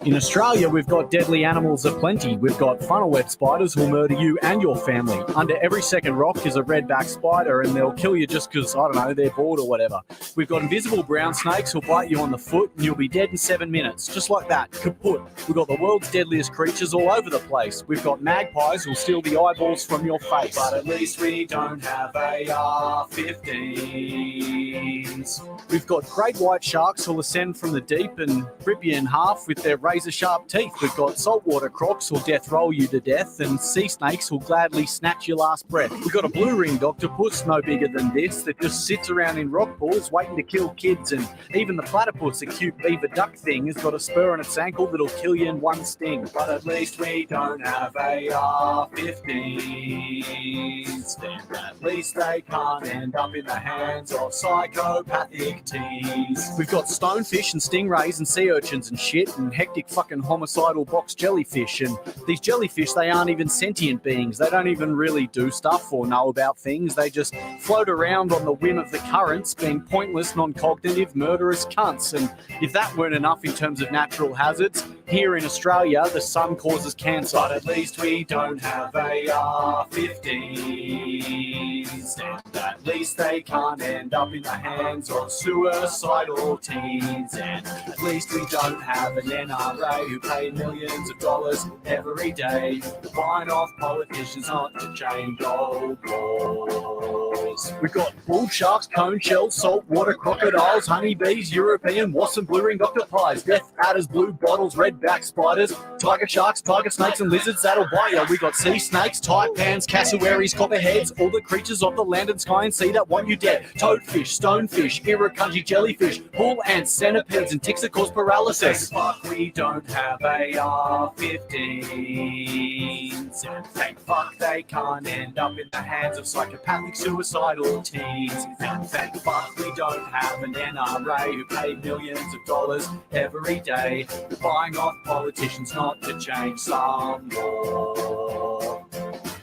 In Australia, we've got deadly animals aplenty. We've got funnel web spiders who'll murder you and your family. Under every second rock is a redback spider, and they'll kill you just because, I don't know, they're bored or whatever. We've got invisible brown snakes who'll bite you on the foot, and you'll be dead in 7 minutes. Just like that, kaput. We've got the world's deadliest creatures all over the place. We've got magpies who'll steal the eyeballs from your face. But at least we don't have AR-15s. We've got great white sharks who'll ascend from the deep and rip you in half with their razor-sharp teeth. We've got saltwater crocs who'll death roll you to death, and sea snakes who'll gladly snatch your last breath. We've got a blue-ringed octopus, no bigger than this, that just sits around in rock pools waiting to kill kids, and even the platypus, a cute beaver duck thing, has got a spur on its ankle that'll kill you in one sting. But at least we don't have AR-15s, then at least they can't end up in the hands of psychopathic teens. We've got stonefish and stingrays and sea urchins and shit, and hectic fucking homicidal box jellyfish. And these jellyfish, they aren't even sentient beings. They don't even really do stuff or know about things. They just float around on the whim of the currents, being pointless, non-cognitive, murderous cunts. And if that weren't enough in terms of natural hazards, here in Australia, the sun causes cancer. But at least we don't have AR-15s, and at least they can't end up in the hands of suicidal teens. And at least we don't have an NRA who pay millions of dollars every day to whine off politicians not to change old laws. We've got bull sharks, cone shells, saltwater crocodiles, honeybees, European wasps and blue-ringed octopies, death adders, blue bottles, redback spiders, tiger sharks, tiger snakes and lizards that'll bite you. We got sea snakes, taipans, cassowaries, copperheads, all the creatures of the land and sky and sea that want you dead. Toadfish, stonefish, irukandji jellyfish, bull ants, centipedes and ticks that cause paralysis. Fuck, we don't have AR-15s, and thank fuck they can't end up in the hands of psychopathic suicidal teens. And thank fuck we don't have an NRA who pay millions of dollars every day buying off politicians not to change some law.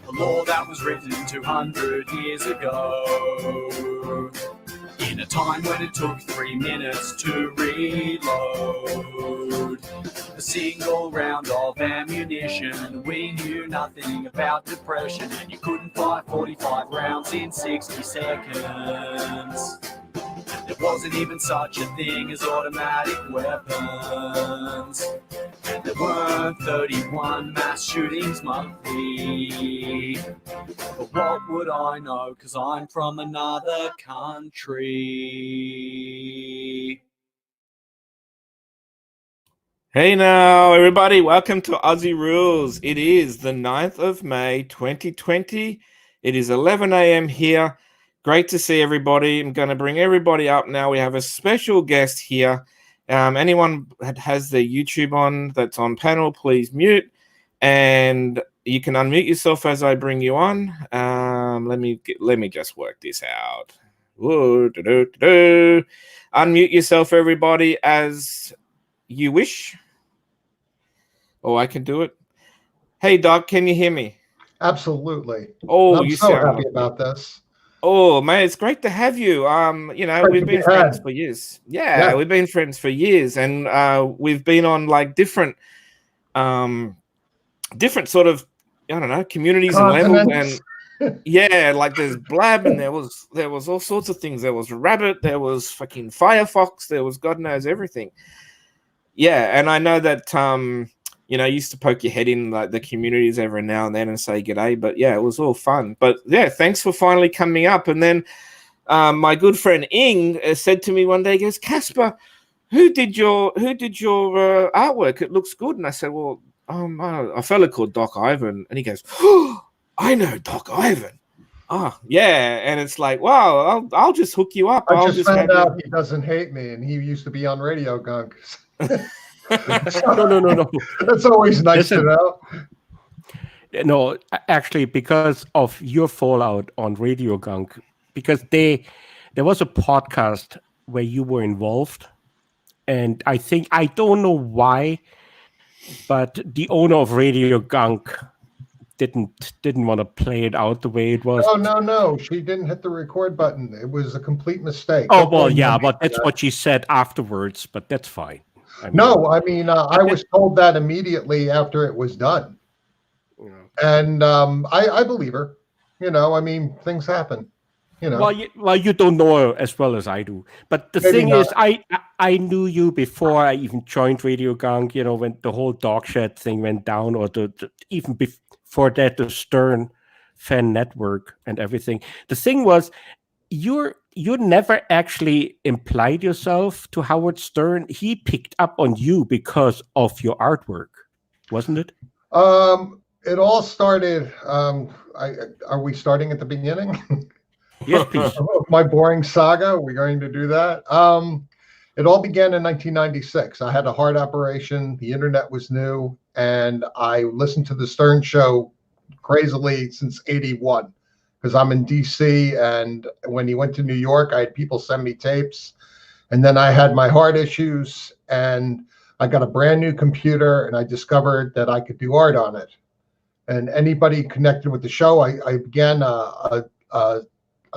A law that was written 200 years ago, in a time when it took 3 minutes to reload a single round of ammunition. We knew nothing about depression, and you couldn't fire 45 rounds in 60 seconds. There wasn't even such a thing as automatic weapons, and there weren't 31 mass shootings monthly. But what would I know, 'cause I'm from another country. Hey now, everybody, welcome to Auzzie Rules. It is the 9th of May, 2020. It is 11 a.m. here. Great to see everybody. I'm going to bring everybody up now. We have a special guest here. Anyone that has their YouTube on that's on panel, please mute. And you can unmute yourself as I bring you on. Let me just work this out. Unmute yourself, everybody, as you wish. Oh, I can do it. Hey, Doc, can you hear me? Absolutely. Oh, I'm so happy about this. Oh, man, it's great to have you. We've been friends for years. Yeah, we've been friends for years, and we've been on like different sort of, I don't know, communities and levels, and yeah, like there's Blab, and there was all sorts of things. There was Rabbit, there was fucking Firefox, there was God knows everything. Yeah, and I know that I used to poke your head in like the communities every now and then and say g'day, but yeah, it was all fun. But yeah, thanks for finally coming up. And then my good friend Ing said to me one day, he goes, Casper, who did your artwork? It looks good. And I said, well, a fella called Doc Ivan. And he goes, oh, I know Doc Ivan. Oh, yeah. And it's like, wow, I'll just hook you up. I just found out he doesn't hate me, and he used to be on Radio Gunk. No. That's always nice to know. No, actually, because of your fallout on Radio Gunk, because there was a podcast where you were involved, and I don't know why, but the owner of Radio Gunk didn't want to play it out the way it was. Oh no, she didn't hit the record button. It was a complete mistake. Oh well, yeah, but that's what she said afterwards. But that's fine. I was told that immediately after it was done, and I believe her. Things happen. Well, you don't know her as well as I do. But the thing is, I knew you before I even joined Radio Gunk. When the whole dog shed thing went down, or even before that, the Stern fan network and everything. The thing was, you never actually implied yourself to Howard Stern. He picked up on you because of your artwork, wasn't it? It all started. Are we starting at the beginning? Yes, please. My boring saga. We're going to do that. It all began in 1996. I had a heart operation. The internet was new, and I listened to the Stern Show crazily since '81. Because I'm in DC, and when he went to New York, I had people send me tapes. And then I had my heart issues, and I got a brand new computer, and I discovered that I could do art on it. And anybody connected with the show, I began a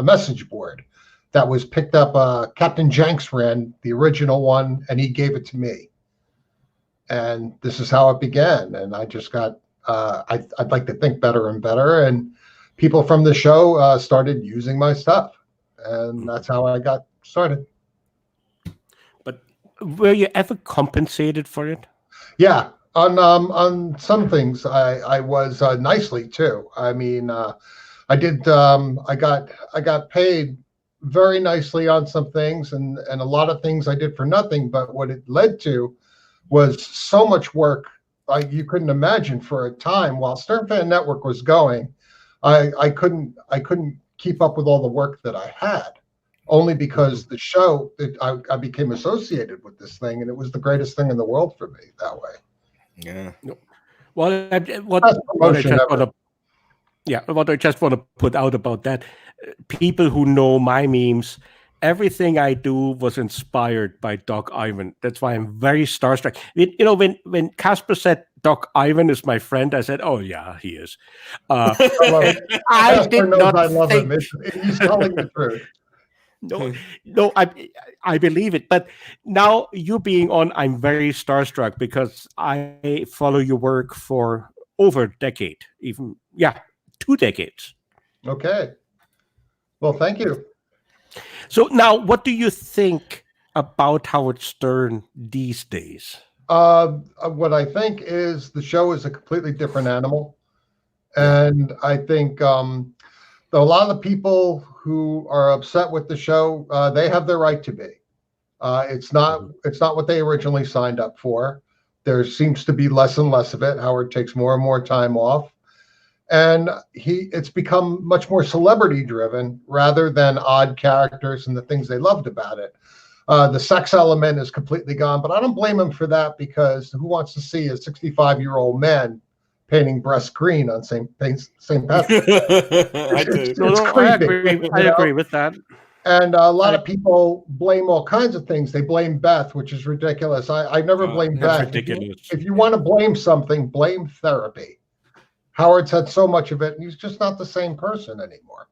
message board that was picked up. Captain Jenks ran the original one, and he gave it to me. And this is how it began. And I just got, I'd like to think better and better. And people from the show started using my stuff, and that's how I got started. But were you ever compensated for it? Yeah, on some things I was nicely too. I mean, I did. I got paid very nicely on some things, and a lot of things I did for nothing. But what it led to was so much work you couldn't imagine for a time while Stern Fan Network was going. I couldn't keep up with all the work that I had, only because the show that I became associated with this thing, and it was the greatest thing in the world for me that way. Yeah. Well, what I just want to put out about that, people who know my memes, everything I do was inspired by Doc Ivan. That's why I'm very starstruck. When Casper said Doc Ivan is my friend, I said, "Oh yeah, he is." I did not. I love him. He's telling the truth. No, I believe it. But now you being on, I'm very starstruck because I follow your work for over a decade, 2 decades. Okay. Well, thank you. So now, what do you think about Howard Stern these days? What I think is the show is a completely different animal. And I think a lot of the people who are upset with the show, they have their right to be. It's not what they originally signed up for. There seems to be less and less of it. Howard takes more and more time off. And it's become much more celebrity driven rather than odd characters and the things they loved about it. The sex element is completely gone, but I don't blame him for that, because who wants to see a 65-year-old man painting breast green on St. Patrick's Day? I do. It's creepy. I agree with that. And a lot of people blame all kinds of things. They blame Beth, which is ridiculous. I never blame Beth. Ridiculous. If you want to blame something, blame therapy. Howard's had so much of it, and he's just not the same person anymore.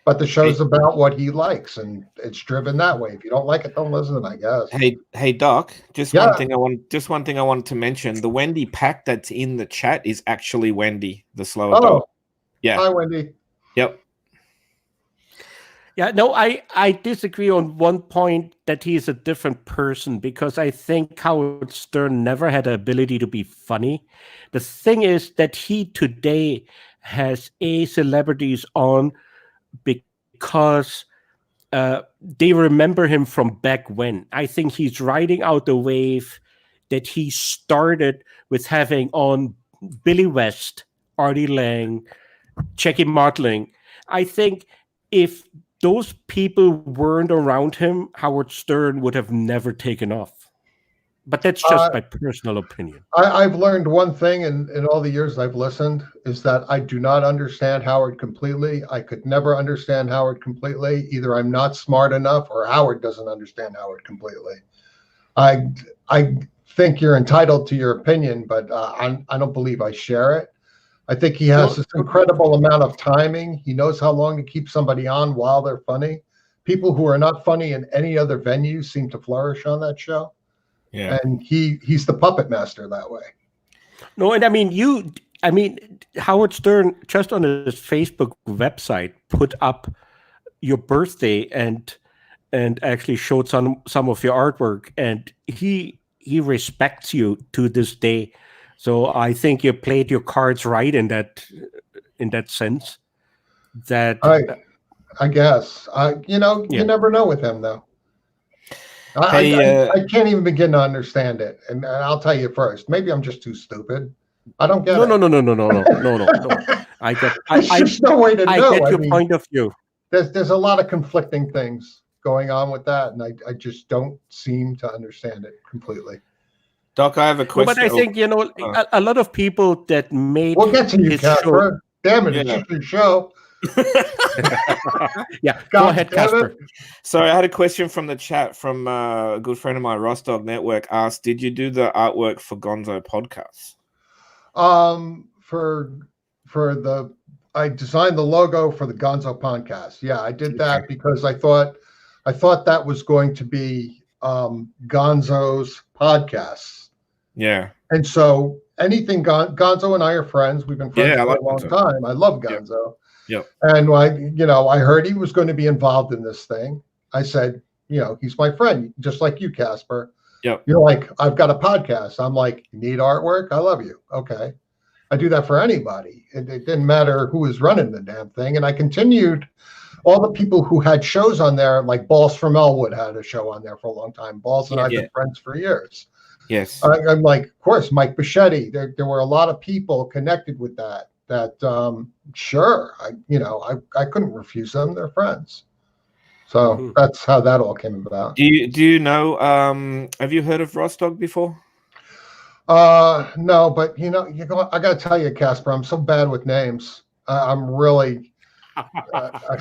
But the show's about what he likes, and it's driven that way. If you don't like it, don't listen, I guess. Hey, Doc. One thing I wanted to mention. The Wendy pack that's in the chat is actually Wendy, the slower dog. Yeah. Hi, Wendy. Yep. Yeah, no, I disagree on one point, that he is a different person, because I think Howard Stern never had the ability to be funny. The thing is that he today has celebrities on because they remember him from back when. I think he's riding out the wave that he started with having on Billy West, Artie Lange, Jackie Martling. I think if those people weren't around him, Howard Stern would have never taken off. But that's just my personal opinion. I've learned one thing in all the years I've listened, is that I do not understand Howard completely. I could never understand Howard completely. Either I'm not smart enough, or Howard doesn't understand Howard completely. I think you're entitled to your opinion, but I don't believe I share it. I think he has this incredible amount of timing. He knows how long to keep somebody on while they're funny. People who are not funny in any other venue seem to flourish on that show. Yeah. And he's the puppet master that way. No, and I mean, Howard Stern, just on his Facebook website, put up your birthday and actually showed some of your artwork, and he respects you to this day. So I think you played your cards right in that sense. That I guess you never know with him though. I can't even begin to understand it, and I'll tell you first. Maybe I'm just too stupid. I don't get it. No. I get. There's no way to know. I get your point of view. There's a lot of conflicting things going on with that, and I just don't seem to understand it completely. Doc, I have a question. But I think a lot of people that made. We'll get to you, Casper. Damn it, it's just your show. Yeah, go ahead, Casper. Sorry, I had a question from the chat from a good friend of mine, Rostock Network, asked, did you do the artwork for Gonzo Podcasts? I designed the logo for the Gonzo Podcast. Yeah, I did that because I thought that was going to be Gonzo's podcasts. Yeah. And so anything Gonzo and I are friends. We've been friends for a long time. I love Gonzo. Yeah. And I heard he was going to be involved in this thing. I said, he's my friend, just like you, Casper. Yeah. You're like, I've got a podcast. I'm like, you need artwork? I love you. Okay. I do that for anybody. It didn't matter who was running the damn thing. And I continued. All the people who had shows on there, like Balls from Elwood had a show on there for a long time. Balls and I've been friends for years. Yes. I'm like, of course, Mike Bichetti. There were a lot of people connected with that. Sure, I couldn't refuse them. They're friends. So that's how that all came about. Do you know? Have you heard of Rostock before? No, but I got to tell you, Casper, I'm so bad with names. I'm really.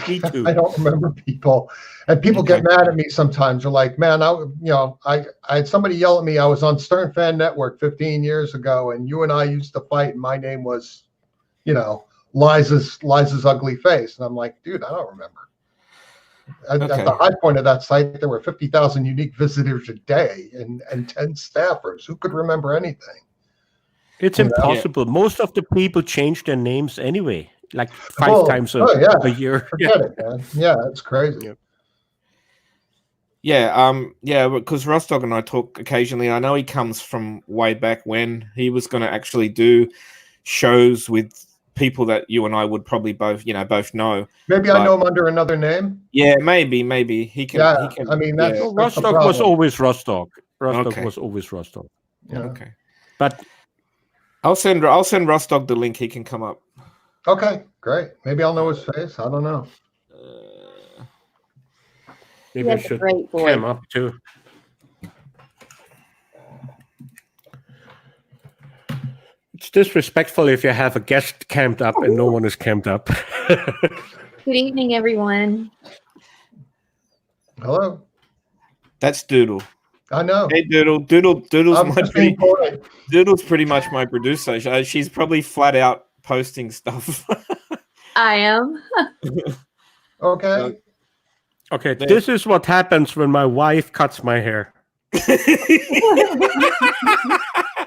Me too. I don't remember people, and people get mad at me sometimes. They're like, "Man, I had somebody yell at me. I was on Stern Fan Network 15 years ago, and you and I used to fight. And my name was, Liza's ugly face." And I'm like, "Dude, I don't remember." At the high point of that site, there were 50,000 unique visitors a day and 10 staffers. Who could remember anything? It's impossible. Most of the people change their names anyway. Like 5 times a year. Forget it, man. Yeah, it's crazy. Yeah, because Rostock and I talk occasionally. I know he comes from way back when he was going to actually do shows with people that you and I would probably both know. Maybe I know him under another name. Yeah, maybe he can. I mean, that's Rostock was always Rostock. Rostock was always Rostock. Yeah. Okay. But I'll send Rostock the link. He can come up. Okay, great. Maybe I'll know his face. I don't know. maybe I should cam up too. It's disrespectful if you have a guest camped up and no one is camped up. Good evening, everyone. Hello. That's Doodle. I know. Hey, Doodle. Doodle's pretty much my producer. She's probably flat out posting stuff. I am. Okay. Okay, this is what happens when my wife cuts my hair.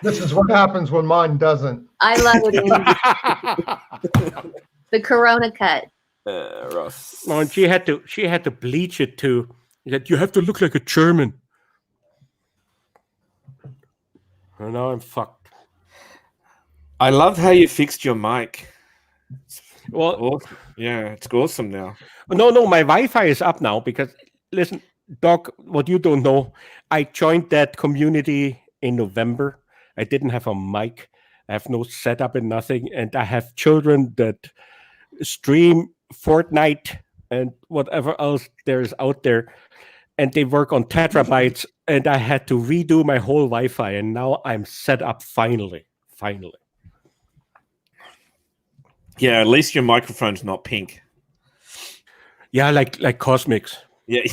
This is what happens when mine doesn't. I love it. The Corona cut. Ross. Oh, and she had to bleach it too. That you have to look like a German. And now I'm fucked. I love how you fixed your mic. Well, awesome. Yeah, it's awesome now. No, my Wi-Fi is up now because listen, Doc, what you don't know, I joined that community in November. I didn't have a mic. I have no setup and nothing, and I have children that stream Fortnite and whatever else there's out there, and they work on terabytes, and I had to redo my whole Wi-Fi, and now I'm set up finally. Yeah, at least your microphone's not pink. Yeah, like Cosmics. Yeah.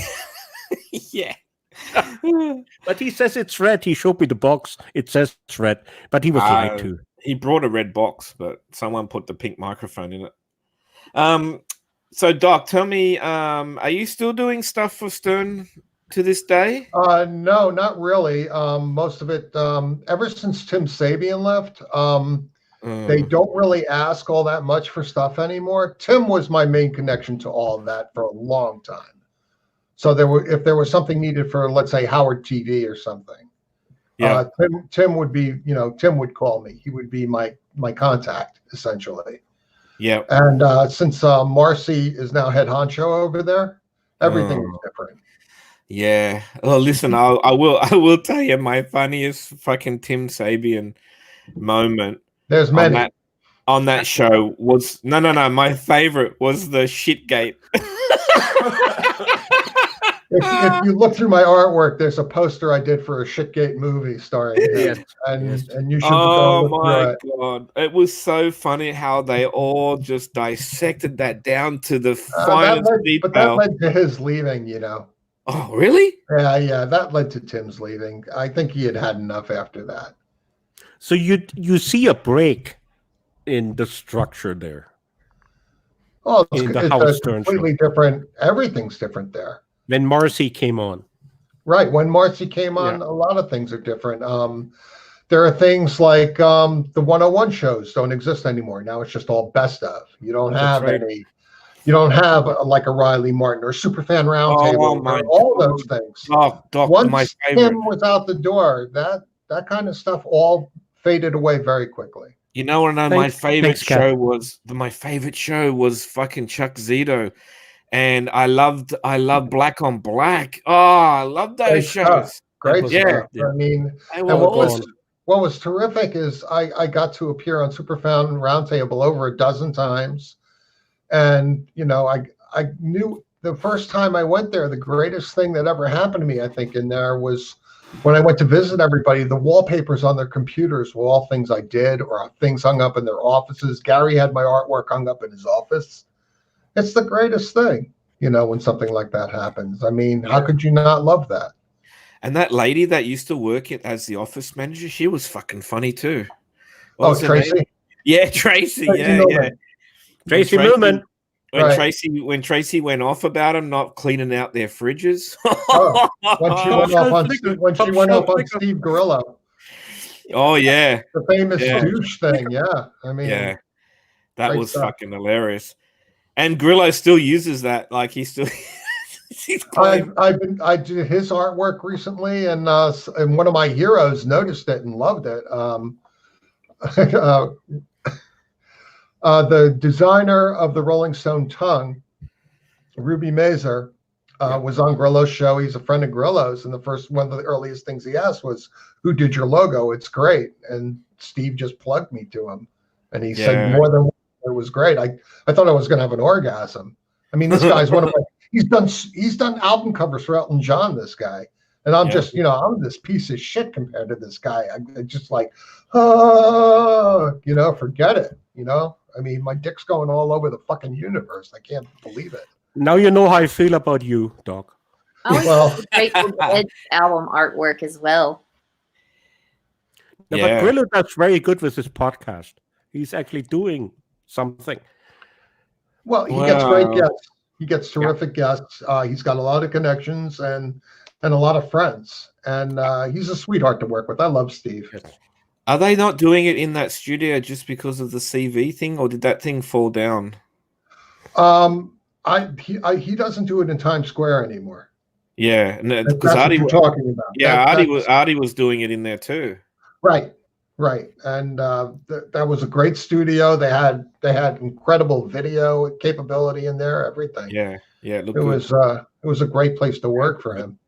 Yeah. But he says it's red. He showed me the box. It says it's red, but he was right too. He brought a red box, but someone put the pink microphone in it. So Doc, tell me, are you still doing stuff for Stern to this day? No, not really. Most of it, ever since Tim Sabian left, they don't really ask all that much for stuff anymore. Tim was my main connection to all of that for a long time. So if there was something needed for, let's say, Howard TV or something, Tim would be, Tim would call me. He would be my contact essentially. Yeah. And since Marcy is now head honcho over there, everything is different. Yeah. Well, listen, I will tell you my funniest fucking Tim Sabian moment. There's many on that show was no. My favorite was the shitgate. If you look through my artwork, there's a poster I did for a Shitgate movie starring him, and you should. Oh my god, it was so funny how they all just dissected that down to the finest detail. But that led to his leaving, Oh, really? Yeah, that led to Tim's leaving. I think he had enough after that. So you see a break in the structure there. Oh, it's completely different. Everything's different there. When Marcy came on. Right. When Marcy came on, a lot of things are different. There are things like the 101 shows don't exist anymore. Now it's just all best of. You don't have any. You don't have like a Riley Martin or Superfan Roundtable or all those things. Once Tim was out the door, that kind of stuff all faded away very quickly. You know what? My favorite show was fucking Chuck Zito. And I loved Black on Black. Oh, I love those shows. Great stuff. I mean, and what was terrific is I got to appear on Superfan Roundtable over a dozen times. And, I knew the first time I went there, the greatest thing that ever happened to me, I think, in there was when I went to visit everybody, the wallpapers on their computers were all things I did or things hung up in their offices. Gary had my artwork hung up in his office. It's the greatest thing, when something like that happens. I mean, how could you not love that? And that lady that used to work as the office manager, she was fucking funny too. Tracy? Yeah, Tracy. Yeah. Tracy Millman. When Tracy went off about him not cleaning out their fridges. When she went off on Steve Gorillo. Oh yeah. The famous douche thing. Yeah. I mean, that was fucking hilarious. And Grillo still uses that. Like I did his artwork recently, and one of my heroes noticed it and loved it. The designer of the Rolling Stone tongue, Ruby Mazer, was on Grillo's show. He's a friend of Grillo's, and one of the earliest things he asked was, "Who did your logo? It's great." And Steve just plugged me to him, and he said more than it was great. I thought I was going to have an orgasm. I mean, this guy's one of my. He's done album covers for Elton John. This guy, and I'm just I'm this piece of shit compared to this guy. I just like, forget it. I mean, my dick's going all over the fucking universe. I can't believe it. Now you know how I feel about you, Doc. Oh, Grateful Dead album artwork as well. But Grillo does very good with his podcast. He's actually doing something. Well, he gets great guests. He gets terrific guests. He's got a lot of connections and a lot of friends. And he's a sweetheart to work with. I love Steve. Are they not doing it in that studio just because of the CV thing, or did that thing fall down? He doesn't do it in Times Square anymore. Yeah, because Artie was talking about. Yeah, Artie was doing it in there too. Right, and that was a great studio. They had incredible video capability in there. Everything. Yeah, it was a great place to work for him.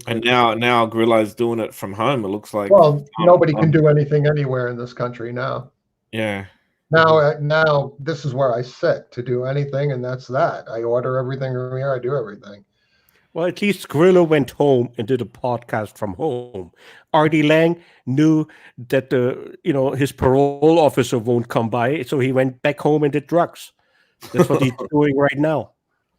And now Grillo's doing it from home. It looks like. Well, nobody can do anything anywhere in this country now. Yeah. Now this is where I sit to do anything, and that's that. I order everything from here. I do everything. Well, at least Grillo went home and did a podcast from home. Artie Lange knew that his parole officer won't come by, so he went back home and did drugs. That's what he's doing right now.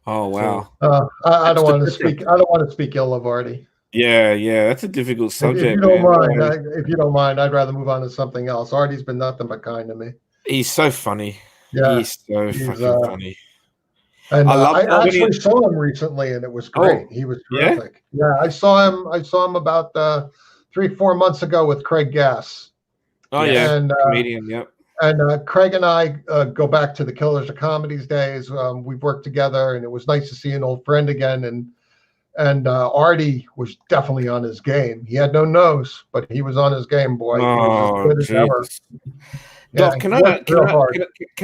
Oh wow! So, I don't want to speak. I don't want to speak ill of Artie. Yeah, that's a difficult subject. If you don't mind, I'd rather move on to something else. Artie's been nothing but kind to me. He's so funny. Yeah, he's fucking funny. And I actually saw him recently, and it was great. He was terrific. Yeah, I saw him about 3-4 months ago with Craig Gass. Oh yeah, and comedian. Yep. And Craig and I go back to the Killers of Comedies days. We've worked together, and it was nice to see an old friend again. And Artie was definitely on his game. He had no nose, but he was on his game, boy. He was as good as ever. Doc, can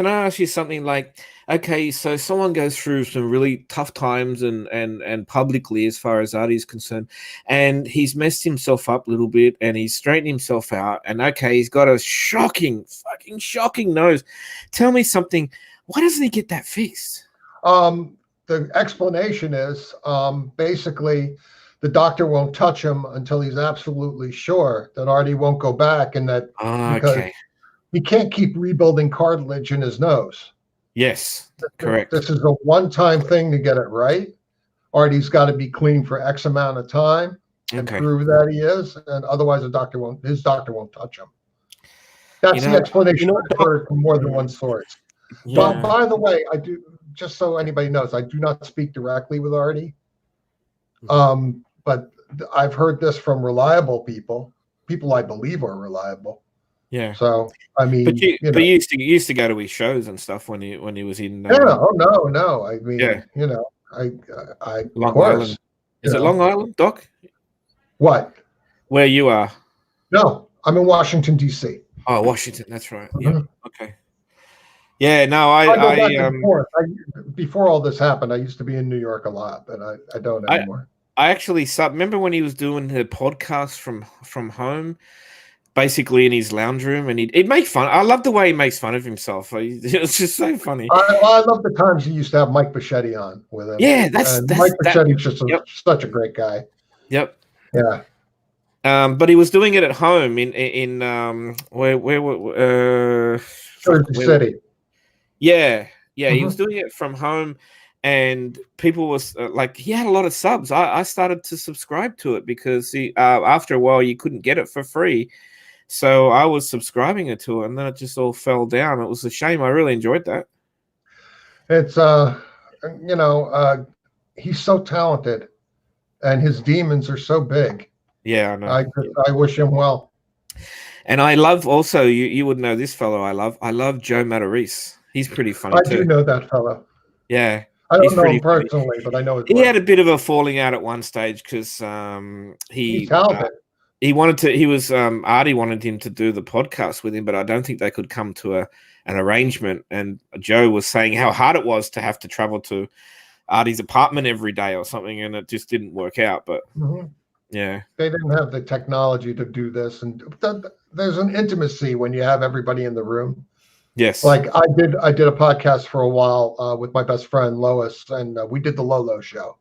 I ask you something? Like, okay, so someone goes through some really tough times and publicly, as far as Artie's concerned, and he's messed himself up a little bit, and he's straightened himself out, and okay, he's got a fucking shocking nose. Tell me something. Why doesn't he get that fixed? The explanation is basically the doctor won't touch him until he's absolutely sure that Artie won't go back, and that okay. He can't keep rebuilding cartilage in his nose. Yes, correct. This is a one-time thing to get it right. Artie's got to be clean for X amount of time and prove that he is, and otherwise his doctor won't touch him. That's the explanation I've heard from more than one source. Yeah. But by the way, I do, just so anybody knows, I do not speak directly with Artie. But I've heard this from reliable people I believe are reliable. Yeah. So I mean, but you used to go to his shows and stuff when he was in. No. I mean, I Long Island. Is it Long Island, Doc? What? Where you are? No, I'm in Washington D.C. Oh, Washington. That's right. Yeah. Okay. Yeah. No, before all this happened, I used to be in New York a lot, but I don't anymore. I actually remember when he was doing the podcast from home. Basically in his lounge room, and he'd make fun. I love the way he makes fun of himself. It's just so funny. I love the times he used to have Mike Bichetti on with him. Yeah, Mike Bichetti's just such a great guy. Yep. Yeah. But he was doing it at home in Jersey City. Yeah. He was doing it from home, and people was he had a lot of subs. I started to subscribe to it because after a while you couldn't get it for free. So I was subscribing it to it, and then it just all fell down. It was a shame. I really enjoyed that. It's he's so talented, and his demons are so big. Yeah, I know. I wish him well. And I love also you would know this fellow. I love Joe Matarese. He's pretty funny too. I do know that fellow. Yeah. I don't know him personally, but I know his he had a bit of a falling out at one stage because he's talented. Artie wanted him to do the podcast with him, but I don't think they could come to an arrangement. And Joe was saying how hard it was to have to travel to Artie's apartment every day or something, and it just didn't work out. But yeah, they didn't have the technology to do this, and there's an intimacy when you have everybody in the room. Yes, like I did a podcast for a while with my best friend Lois, and we did the Lolo show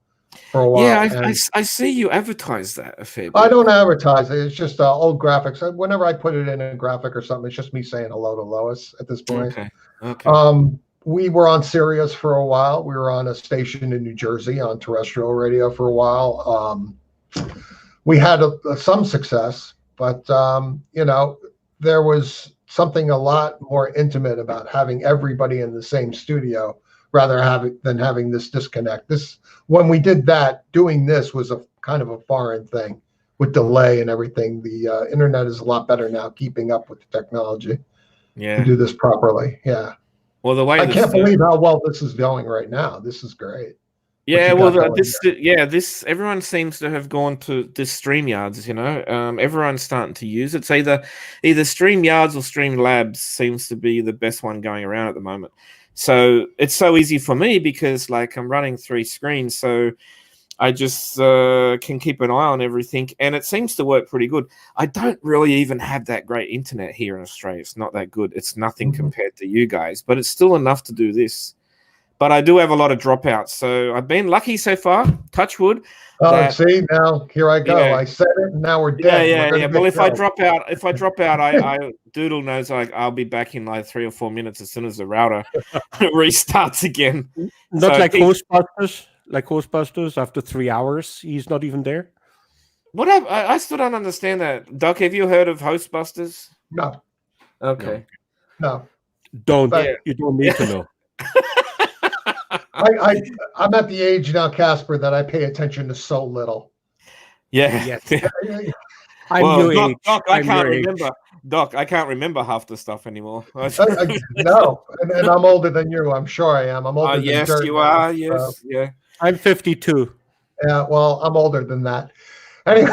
for a while. Yeah, I see you advertise that a fair bit. I don't advertise it. It's just old graphics. Whenever I put it in a graphic or something, it's just me saying hello to Lois at this point. Okay. We were on Sirius for a while. We were on a station in New Jersey on terrestrial radio for a while. We had some success, but there was something a lot more intimate about having everybody in the same studio than having this disconnect. When we did that, doing this was a kind of a foreign thing with delay and everything. The internet is a lot better now, keeping up with the technology to do this properly. Yeah. Well, the way I can't believe how well this is going right now. This is great. Yeah, well, this everyone seems to have gone to this StreamYards. Everyone's starting to use it. It's either StreamYards or Streamlabs seems to be the best one going around at the moment. So it's so easy for me because I'm running 3 screens, so I just can keep an eye on everything, and it seems to work pretty good. I don't really even have that great internet here in Australia. It's not that good. It's nothing compared to you guys, but it's still enough to do this. But I do have a lot of dropouts, so I've been lucky so far. Touch wood. See, now here I go. Yeah. I said it, and now we're dead. Yeah. Well, if I drop out, I Doodle knows I'll be back in 3 or 4 minutes as soon as the router restarts again. Not like Ghostbusters. Like Ghostbusters, after 3 hours, he's not even there. What I still don't understand that. Doc, have you heard of Ghostbusters? No. Okay. No. You don't need to know. I'm at the age now, Casper, that I pay attention to so little. Yeah. Yes. Doc, I can't remember. Doc, I can't remember half the stuff anymore. No, and I'm older than you. I'm sure I am. I'm older than yes, you are. Yes, yeah. I'm 52. Yeah, well, I'm older than that. Anyway.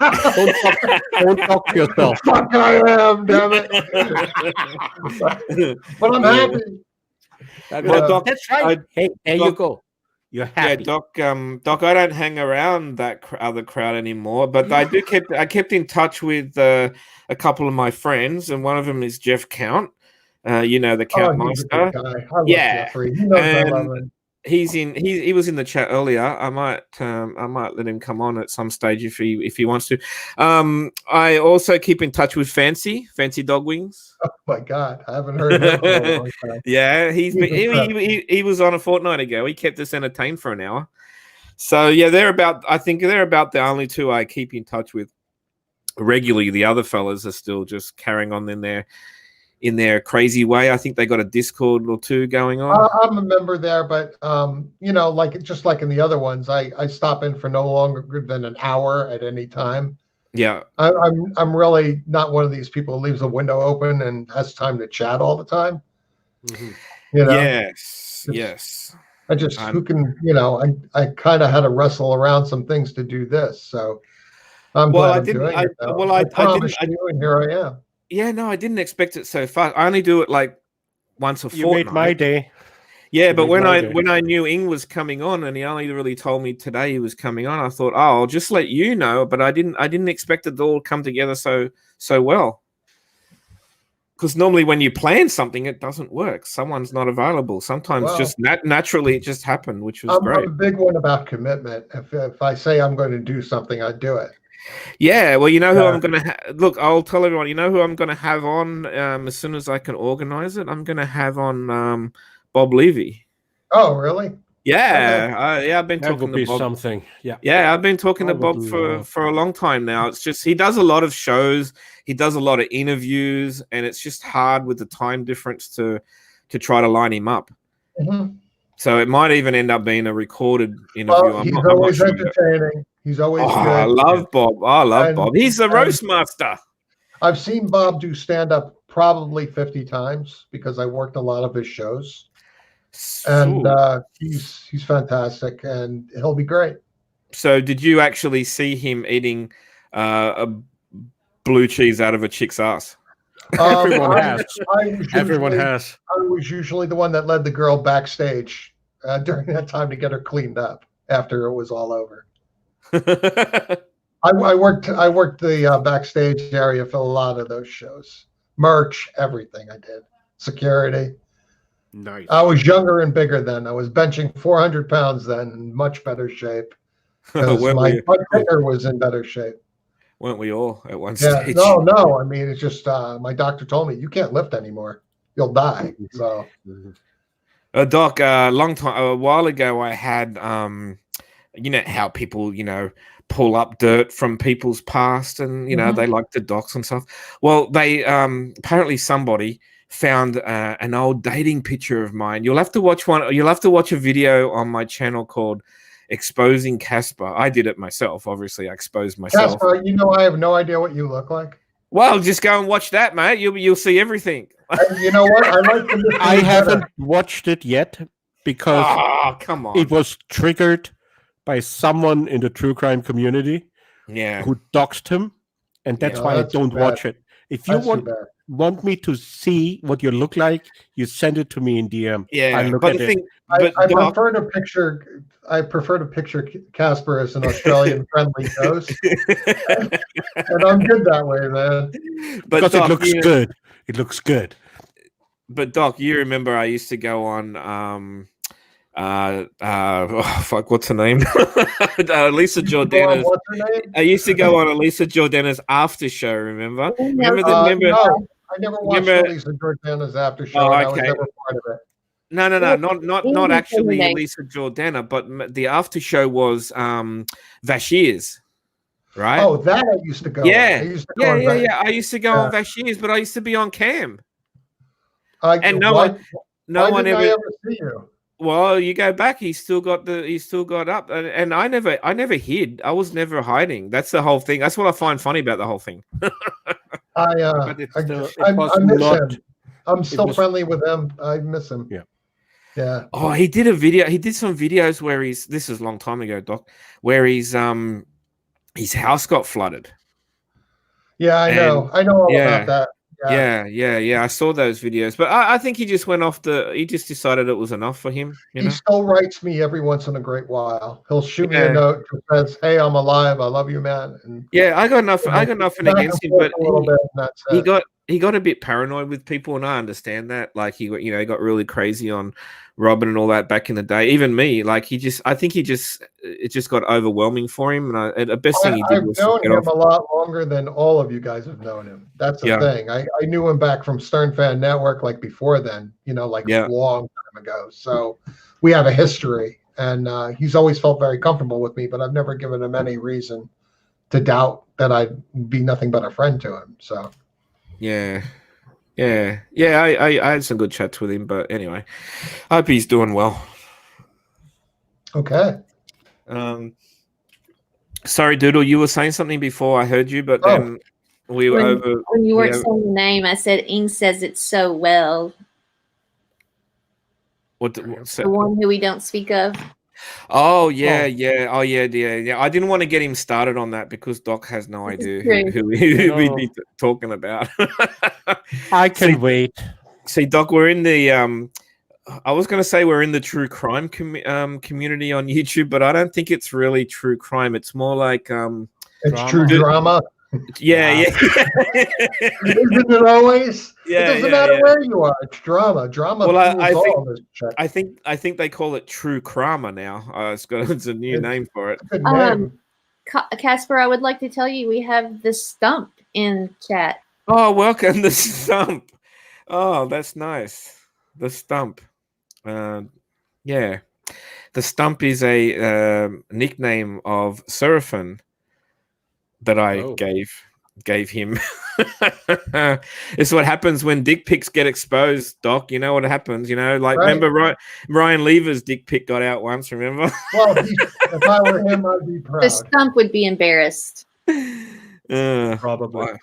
Don't talk to yourself. Fuck, I am, damn it. But I'm happy. Well, Doc, that's right. Hey, there you go. You're happy. Yeah, Doc, I don't hang around that other crowd anymore, but I kept in touch with a couple of my friends, and one of them is Jeff Count. The Count Meister. Yeah, Jeffrey. He knows I love him. He was in the chat earlier. I might let him come on at some stage if he wants to. I also keep in touch with Fancy Dog Wings. Oh my God, I haven't heard of him for a long time. Yeah, he was on a fortnight ago. He kept us entertained for an hour. So yeah, I think they're about the only 2 I keep in touch with regularly. The other fellas are still just carrying on in their crazy way. I think they got a Discord or 2 going on. I'm a member there, but just like in the other ones, I stop in for no longer than an hour at any time. Yeah, I'm really not one of these people who leaves a window open and has time to chat all the time. Mm-hmm. Yes. I just I kind of had to wrestle around some things to do this, so I'm glad I'm doing it. I promised you, and here I am. Yeah, no, I didn't expect it so fast. I only do it once a fortnight. You made my day. Yeah, but when I knew Ing was coming on, and he only really told me today he was coming on, I thought, I'll just let you know. But I didn't expect it to all come together so well. Because normally when you plan something, it doesn't work. Someone's not available. Sometimes just naturally it just happened, which was great. I'm a big one about commitment. If I say I'm going to do something, I do it. Yeah, well, you know who I'm going to look. I'll tell everyone. You know who I'm going to have on as soon as I can organize it. I'm going to have on Bob Levy. Oh, really? Yeah, I've been talking to Bob. Something. Yeah, I've been talking to Bob for a long time now. It's just he does a lot of shows, he does a lot of interviews, and it's just hard with the time difference to try to line him up. Mm-hmm. So it might even end up being a recorded interview. Well, he's always entertaining. He's always good. I love Bob. Bob. He's the roast master. I've seen Bob do stand-up probably 50 times because I worked a lot of his shows. And he's fantastic, and he'll be great. So did you actually see him eating a blue cheese out of a chick's ass? Everyone has. Everyone has. I was usually the one that led the girl backstage during that time to get her cleaned up after it was all over. I worked the backstage area for a lot of those shows. Merch, everything I did. Security. Nice. I was younger and bigger then. I was benching 400 pounds then, in much better shape. Because my butt kicker was in better shape. Weren't we all at one Yeah, stage? no. I mean, it's just my doctor told me you can't lift anymore. You'll die. So, Doc, a while ago, I had, you know how people, pull up dirt from people's past, and they like to dox and stuff. Well, they apparently somebody found an old dating picture of mine. You'll have to watch one. You'll have to watch a video on my channel called Exposing Casper. I did it myself. Obviously, I exposed myself. Casper, I have no idea what you look like. Well, just go and watch that, mate. You'll see everything. And you know what? I haven't watched it yet because come on. It was triggered by someone in the true crime community who doxed him, and that's why I don't watch it. If you want me to see what you look like, you send it to me in DM. Yeah, I look at it. I prefer to picture Casper as an Australian friendly ghost, and I'm good that way, man. But because Doc, it looks good. It looks good. But Doc, you remember I used to go on what's her name? Lisa Jordana's. What's her name? I used to go on Lisa Jordana's after show. Remember? No, I never watched Lisa Jordana's after show. Oh, okay. I was never part of it. No, not actually Lisa Jordana, but the after show was Vashier's, right? Oh, that I used to go. Yeah, I used to I used to go on Vashier's, but I used to be on cam. And no one ever see you. Well, you go back. He still got up, and I never hid. I was never hiding. That's the whole thing. That's what I find funny about the whole thing. I miss him. I'm still friendly with him. I miss him. Yeah. Oh, he did a video. He did some videos where this is a long time ago, Doc, where his house got flooded. Yeah, I know all about that. Yeah. I saw those videos, but I think he just went off he just decided it was enough for him. He still writes me every once in a great while. He'll shoot me a note that says, "Hey, I'm alive. I love you, man." And I got nothing against him, but he got a bit paranoid with people, and I understand that. Like he got really crazy on Robin and all that back in the day. Even me, like I think it just got overwhelming for him. And the best thing he did was I've known him a lot longer than all of you guys have known him. That's the thing. I knew him back from Stern Fan Network, like before then. A long time ago. So we have a history, and he's always felt very comfortable with me. But I've never given him any reason to doubt that I'd be nothing but a friend to him. So. Yeah. I had some good chats with him, but anyway, I hope he's doing well. Okay. Sorry, Doodle, you were saying something before I heard you, but then we were over. When you weren't saying the name, I said Ing says it so well. What's the one who we don't speak of? Oh yeah. I didn't want to get him started on that because Doc has no idea who we'd be talking about. I can wait. See, Doc, we're in the I was going to say we're in the true crime community on YouTube, but I don't think it's really true crime. It's more like it's true drama. Yeah. Isn't it always? It doesn't matter where you are. It's drama. Drama. Well, I think they call it true crama now. It's a new name for it. Casper, I would like to tell you we have the Stump in chat. Oh, welcome, the Stump. Oh, that's nice. The Stump. The Stump is a nickname of Seraphin that I gave him. It's what happens when dick pics get exposed, Doc. You know what happens, remember Ryan Lever's dick pic got out once, remember? Well, if I were him, I'd be proud. The Stump would be embarrassed. Probably.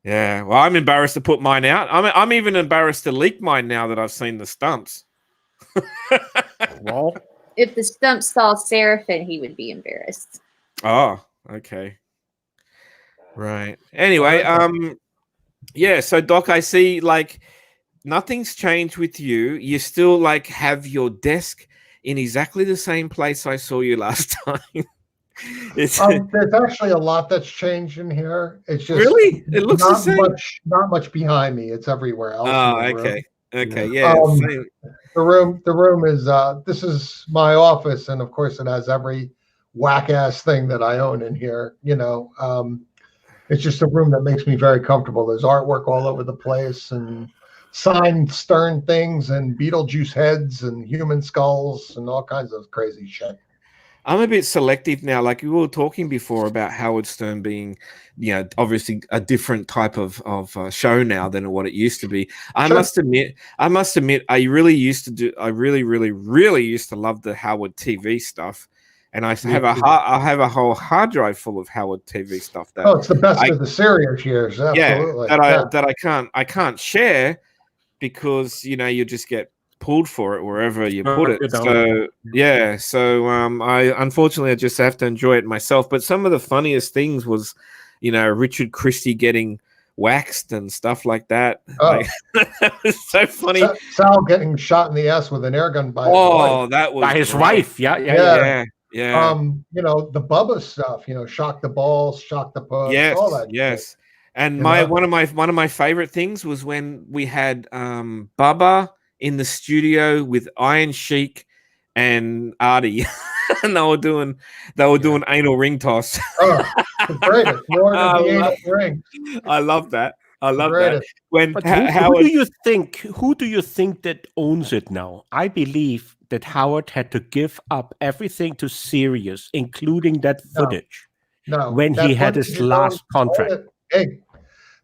Yeah. Well, I'm embarrassed to put mine out. I'm even embarrassed to leak mine now that I've seen the Stumps. Well, if the Stump saw Seraphin, he would be embarrassed. Oh, okay. Right. Anyway, so Doc, I see nothing's changed with you. You still have your desk in exactly the same place I saw you last time. It's There's actually a lot that's changed in here. It's just really, it looks the same. Not much behind me. It's everywhere else. Oh, in the room. okay. Okay, yeah. Same. The room is this is my office, and of course it has every whack ass thing that I own in here. It's just a room that makes me very comfortable. There's artwork all over the place, and signed Stern things, and Beetlejuice heads, and human skulls, and all kinds of crazy shit. I'm a bit selective now. Like we were talking before about Howard Stern being, obviously a different type of show now than what it used to be. I must admit, I really used to love the Howard TV stuff, and I have a whole hard drive full of Howard TV stuff. It's the best of the Sirius years. Absolutely. That I can't share because you just get pulled for it wherever you put it. So I just have to enjoy it myself. But some of the funniest things was, Richard Christie getting waxed and stuff like that. That was so funny. Sal getting shot in the ass with an air gun by his wife. Yeah. The Bubba stuff, shock the balls, shock the puss, all that. Yes. Shit. And one of my favorite things was when we had Bubba in the studio with Iron Sheik and Artie, and they were doing anal ring toss. The greatest. More than the anal ring. I love that. When who do you think that owns it now? I believe that Howard had to give up everything to Sirius, including that footage. No, when he had his last contract.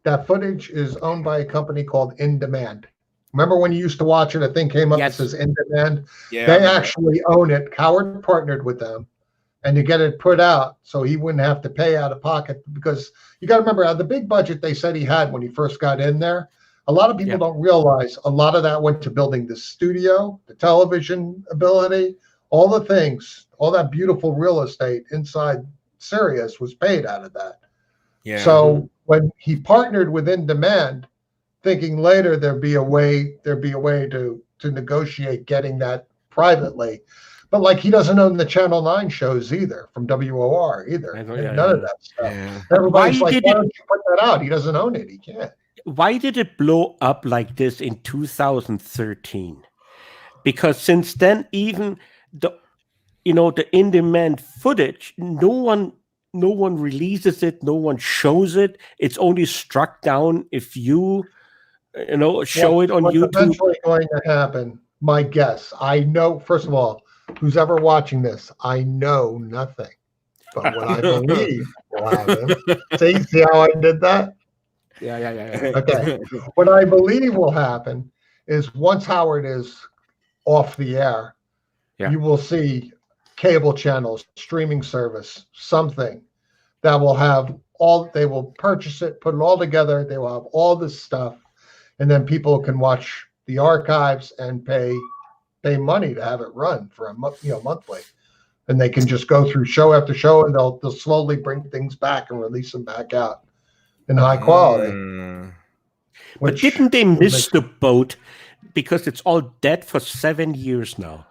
That footage is owned by a company called In Demand. Remember when you used to watch it? A thing came up that says In Demand. Yeah, they actually own it. Howard partnered with them, and to get it put out, so he wouldn't have to pay out of pocket. Because you got to remember, the big budget they said he had when he first got in there. A lot of people don't realize a lot of that went to building the studio, the television ability, all the things, all that beautiful real estate inside Sirius was paid out of that. Yeah. So when he partnered with In Demand, thinking later there'd be a way to negotiate getting that privately, but he doesn't own the Channel 9 shows either from WOR either. None of that stuff. Yeah. Everybody's why don't you put that out? He doesn't own it. He can't. Why did it blow up like this in 2013? Because since then, even the In Demand footage, no one releases it, no one shows it. It's only struck down if you show it on YouTube. What's eventually going to happen, my guess, I know, first of all, who's ever watching this, I know nothing. But what I believe will happen, see how I did that? Yeah. Okay. What I believe will happen is once Howard is off the air, you will see cable channels, streaming service, something that will have they will purchase it, put it all together. They will have all this stuff. And then people can watch the archives and pay money to have it run for a monthly, and they can just go through show after show, and they'll slowly bring things back and release them back out in high quality. But didn't they miss the boat because it's all dead for 7 years now?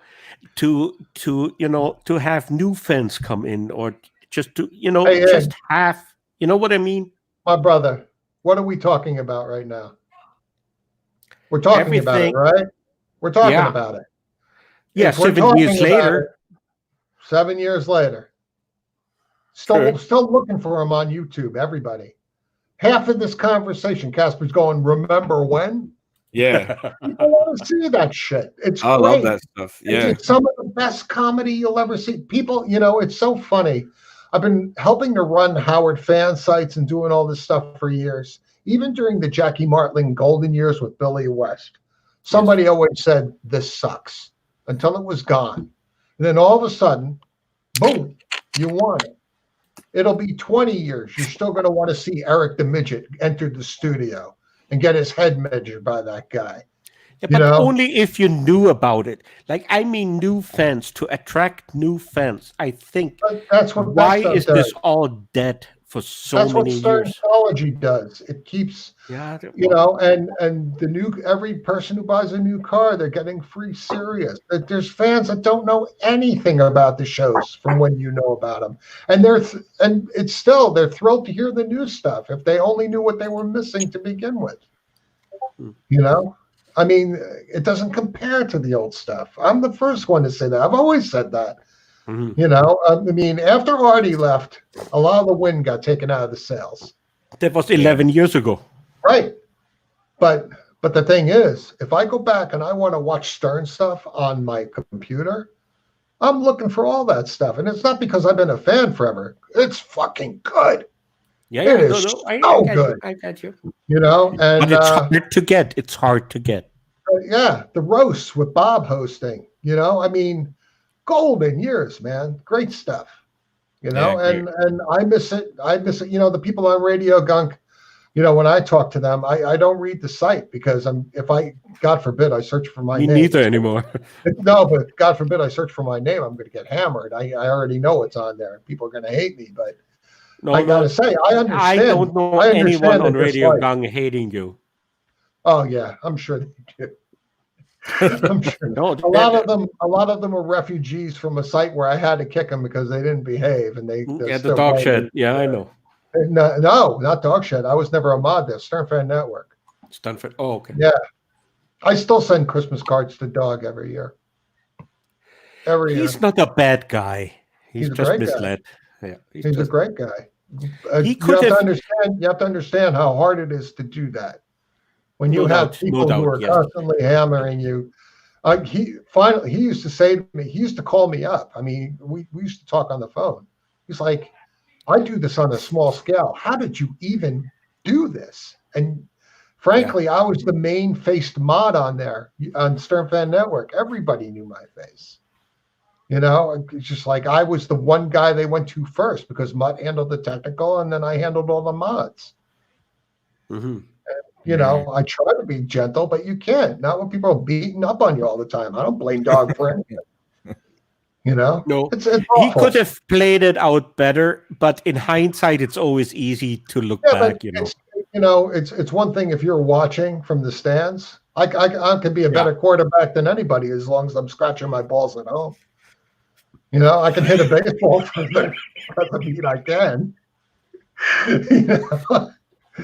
To have new fans come in, or just to have what I mean? My brother, what are we talking about right now? We're talking about it, right? We're talking about it. Yeah, 7 years later. 7 years later. Still looking for him on YouTube, everybody. Half of this conversation, Casper's going, remember when? Yeah. People want to see that shit. I love that stuff. Yeah. It's some of the best comedy you'll ever see. People, it's so funny. I've been helping to run Howard fan sites and doing all this stuff for years. Even during the Jackie Martling golden years with Billy West, somebody always said, this sucks, until it was gone. And then all of a sudden, boom, you want it. It'll be 20 years. You're still going to want to see Eric the Midget enter the studio and get his head measured by that guy. Yeah, but only if you knew about it. New fans, to attract new fans. I think that's what why is this all dead for so That's what many years. Scientology does. It keeps, Yeah, you know, and every person who buys a new car, they're getting free Sirius. There's fans that don't know anything about the shows from when you know about them, and they're thrilled to hear the new stuff if they only knew what they were missing to begin with. You know, I mean, it doesn't compare to the old stuff. I'm the first one to say that. I've always said that. You know, I mean, after Artie left, a lot of the wind got taken out of the sails. That was 11 years ago. Right. But the thing is, if I go back and I want to watch Stern stuff on my computer, I'm looking for all that stuff. And it's not because I've been a fan forever. It's fucking good. Yeah, it is so good. I got you. You know, and but it's hard to get. It's hard to get. Yeah, the roasts with Bob hosting. You know, I mean, golden years, man. Great stuff. You know, and I miss it. I miss it. You know, the people on Radio Gunk, you know, when I talk to them, I don't read the site because God forbid, I search for my name. Me neither anymore. No, but God forbid I search for my name, I'm going to get hammered. I already know what's on there. People are going to hate me, but I got to say, I understand. I don't know anyone on Radio Gunk hating you. Oh yeah, I'm sure they do. I'm sure. A lot of them are refugees from a site where I had to kick them because they didn't behave, and the dog shed. Yeah, I know. No, not dog shed. I was never a mod there. Stern Fan Network. Stern Fan. Oh, okay. Yeah, I still send Christmas cards to Dog every year. He's not a bad guy. He's just misled. Yeah, he's a great guy. You have to understand how hard it is to do that. When you have people who are constantly hammering you, he used to say to me, he used to call me up. I mean, we used to talk on the phone. He's like, I do this on a small scale. How did you even do this? And frankly, I was the main faced mod on there on Stern Fan Network. Everybody knew my face. You know, it's just like I was the one guy they went to first because Mutt handled the technical and then I handled all the mods. You know, I try to be gentle, but you can't. Not when people are beating up on you all the time. I don't blame Dog for anything. You know? No. It's he could have played it out better, but in hindsight, it's always easy to look back, you know. It's one thing if you're watching from the stands. I could be a better quarterback than anybody as long as I'm scratching my balls at home. You know, I can hit a baseball from the beat I can. You know?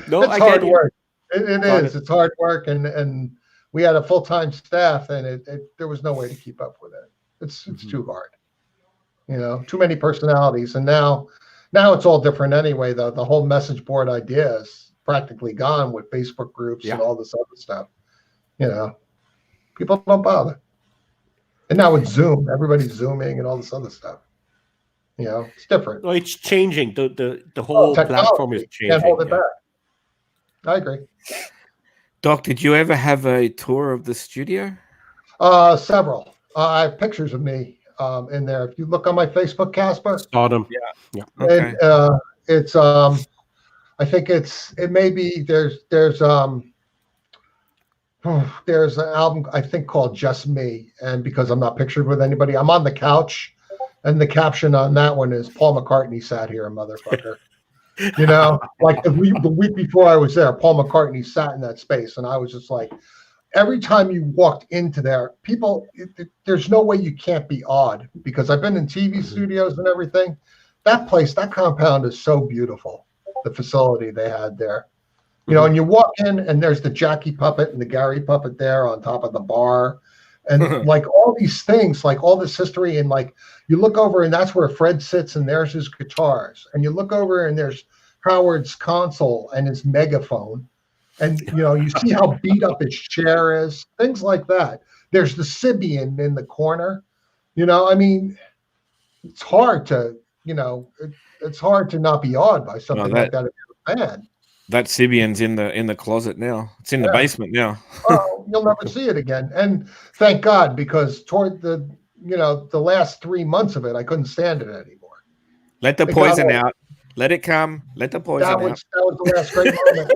No, it's hard work. It is. It's hard work, and we had a full-time staff, and there was no way to keep up with it. It's too hard. You know, too many personalities, and now it's all different anyway. The whole message board idea is practically gone with Facebook groups and all this other stuff. You know, people don't bother. And now with Zoom, everybody's Zooming and all this other stuff. You know, it's different. Well, it's changing. The whole platform is changing. Can't hold it back. I agree. Doc, did you ever have a tour of the studio? Several. I have pictures of me in there. If you look on my Facebook, Casper. Saw them. Yeah. Okay. It's I think it may be there's an album I think called Just Me, and because I'm not pictured with anybody, I'm on the couch, and the caption on that one is Paul McCartney sat here, motherfucker. You know, like the week before I was there, Paul McCartney sat in that space, and I was just like, every time you walked into there, there's no way you can't be awed, because I've been in TV studios and everything. That place, that compound is so beautiful. The facility they had there, you know, and you walk in and there's the Jackie puppet and the Gary puppet there on top of the bar. And like all these things, like all this history, and like you look over and that's where Fred sits and there's his guitars. And you look over and there's Howard's console and his megaphone. And, you know, you see how beat up his chair is, things like that. There's the Sibian in the corner. You know, I mean, it's hard to, you know, it's hard to not be awed by something like that if you're a fan. That Sibian's in the closet now. It's in the basement now. Oh, you'll never see it again. And thank God, because toward the last 3 months of it, I couldn't stand it anymore. Let the poison out. Let it come. Let the poison out. That was the last great moment.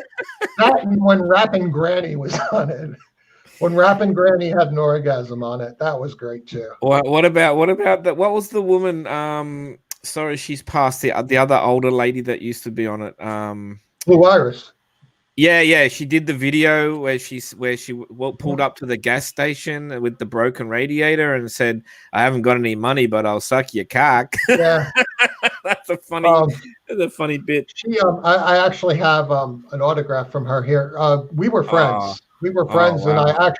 That and when Rappin' Granny was on it. When Rappin' Granny had an orgasm on it, that was great too. What about that? What was the woman? sorry, she's passed. The other older lady that used to be on it. Blue Iris. Yeah. She did the video where she pulled up to the gas station with the broken radiator and said, "I haven't got any money, but I'll suck your cock." Yeah, That's a funny bit. she. I actually have an autograph from her here. We were friends. And wow.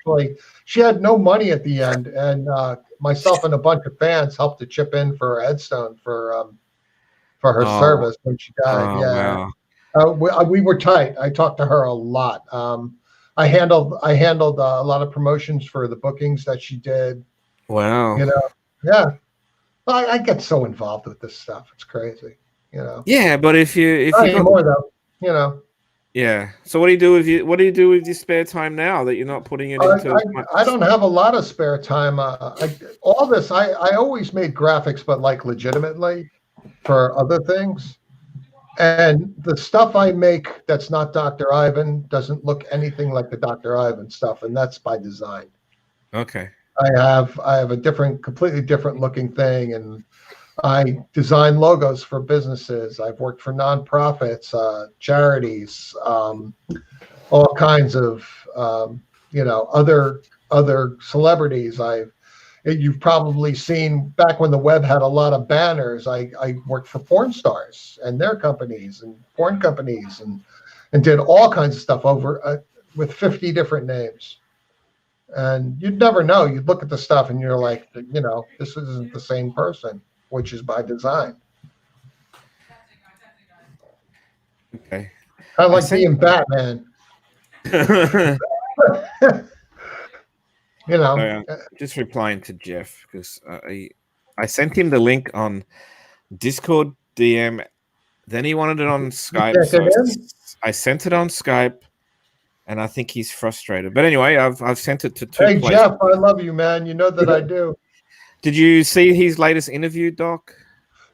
she had no money at the end, and myself and a bunch of fans helped to chip in for her headstone for her service when she died. Yeah. Wow. We were tight. I talked to her a lot. I handled a lot of promotions for the bookings that she did. Wow. You know, yeah. I get so involved with this stuff. It's crazy. You know. Yeah, but if you not anymore though. You know. Yeah. So what do you do with your spare time now that you're not putting it into? I don't have a lot of spare time. I always made graphics, but like legitimately for other things. And the stuff I make that's not Dr. Ivan doesn't look anything like the Dr. Ivan stuff, and that's by design. Okay. I have a completely different looking thing, and I design logos for businesses. I've worked for nonprofits, charities, all kinds of other celebrities. You've probably seen back when the web had a lot of banners. I worked for porn stars and their companies and porn companies and did all kinds of stuff over with 50 different names. And you'd never know. You'd look at the stuff and you're like, this isn't the same person, which is by design. Okay. Kind of like being Batman. Just replying to Jeff because I sent him the link on Discord DM. Then he wanted it on Skype. So I sent it on Skype, and I think he's frustrated. But anyway, I've sent it to two places. Hey Jeff, I love you, man. You know that I do. Did you see his latest interview, Doc?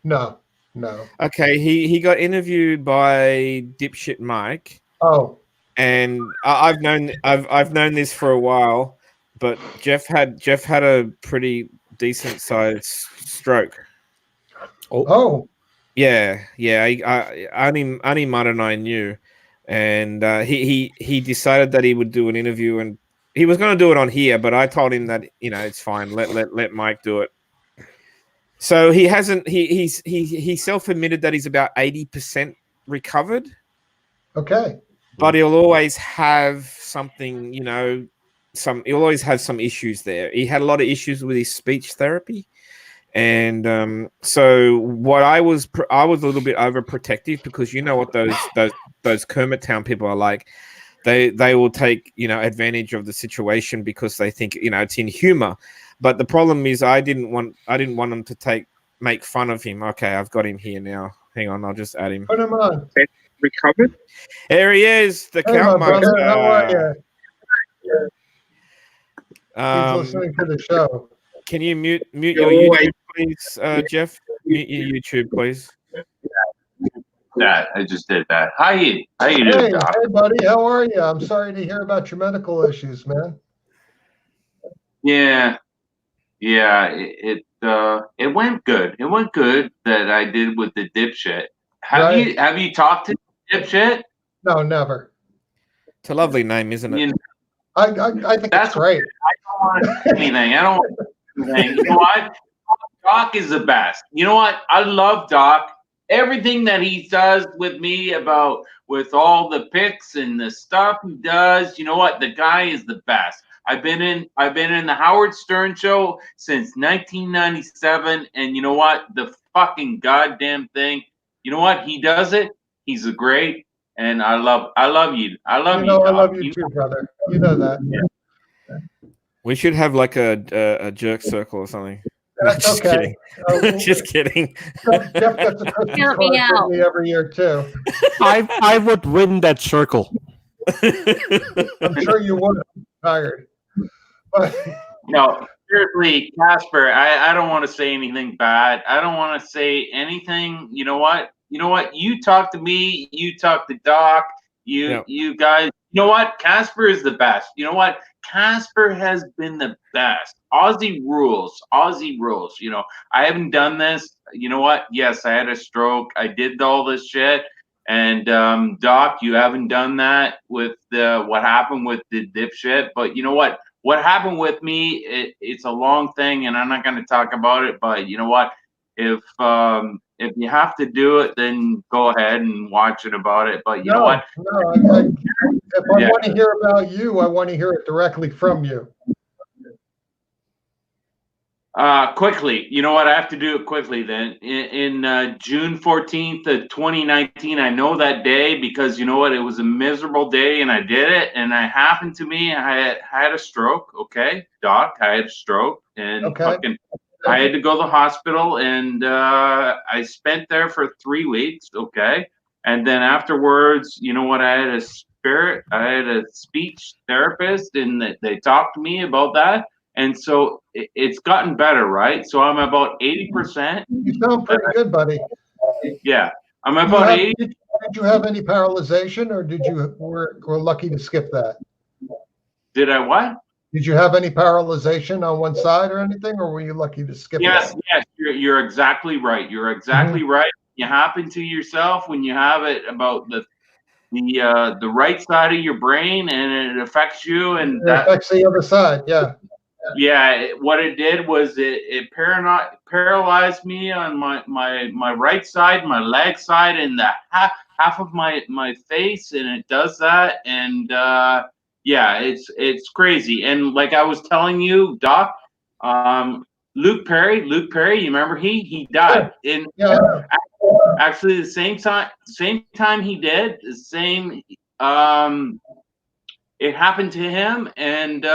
No. Okay, he got interviewed by Dipshit Mike. Oh. And I've known this for a while. But Jeff had a pretty decent sized stroke. Oh. Yeah. Only Mud and I knew, and he decided that he would do an interview, and he was going to do it on here. But I told him that it's fine. Let Mike do it. So he hasn't. He self-admitted that he's about 80% recovered. Okay. But he'll always have something, he'll always have some issues there. He had a lot of issues with his speech therapy, and so what I was a little bit overprotective because you know what those Kermit Town people are like. They will take advantage of the situation because they think it's in humor. But the problem is I didn't want them to make fun of him. Okay, I've got him here now. Hang on, I'll just add him. Put him on. Recovered. There he is. The Count brother. How are you? He's listening to the show. Can you mute your YouTube, please, Jeff? Mute your YouTube, please. That I just did that. How you doing, Doc? Hey, buddy. How are you? I'm sorry to hear about your medical issues, man. Yeah. It went good. It went good that I did with the dipshit. Have you talked to dipshit? No, never. It's a lovely name, isn't it? I think that's great. I don't want anything. I don't want anything. You know what? Doc is the best. You know what? I love Doc. Everything that he does with me with all the pics and the stuff he does, you know what? The guy is the best. I've been in the Howard Stern show since 1997, and you know what? The fucking goddamn thing. You know what? He does it. He's a great, and I love you. I love you. I love you too, brother. You know that. Yeah. We should have like a jerk circle or something. That's okay. Just kidding. Jeff gets a Christmas Count me card out. from me every year too. I would win that circle. I'm sure you would. I'm tired. But no, seriously, Casper, I don't want to say anything bad. I don't want to say anything. You know what? You talk to me. You talk to Doc. You guys You know what? Casper is the best. You know what? Casper has been the best. Auzzie rules. Auzzie rules. You know, I haven't done this. You know what? Yes, I had a stroke. I did all this shit. And Doc, you haven't done that with what happened with the dipshit. But you know what? What happened with me? It's a long thing, and I'm not going to talk about it. But you know what? If you have to do it, then go ahead and watch it about it. But you know what? No, if I want to hear about you, I want to hear it directly from you. Quickly, you know what? I have to do it quickly then. In June 14th of 2019, I know that day because you know what? It was a miserable day and I did it. And I happened to me, I had a stroke. Okay, Doc, I had a stroke and fucking, I had to go to the hospital and I spent there for 3 weeks. Okay. And then afterwards, you know what? I had a speech therapist and they talked to me about that. And so it's gotten better, right? So I'm about 80%. You sound pretty good, buddy. Yeah, I'm about 80. Did you have any paralyzation, or did you were lucky to skip that? Did I what? Did you have any paralyzation on one side or anything, or were you lucky to skip Yes, that? yes, you're exactly right. You're exactly right. You happen to yourself when you have it about the right side of your brain, and it affects you, and It affects the other side. Yeah. Yeah, what it did was it paralyzed me on my right side, my leg side, and the half of my face, and it does that, and yeah, it's crazy. And like I was telling you, Doc, Luke Perry, you remember he died in actually the same time he did the same. It happened to him, and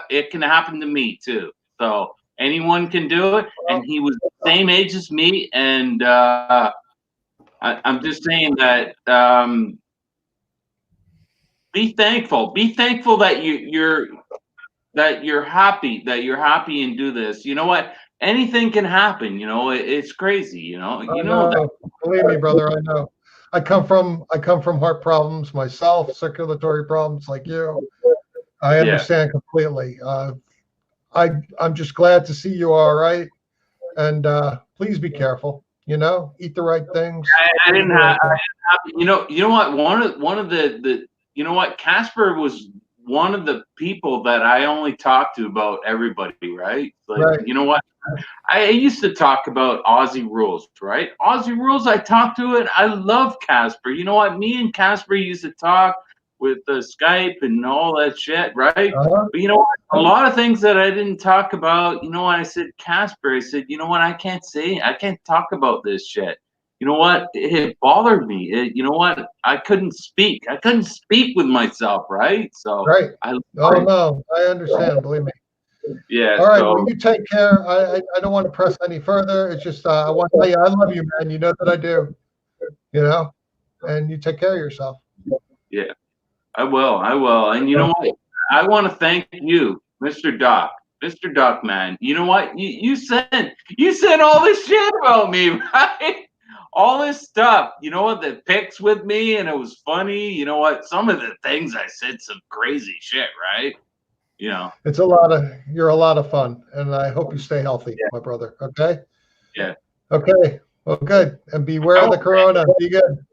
it can happen to me too. So anyone can do it, and he was the same age as me. And I'm just saying that be thankful. Be thankful that you're happy and do this. You know what? Anything can happen. You know, it's crazy. You know. I know. Believe me, brother. I know. I come from heart problems myself, circulatory problems like you. I understand completely. I'm just glad to see you all right, and please be careful. You know, eat the right things. I didn't have. You know what? One of the you know what? Casper was one of the people that I only talked to about everybody, right? Like, you know what? I used to talk about Auzzie rules, right? Auzzie rules, I talked to it. I love Casper. You know what? Me and Casper used to talk with Skype and all that shit, right? But you know what? A lot of things that I didn't talk about, you know what? I said, Casper, I said, you know what? I can't talk about this shit. You know what? It bothered me. You know what? I couldn't speak. I couldn't speak with myself, right? So, no, I understand. Believe me. Yeah. All right. Well, you take care. I don't want to press any further. It's just I want to tell you I love you, man. You know that I do. You know, and you take care of yourself. Yeah, I will. And you know what? I want to thank you, Mr. Doc. Mr. Doc, man. You know what? You said all this shit about me, right? All this stuff. You know what? The pics with me, and it was funny. You know what? Some of the things I said, some crazy shit, right? You know, you're a lot of fun, and I hope you stay healthy, my brother. Okay. Yeah. Okay. Well, good. And beware of the corona. Be good.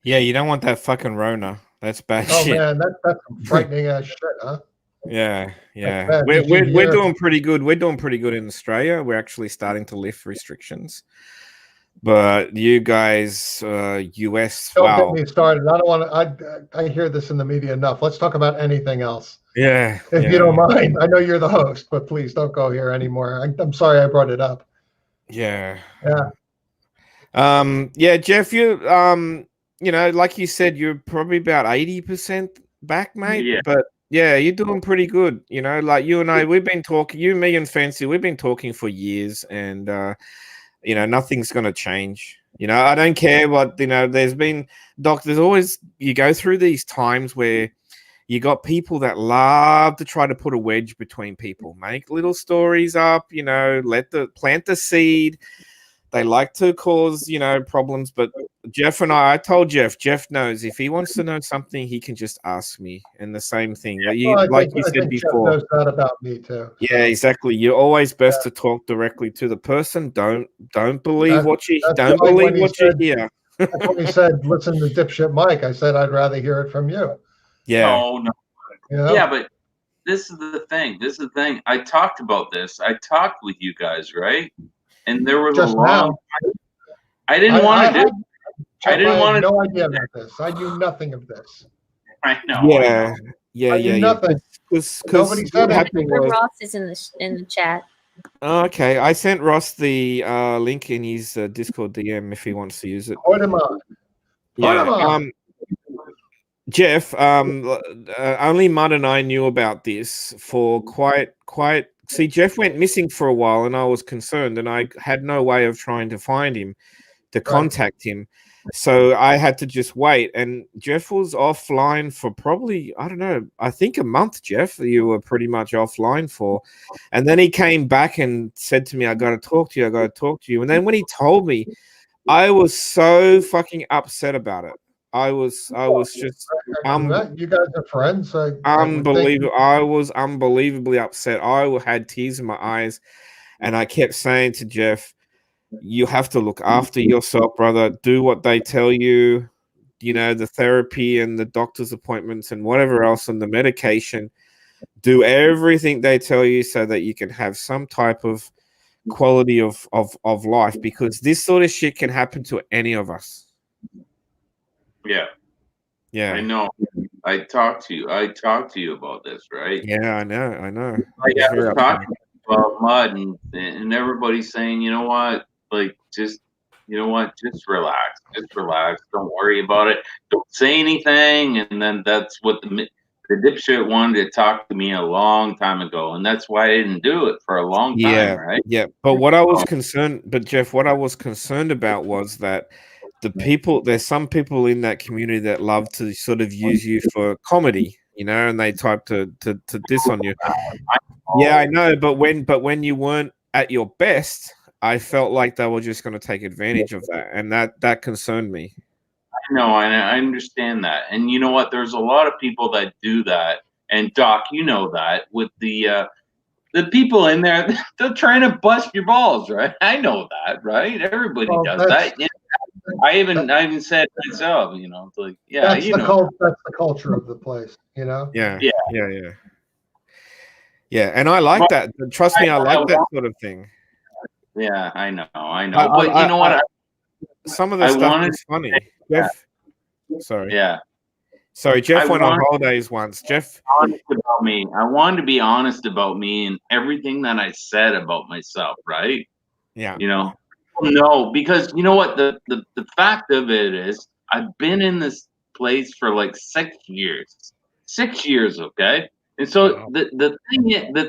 Yeah, you don't want that fucking Rona. That's bad shit. Oh man, that's frightening ass shit, huh? Yeah. We're doing pretty good. We're doing pretty good in Australia. We're actually starting to lift restrictions. But you guys, US, don't get me started. I don't want to. I hear this in the media enough. Let's talk about anything else. Yeah, if you don't mind. I know you're the host, but please don't go here anymore. I'm sorry I brought it up. Yeah. Yeah. Jeff, you know, like you said, you're probably about 80% back, mate. Yeah. But yeah, you're doing pretty good. You know, like you and I, we've been talking. You, me, and Fancy, we've been talking for years, and you know, nothing's going to change. You know, I don't care what, you know, there's always, you go through these times where you got people that love to try to put a wedge between people, make little stories up, you know, plant the seed. They like to cause, you know, problems, but Jeff and I told Jeff. Jeff knows if he wants to know something, he can just ask me. And the same thing that you, Well, like I you said think Jeff before. knows that about me too. Yeah, exactly. You're always best to talk directly to the person. Don't believe what you hear. That's when he said, "Listen to dipshit Mike." I said, "I'd rather hear it from you." Yeah. No. You know? Yeah, but this is the thing. This is the thing. I talked about this. I talked with you guys, right? And there was Just a long. now. I didn't want to do. Jeff, I didn't want to. no idea about this. I knew nothing of this. I know. Yeah. I know. Yeah. Nothing. Because Nobody said happened was, Ross is in the chat. Oh, okay, I sent Ross the link in his Discord DM if he wants to use it. Put him on. Yeah. Jeff, only Mud and I knew about this for quite. See, Jeff went missing for a while, and I was concerned, and I had no way of trying to find him, to contact him. So I had to just wait. And Jeff was offline for probably, I don't know, I think a month, Jeff, you were pretty much offline for. And then he came back and said to me, I got to talk to you. And then when he told me, I was so fucking upset about it. I was just you guys are friends. unbelievable. I was unbelievably upset. I had tears in my eyes, and I kept saying to Jeff, you have to look after yourself, brother. Do what they tell you, the therapy and the doctor's appointments and whatever else and the medication. Do everything they tell you so that you can have some type of quality of life, because this sort of shit can happen to any of us. Yeah. I know. I talked to you about this, right? Yeah, I know. I was talking about Mud, and everybody's saying, you know what? Like, just relax. Don't worry about it. Don't say anything. And then that's what the dipshit wanted to talk to me a long time ago, and that's why I didn't do it for a long time, right? Yeah. But what I was concerned, Jeff, what I was concerned about was that there's some people in that community that love to sort of use you for comedy, and they type to diss on you. Yeah, I know. But when you weren't at your best, I felt like they were just going to take advantage of that, and that concerned me. I know, and I understand that. And you know what? There's a lot of people that do that. And Doc, you know that with the people in there, they're trying to bust your balls, right? I know that, right? Everybody does that. Yeah. I even said myself, it's like, yeah, that's the culture of the place, Yeah. And I like that. Trust me, I like that sort of thing. Yeah, I know. But you know what? Some of the stuff is funny. Jeff, sorry. Yeah. Sorry, Jeff went on holidays once. Jeff, honest about me. I wanted to be honest about me and everything that I said about myself, right? Yeah. No, because you know what? The fact of it is, I've been in this place for like 6 years. 6 years, okay? And so the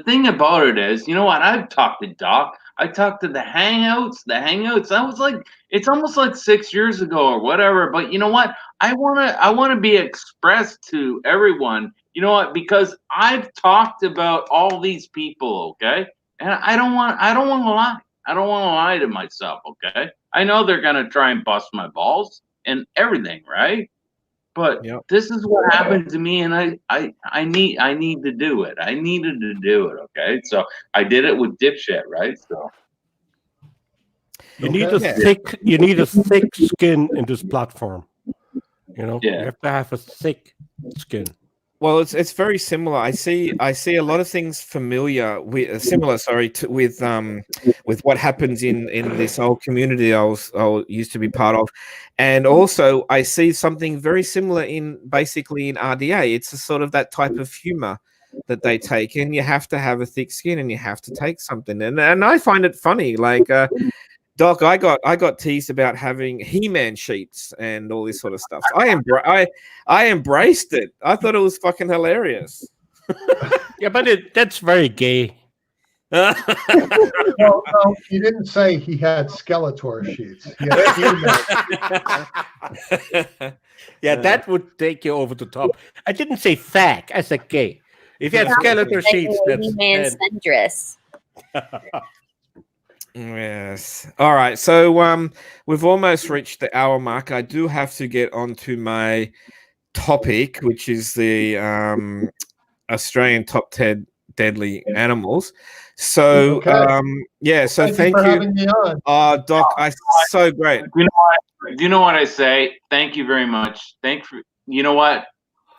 thing about it is, you know what? I've talked to Doc. I talked to the Hangouts. I was like, it's almost like 6 years ago or whatever. But you know what? I wanna be expressed to everyone. You know what? Because I've talked about all these people, okay? And I don't want to lie. I don't want to lie to myself, okay? I know they're gonna try and bust my balls and everything, right? But this is what happened to me, and I need to do it. I needed to do it, okay? So I did it with dipshit, right? So you need a thick skin in this platform. You have to have a thick skin. Well, it's very similar. I see a lot of things familiar with with what happens in this old community I used to be part of, and also I see something very similar in RDA. It's a sort of that type of humor that they take, and you have to have a thick skin, and you have to take something, and I find it funny, like. Doc, I got teased about having He-Man sheets and all this sort of stuff. So I embraced it. I thought it was fucking hilarious. Yeah, but that's very gay. No, he didn't say he had Skeletor sheets. Yeah, that would take you over the top. I didn't say fag. I said gay. If you had Skeletor sheets, that's He-Man sundress. Yes. All right. So we've almost reached the hour mark. I do have to get onto my topic, which is the Australian top 10 deadly animals. So Okay. yeah. So Thank you for having me on. Doc, so great. Do you know what I say? Thank you very much. You know what,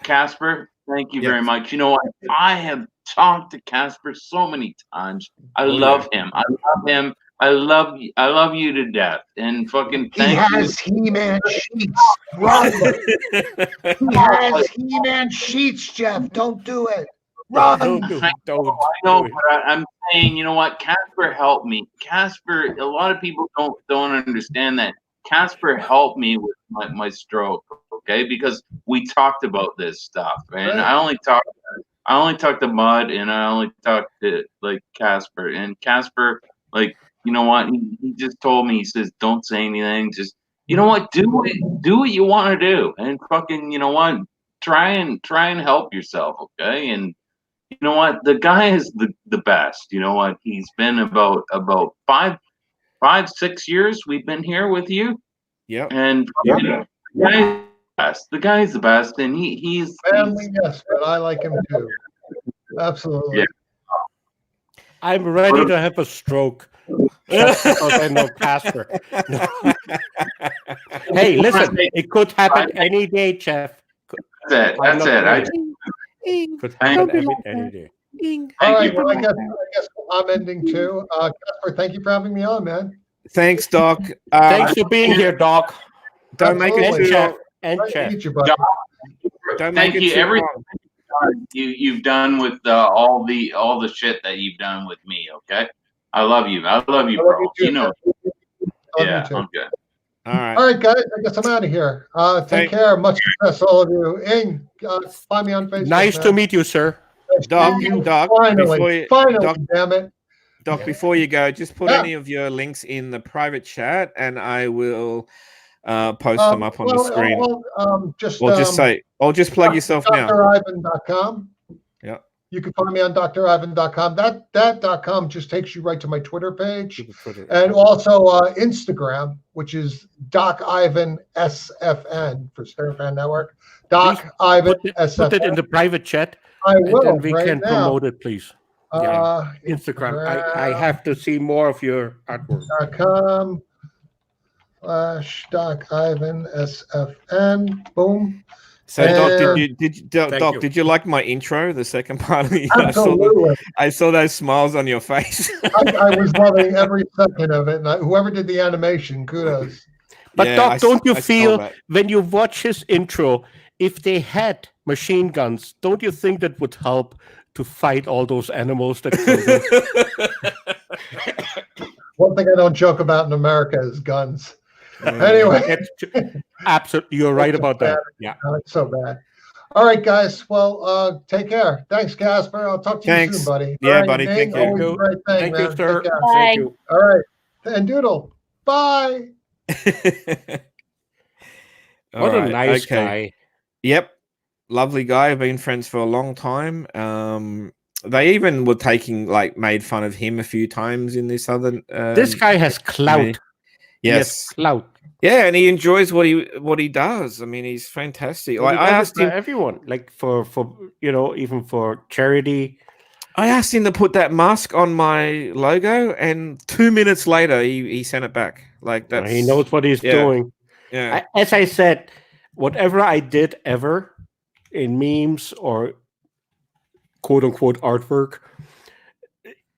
Casper? Thank you very much. You know what? I have talked to Casper so many times. I love him. I love him. I love you to death. And fucking He has He-Man sheets. Run. He has He-Man sheets, Jeff. Don't do it. Run. Don't. I know, but I'm saying, you know what? Casper helped me. Casper, a lot of people don't understand that. Casper helped me with my stroke, okay? Because we talked about this stuff, and Right. I only talked to Mud, and I only talked to like Casper, and Casper, like, you know what? He just told me, he says, don't say anything, just, you know what? Do what you want to do, and fucking, you know what? Try and help yourself, okay? And you know what? The guy is the best. You know what? He's been about 5-6 years we've been here with you. Yep. And the guy's the best, and he's family, yes, but I like him too. Absolutely. Yeah. I'm ready to have a stroke. Just because I know Casper. No. Hey, listen, it could happen any day, Jeff. That's it. Could happen any day. All right, well, I guess I'm ending too. Casper, thank you for having me on, man. Thanks, Doc. Thanks for being here, Doc. Don't make it too long. And Nice to Jeff. meet you, buddy. Don't make it too long. You've done with all the shit that you've done with me. Okay, I love you. I love you, bro. You know. Yeah, I'm good. All right. All right, guys. I guess I'm out of here. Take care. Much success, all of you. Ing, find me on Facebook. Nice to meet you, sir. Doc, Finally, damn it. Doc, before you go, just put any of your links in the private chat, and I will post them up on the screen. Or just plug yourself now. DrIvan.com. Yeah. You can find me on DrIvan.com. That.com just takes you right to my Twitter page. And also Instagram, which is Doc Ivan SFN for Starfan Network. Doc Ivan SFN. Put it in the private chat. I will. And then we right can now. Promote it, please. Yeah. Instagram. I have to see more of your artwork. .com/Doc Ivan SFN. Boom. So, Doc, did you like my intro? The second part of the Absolutely. I saw those smiles on your face. I was loving every second of it. And whoever did the animation, kudos. But yeah, Doc, don't you feel when you watch his intro, if they had machine guns, don't you think that would help to fight all those animals that One thing I don't joke about in America is guns. Anyway. Absolutely, you're right about that. Yeah. It's so bad. All right, guys. Well, take care. Thanks, Casper. I'll talk to you soon, buddy. Yeah, right, buddy. Thank you. Thank you, sir. Thank you. All right. And Doodle. Bye. What a nice guy. Yep. Lovely guy. I've been friends for a long time. They even were made fun of him a few times in this other. This guy has clout. Yes, clout. Yeah, and he enjoys what he does. I mean, he's fantastic. Well, I asked him, everyone, like for even for charity. I asked him to put that mask on my logo, and 2 minutes later, he sent it back. Like that. He knows what he's doing. Yeah. As I said, whatever I did ever in memes or quote unquote artwork,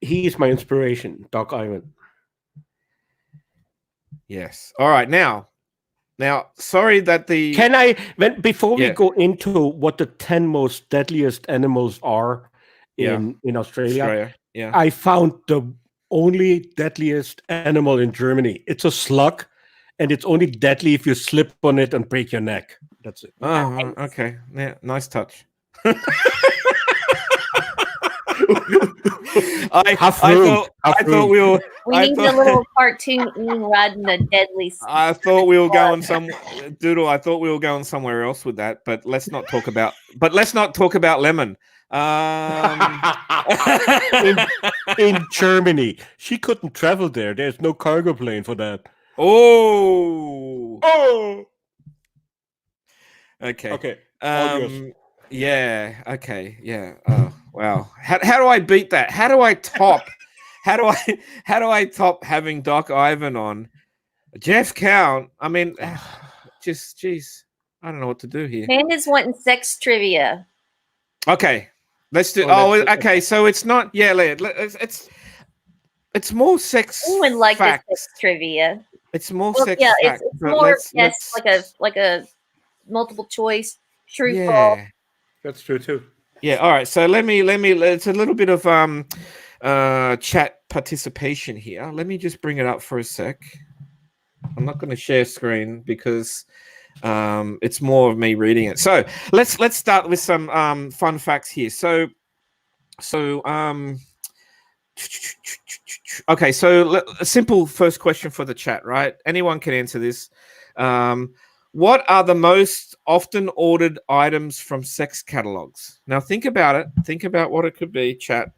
he's my inspiration, Doc Ivan. Yes. All right. Now, sorry that before we go into what the 10 most deadliest animals are in Australia, I found the only deadliest animal in Germany. It's a slug, and it's only deadly if you slip on it and break your neck. That's it. Oh, okay. Yeah, nice touch. I thought we were. We need a little cartoon riding the Deadliest. I thought we were going Doodle. I thought we were going somewhere else with that, but let's not talk about. Lemon. in Germany. She couldn't travel there. There's no cargo plane for that. Oh. Okay. Okay. All yours. Yeah. Okay. Yeah. Oh wow. How do I beat that? How do I top? how do I top having Doc Ivan on? Jeff Count. I mean, just jeez. I don't know what to do here. Man is wanting sex trivia. Okay. Let's do. Okay. So it's not. Yeah. It's more sex. Who would like facts. this sex trivia? It's more Well, sex. yeah, facts, it's more like a multiple choice true false. Yeah. That's true too. Yeah. All right. So let me. It's a little bit of chat participation here. Let me just bring it up for a sec. I'm not going to share screen because it's more of me reading it. So let's start with some fun facts here. So okay. So a simple first question for the chat, right? Anyone can answer this. What are the most often ordered items from sex catalogs? Now think about it. Think about what it could be, chat.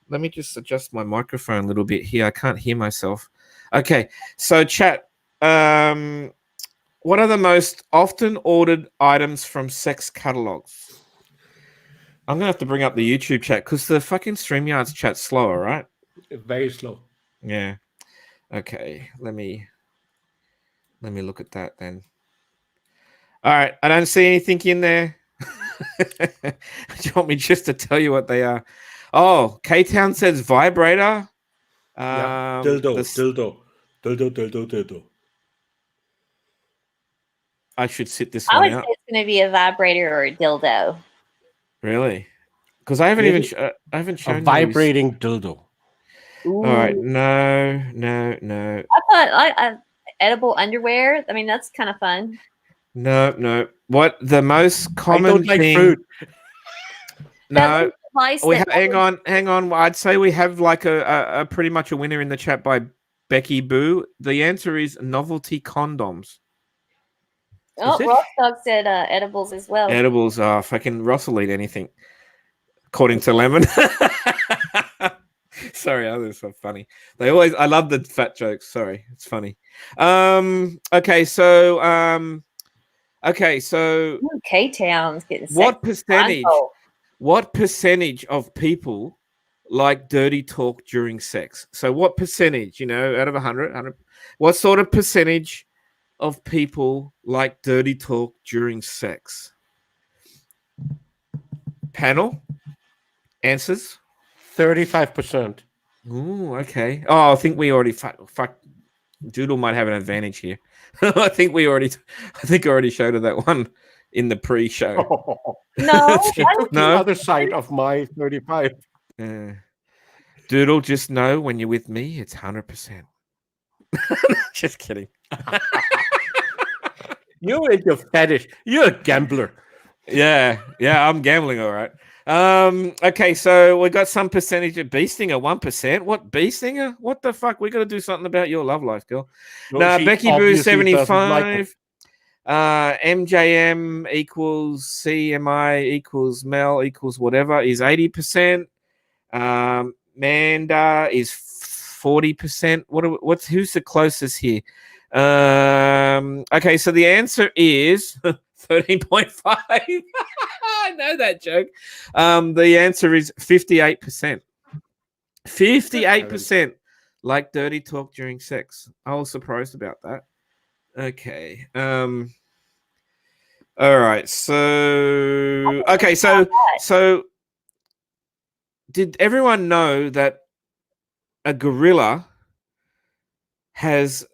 Let me just adjust my microphone a little bit here. I can't hear myself. Okay, so chat. What are the most often ordered items from sex catalogs? I'm gonna have to bring up the YouTube chat because the fucking StreamYard's chat's slower, right? Very slow. Yeah. Okay. Let me look at that then. All right, I don't see anything in there. Do you want me just to tell you what they are? Oh, K-Town says vibrator. Dildo. I should sit this I one would out. say it's going to be a vibrator or a dildo. Really? Because I haven't even I haven't shown a vibrating dildo. Ooh. All right, no. I thought edible underwear. I mean, that's kind of fun. No. What the most common I don't like thing? fruit. No. Hang on. I'd say we have like a pretty much a winner in the chat by Becky Boo. The answer is novelty condoms. Oh, Rostock said edibles as well. Edibles are fucking Ross will eat anything, according to Lemon. Sorry, others are funny. I love the fat jokes. Sorry, it's funny. Okay, so K-Town's getting what percentage of people like dirty talk during sex? So what percentage, out of 100, what sort of percentage of people like dirty talk during sex? Panel answers 35%. Ooh, okay. Oh, I think we already fuck. Doodle might have an advantage here. I think I already showed her that one in the pre-show. No, The other side of my 35. Doodle, just know when you're with me, it's 100%. Just kidding. You and your fetish. You're a gambler. Yeah, I'm gambling, all right. Okay, so we got some percentage of bee stinger, 1%. What bee stinger? What the fuck? We got to do something about your love life, girl. No, Becky Boo 75. MJM equals CMI equals Mel equals whatever is 80%. Manda is 40%. Who's the closest here? Okay, so the answer is 13.5. I know that joke. The answer is 58%. 58% like dirty talk during sex. I was surprised about that. Okay. All right. So did everyone know that a gorilla has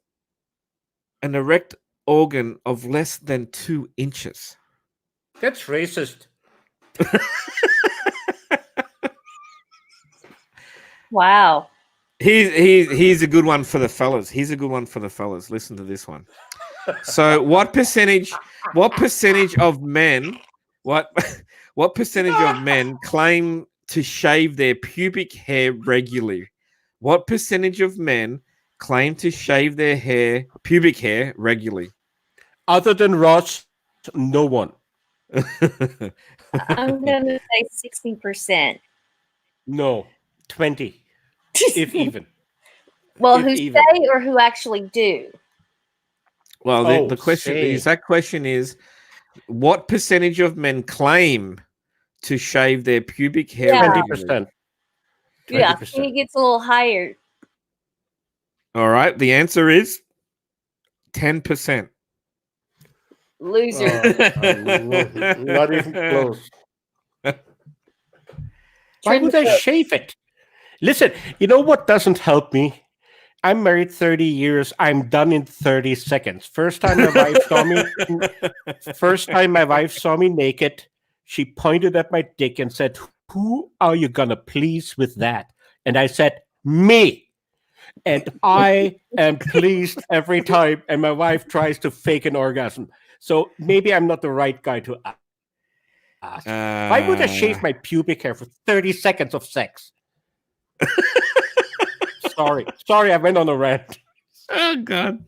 an erect organ of less than 2 inches? That's racist. Wow. He's a good one for the fellas. Listen to this one. So what percentage of men claim to shave their pubic hair regularly? What percentage of men claim to shave their pubic hair regularly? Other than Ross, no one. I'm gonna say 60%. No, 20, if even. Well, If who even. say or who actually do? Well, Oh, the question, the say. exact question is, what percentage of men claim to shave their pubic hair? Yeah. regularly? 20%. Yeah, 20%. it gets a little higher. All right. The answer is 10%. Loser. Not even close. Why Trim would the I bush. shave it? Listen, you know what doesn't help me? I'm married 30 years. I'm done in 30 seconds. First time my wife saw me naked, she pointed at my dick and said, "Who are you gonna please with that?" And I said, "Me." And I am pleased every time. And my wife tries to fake an orgasm. So maybe I'm not the right guy to ask. Why would I shave my pubic hair for 30 seconds of sex? Sorry, I went on a rant. Oh God!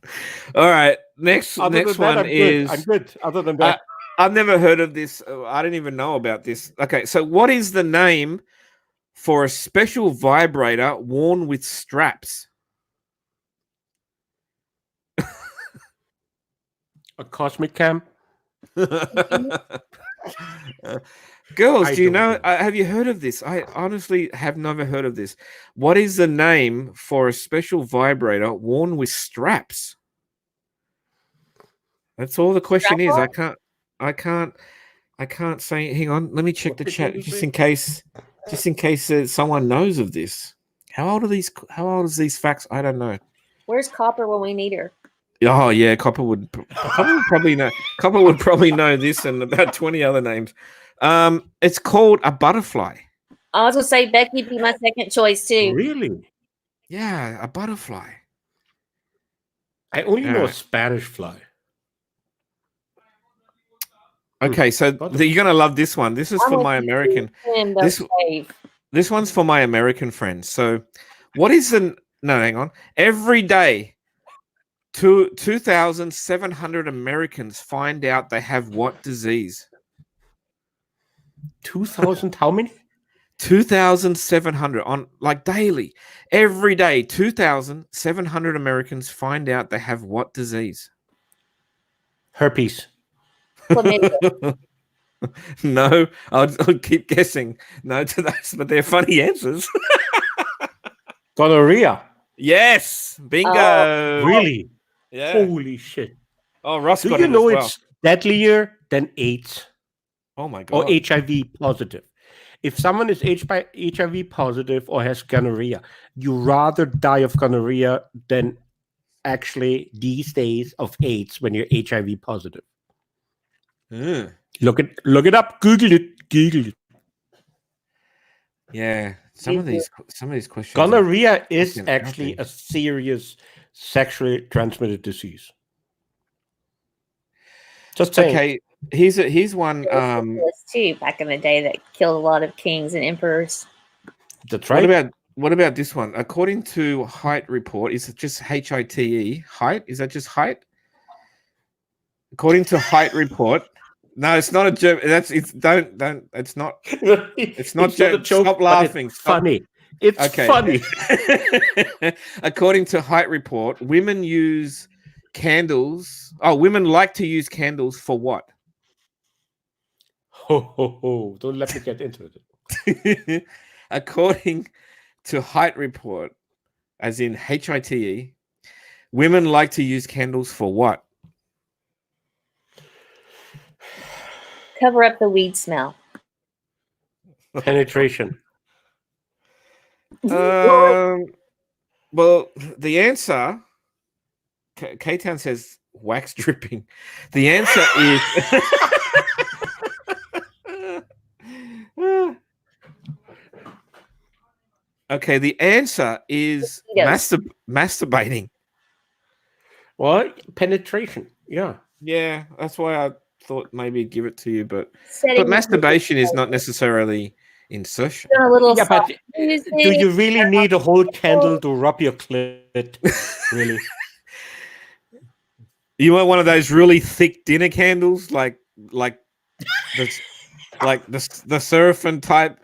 All right, next one is. I'm good. Other than that, I've never heard of this. I didn't even know about this. Okay, so what is the name for a special vibrator worn with straps? a cosmic cam. Girls, I do you don't know? know. Have you heard of this? I honestly have never heard of this. What is the name for a special vibrator worn with straps? That's all the question is. I can't say. Hang on, let me check the chat just in case someone knows of this. How old is these facts? I don't know. Where's Copper when we need her? Oh yeah, Copper would probably know. Copper would probably know this and about 20 other names. It's called a butterfly. I was gonna say Becky be my second choice too. Really? Yeah, a butterfly. I only know a Alright. Spanish fly. Okay, so you're gonna love this one. This is for my American. This one's for my American friends. So, what is the no? Hang on. Every day, 2,700 Americans find out they have what disease? 2,000? How many? 2,700 on like daily. Every day, 2,700 Americans find out they have what disease? Herpes. No, I'll keep guessing. No to those, but they're funny answers. Gonorrhea. Yes, bingo. Really? Yeah. Holy shit. Oh, Ross Do got you it know as well. it's deadlier than AIDS Oh my or God. HIV positive? If someone is HIV positive or has gonorrhea, you rather die of gonorrhea than actually these days of AIDS when you're HIV positive. Mm. Look it up. Google it. Yeah, some of these questions. Gonorrhea is fucking actually outrageous. a serious sexually transmitted disease. Just saying. Okay, here's one. Too back in the day that killed a lot of kings and emperors. That's right. What about this one? According to Height Report, is it just HITE? Height? Is that just height? According to Height Report, no, it's not a joke. Don't. It's not. It's not a joke. Stop laughing. It's funny. It's funny. According to Height Report, women use candles. Oh, women like to use candles for what? Ho. Don't let me get into it. According to Height Report, as in HITE, women like to use candles for what? Cover up the weed smell. Penetration. Well, the answer, K-Town says wax dripping. The answer is okay. The answer is masturbating. What? Penetration. Yeah. Yeah, that's why I thought maybe give it to you, but masturbation is not necessarily insertion. Yeah, but do you really need a whole candle to rub your clit? Really? You want one of those really thick dinner candles, like like the seraphim type,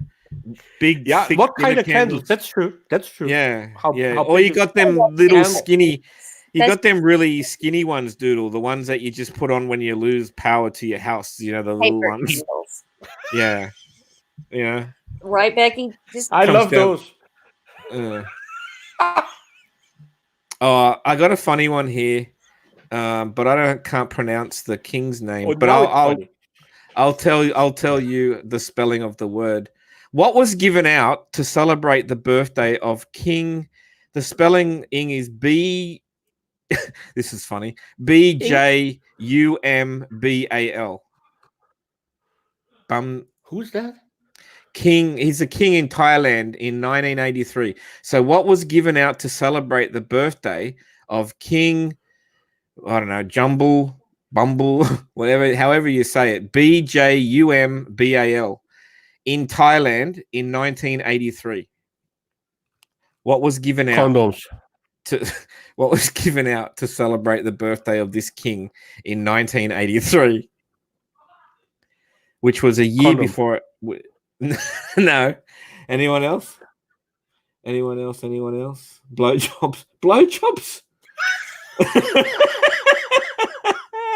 big. Yeah, thick what kind dinner of candles? That's true. That's true. Yeah, How Or you big is got them little candle? skinny. You That's- got them really skinny ones, Doodle. The ones that you just put on when you lose power to your house. You know, the little paper ones. candles. Yeah, yeah. Right, Becky? Just I Comes love down- those. Oh, I got a funny one here, but can't pronounce the king's name. Oh, But now it's funny. I'll tell you the spelling of the word. What was given out to celebrate the birthday of King? The spelling is B. This is funny. BJUMBAL. Who's that? King. He's a king in Thailand in 1983. So what was given out to celebrate the birthday of King? I don't know, Bumble, whatever, however you say it. BJUMBAL in Thailand in 1983. What was given out? Condoms. What was given out to celebrate the birthday of this king in 1983, which was a year Condom. before it. No. Anyone else? Anyone else? Blowjobs.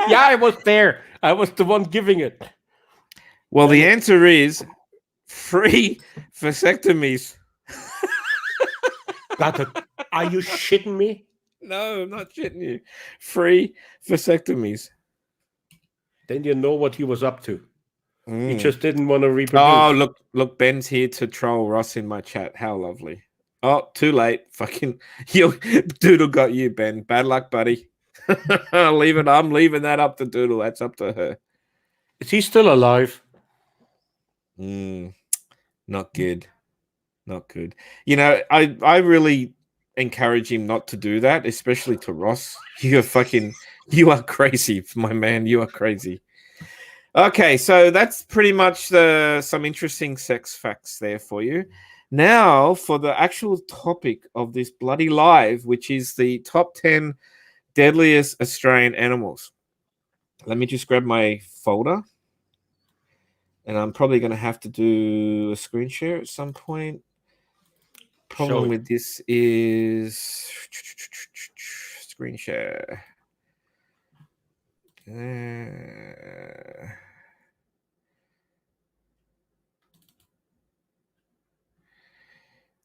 Yeah, I was there. I was the one giving it. Well, the answer is free vasectomies. Are you shitting me? No, I'm not shitting you. Free vasectomies. Then you know what he was up to. He Mm. just didn't want to reproduce. Oh, look, Ben's here to troll Ross in my chat. How lovely. Oh, too late. Fucking Doodle got you, Ben. Bad luck, buddy. I'm leaving that up to Doodle. That's up to her. Is he still alive? Not good. Not good. You know, I really encourage him not to do that, especially to Ross. You are crazy, my man. You are crazy. Okay, so that's pretty much some interesting sex facts there for you. Now for the actual topic of this bloody live, which is the top 10 deadliest Australian animals. Let me just grab my folder. And I'm probably going to have to do a screen share at some point. Problem with this is screen share.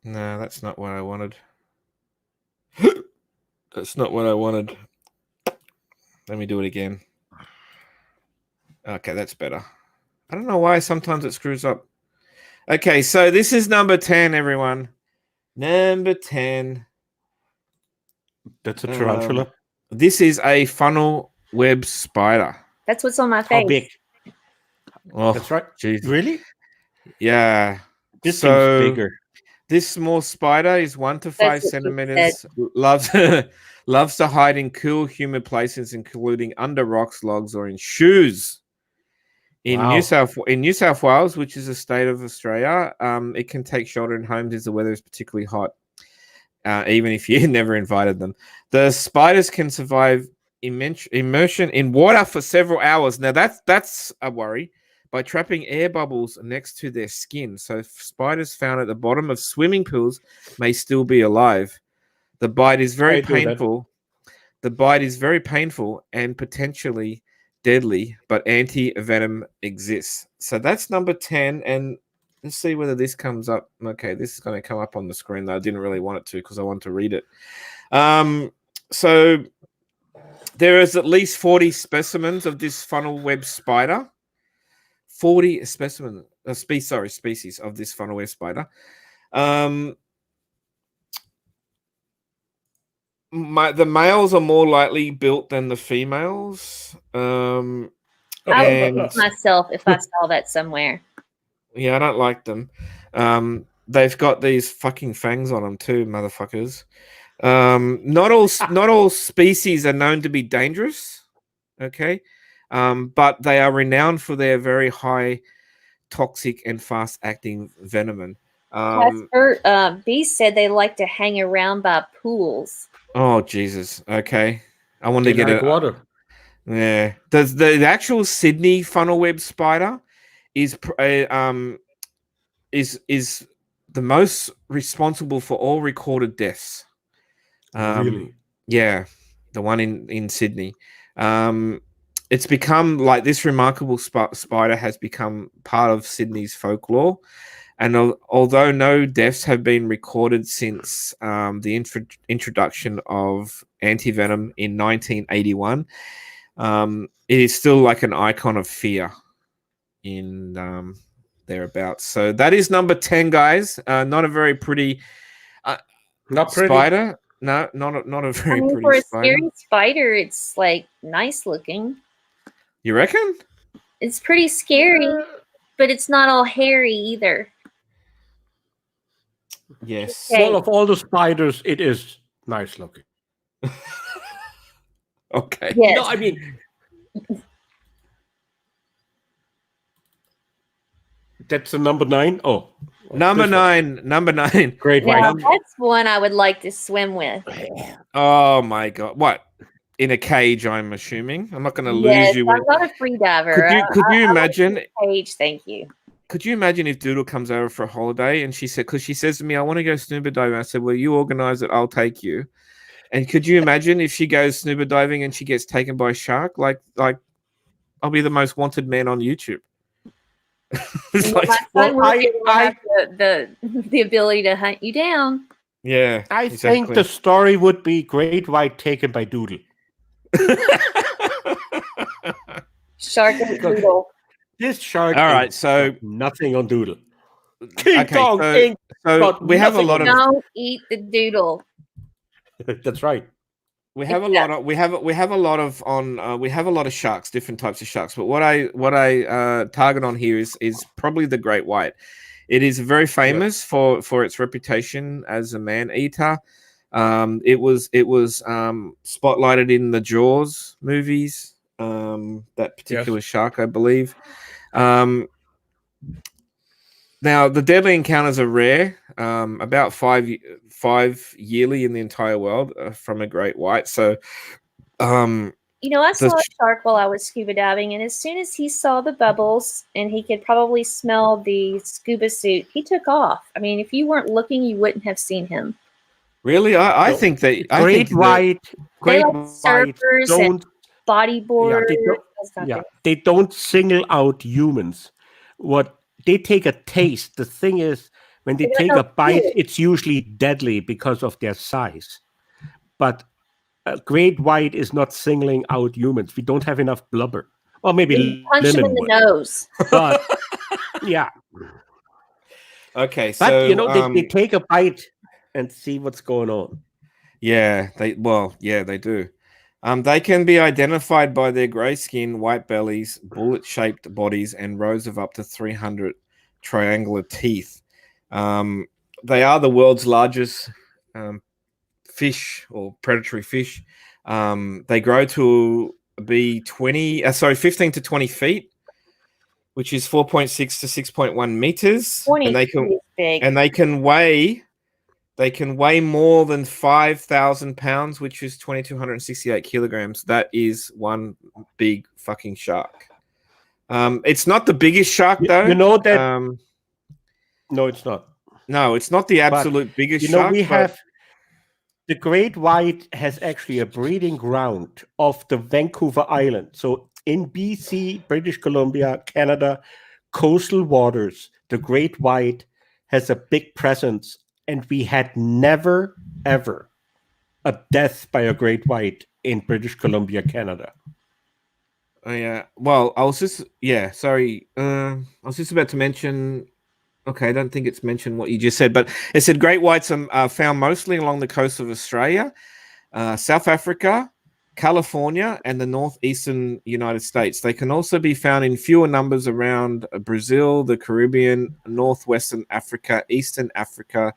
No, that's not what I wanted. That's not what I wanted. Let me do it again. Okay, that's better. I don't know why sometimes it screws up. Okay, so this is number 10, everyone. Number 10. That's a tarantula. This is a funnel web spider. that's what's on my How face. big? Oh, That's right. Jesus. Really? Yeah. This So, seems bigger. This small spider is 1 to 5 what you centimeters. Loves to hide in cool, humid places, including under rocks, logs, or in shoes. In Wow. New South Wales, which is a state of Australia, it can take shelter in homes if the weather is particularly hot, even if you never invited them. The spiders can survive immersion in water for several hours. Now that's a worry. By trapping air bubbles next to their skin. So spiders found at the bottom of swimming pools may still be alive. The bite is very painful. The bite is very painful and potentially deadly, but anti-venom exists. So that's number 10. And let's see whether this comes up. Okay, this is going to come up on the screen, though I didn't really want it to because I want to read it. So there is at least 40 specimens of this funnel web spider. 40 species of this funnel web spider. The males are more lightly built than the females. I would kick myself if I saw that somewhere. Yeah, I don't like them. They've got these fucking fangs on them too, motherfuckers. Not all species are known to be dangerous. Okay. But they are renowned for their very high toxic and fast-acting venom. Casper, Beast said they like to hang around by pools. Oh, Jesus. Okay. I wanted to get water. Yeah. The actual Sydney funnel web spider is the most responsible for all recorded deaths. Really? Yeah, the one in Sydney. It's become like this remarkable spider has become part of Sydney's folklore. And although no deaths have been recorded since the introduction of antivenom in 1981, it is still like an icon of fear in thereabouts. So that is number 10, guys. Not a very pretty Not pretty. spider. No, not a very for pretty a spider. scary spider, it's like nice looking. You reckon? It's pretty scary, but it's not all hairy either. Yes. Okay. Well, of all the spiders, it is nice looking. Okay. Yes. No, I mean, that's a number 9. Oh, Number this one. 9. Number 9. Great Now, white. that's one I would like to swim with. Oh my god! What? In a cage? I'm assuming. I'm not going to Yes, lose you. I'm not a free diver. Could you I imagine? like the cage, thank you. Could you imagine if Doodle comes over for a holiday and she said, because she says to me, I want to go scuba diving. I said, well, you organize it, I'll take you. And could you imagine if she goes scuba diving and she gets taken by a shark? Like I'll be the most wanted man on YouTube. It's like, My son will have the ability to hunt you down. yeah, I think the story would be Great White taken by Doodle. Shark and Doodle. This shark. All right, so nothing on Doodle. Okay, so we have a lot of. Don't eat the doodle. That's right. We have a lot of sharks, different types of sharks. But what I target on here is probably the great white. It is very famous for its reputation as a man eater. It was spotlighted in the Jaws movies. That particular shark, I believe. Now the deadly encounters are rare. About five yearly in the entire world from a great white. So, I saw a shark while I was scuba diving, and as soon as he saw the bubbles and he could probably smell the scuba suit, he took off. I mean, if you weren't looking, you wouldn't have seen him. Really, I think that great white surfers don't and bodyboarders. They don't single out humans. What they take a taste. The thing is, when they take a bite, it's usually deadly because of their size. But a great white is not singling out humans. We don't have enough blubber. Or maybe punch him in the nose. But yeah. Okay, but so they take a bite and see what's going on. Yeah, they do. They can be identified by their grey skin, white bellies, bullet-shaped bodies, and rows of up to 300 triangular teeth. They are the world's largest fish or predatory fish. They grow to be 15 to 20 feet, which is 4.6 to 6.1 meters, and they can weigh more than 5,000 pounds, which is 2,268 kilograms. That is one big fucking shark. It's not the biggest shark, though. You know that? No, it's not. No, it's not the absolute biggest shark. We have the great white has actually a breeding ground off the Vancouver Island. So in BC, British Columbia, Canada, coastal waters, the great white has a big presence. And we had never, ever a death by a great white in British Columbia, Canada. Oh, yeah. Well, I was just about to mention. Okay, I don't think it's mentioned what you just said, but it said great whites are found mostly along the coast of Australia, South Africa, California, and the northeastern United States. They can also be found in fewer numbers around Brazil, the Caribbean, northwestern Africa, eastern Africa,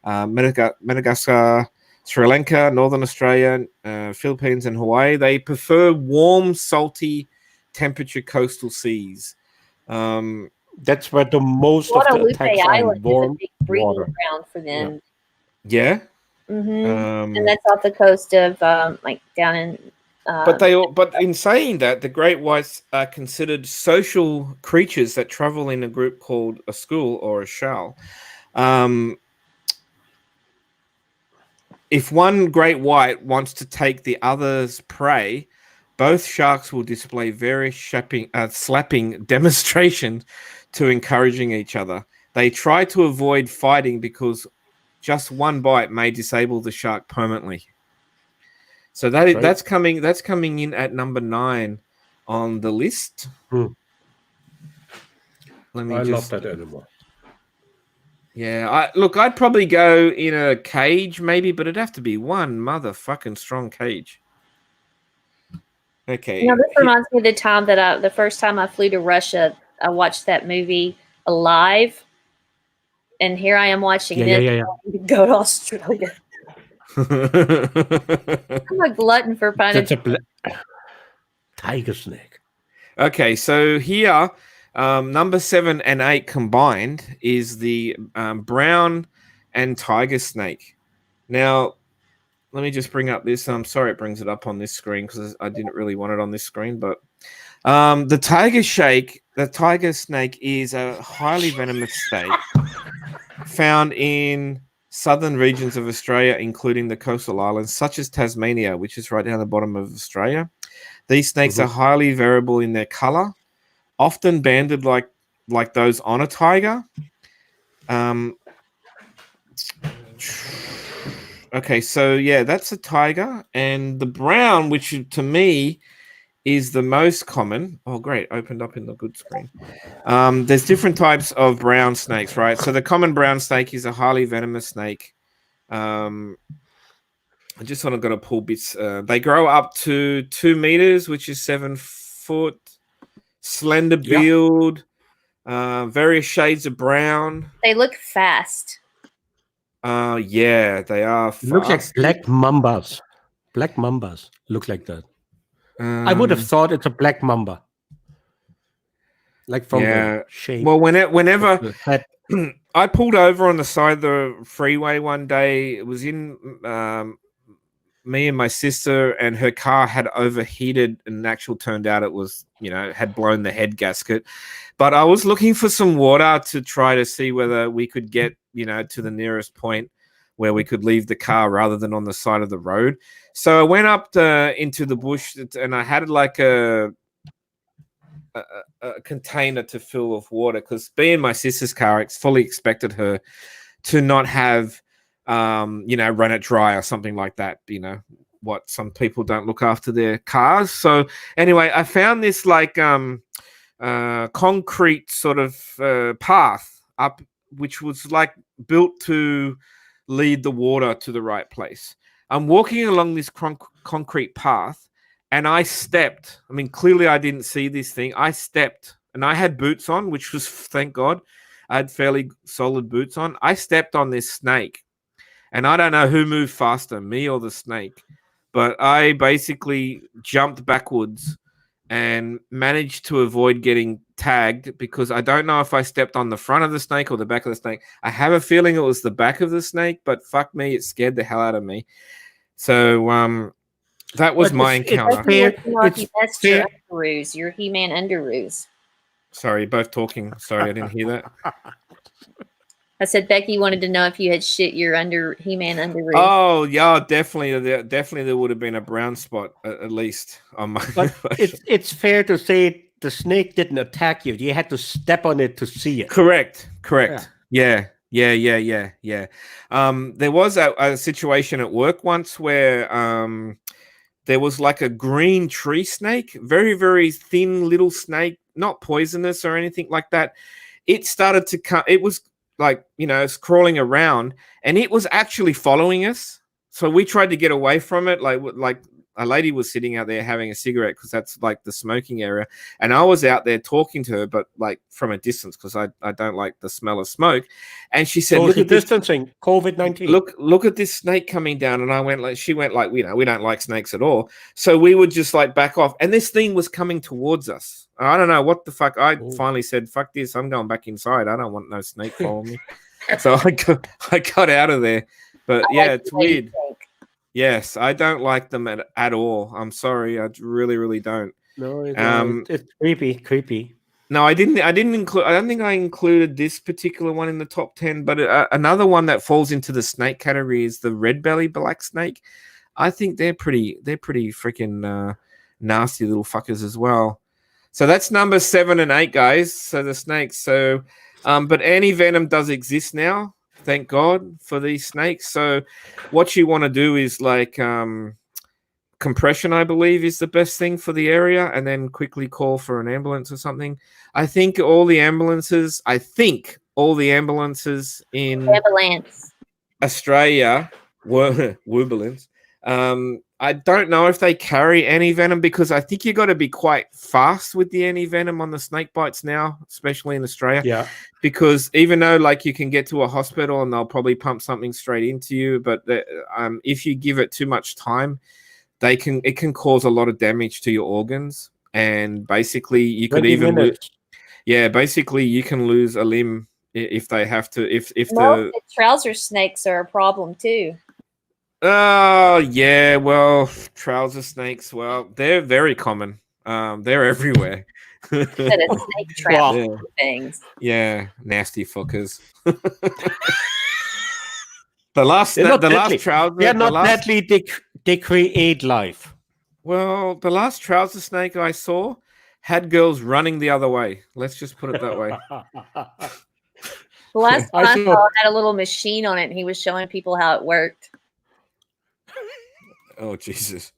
Madagascar, Sri Lanka, Northern Australia, Philippines, and Hawaii. They prefer warm, salty temperature coastal seas. That's where the most of the attacks are warm is a big breeding water. ground for them. Yeah. And that's off the coast of down in But in saying that, the great whites are considered social creatures that travel in a group called a school or a shell. If one great white wants to take the other's prey, both sharks will display various slapping demonstrations to encouraging each other. They try to avoid fighting because just one bite may disable the shark permanently. So that's coming in at number 9 on the list. I love that animal. Yeah, I'd probably go in a cage maybe, but it'd have to be one motherfucking strong cage. Okay. You know, this reminds me of the time that the first time I flew to Russia, I watched that movie Alive, and here I am watching this to go to Australia. I'm a glutton for finding tiger snake. Okay, so here, number 7 and 8 combined is the brown and tiger snake. Now, let me just bring up this. I'm sorry it brings it up on this screen because I didn't really want it on this screen. But the tiger snake is a highly venomous snake found in southern regions of Australia, including the coastal islands, such as Tasmania, which is right down the bottom of Australia. These snakes are highly variable in their color, often banded like those on a tiger. Okay, so yeah, that's a tiger, and the brown, which to me is the most common. Oh, great, opened up in the good screen. There's different types of brown snakes, right? So the common brown snake is a highly venomous snake. I just sort of got to pull bits. They grow up to 2 meters, which is 7 foot. Slender build, various shades of brown. They look fast. Yeah, they are fast. Look like black mambas. Black mambas look like that. I would have thought it's a black mamba. Like from the shape. Well, whenever I pulled over on the side of the freeway one day, it was in me and my sister, and her car had overheated, and actually turned out it was, had blown the head gasket. But I was looking for some water to try to see whether we could get, to the nearest point where we could leave the car rather than on the side of the road. So I went up into the bush, and I had like a container to fill with water, because being my sister's car, I fully expected her to not have, run it dry or something like that. What some people don't look after their cars. So anyway, I found this like concrete sort of path up, which was like built to lead the water to the right place. I'm walking along this concrete path, and I stepped. I mean, clearly I didn't see this thing. I stepped, and I had boots on, which was, thank God, I had fairly solid boots on. I stepped on this snake, and I don't know who moved faster, me or the snake, but I basically jumped backwards and managed to avoid getting tagged, because I don't know if I stepped on the front of the snake or the back of the snake. I have a feeling it was the back of the snake, but fuck me, it scared the hell out of me. So that was my encounter. That's your underoos, your He-Man underoos. Sorry, both talking. Sorry, I didn't hear that. I said Becky wanted to know if you had shit your He-Man underoos. Oh yeah, definitely there would have been a brown spot at least on my. But it's fair to say the snake didn't attack you. You had to step on it to see it. Correct. Yeah. There was a situation at work once where there was like a green tree snake, very, very thin little snake, not poisonous or anything like that. It started to come. It was like, it's crawling around, and it was actually following us. So we tried to get away from it. Like a lady was sitting out there having a cigarette, because that's like the smoking area. And I was out there talking to her, but like from a distance, because I don't like the smell of smoke. And she said, "Look at distancing, COVID-19. Look at this snake coming down." And she went like, we don't like snakes at all. So we would just like back off. And this thing was coming towards us. I don't know what the fuck. I finally said, "Fuck this! I'm going back inside. I don't want no snake following me." So I got out of there. But yeah, it's weird. Yes, I don't like them at all. I'm sorry, I really don't. No, it's creepy. No, I didn't include. I don't think I included this particular one in the top 10. But another one that falls into the snake category is the red belly black snake. I think they're pretty freaking nasty little fuckers as well. So that's number 7 and 8, guys. So the snakes. So, but anti-venom does exist now. Thank God for these snakes. So what you want to do is like compression, I believe, is the best thing for the area, and then quickly call for an ambulance or something. I think all the ambulances in Australia were ambulance. I don't know if they carry anti-venom because I think you got to be quite fast with the anti-venom on the snake bites now, especially in Australia. Yeah. Because even though like you can get to a hospital and they'll probably pump something straight into you, but if you give it too much time, it can cause a lot of damage to your organs, and basically you could even basically you can lose a limb if they have to. If the trouser snakes are a problem too. Oh yeah, well, trouser snakes. Well, they're very common. They're everywhere. Snake trap things. Yeah, nasty fuckers. The last trouser. They're not deadly. They create life. Well, the last trouser snake I saw had girls running the other way. Let's just put it that way. The last one I saw had a little machine on it, and he was showing people how it worked. Oh, Jesus.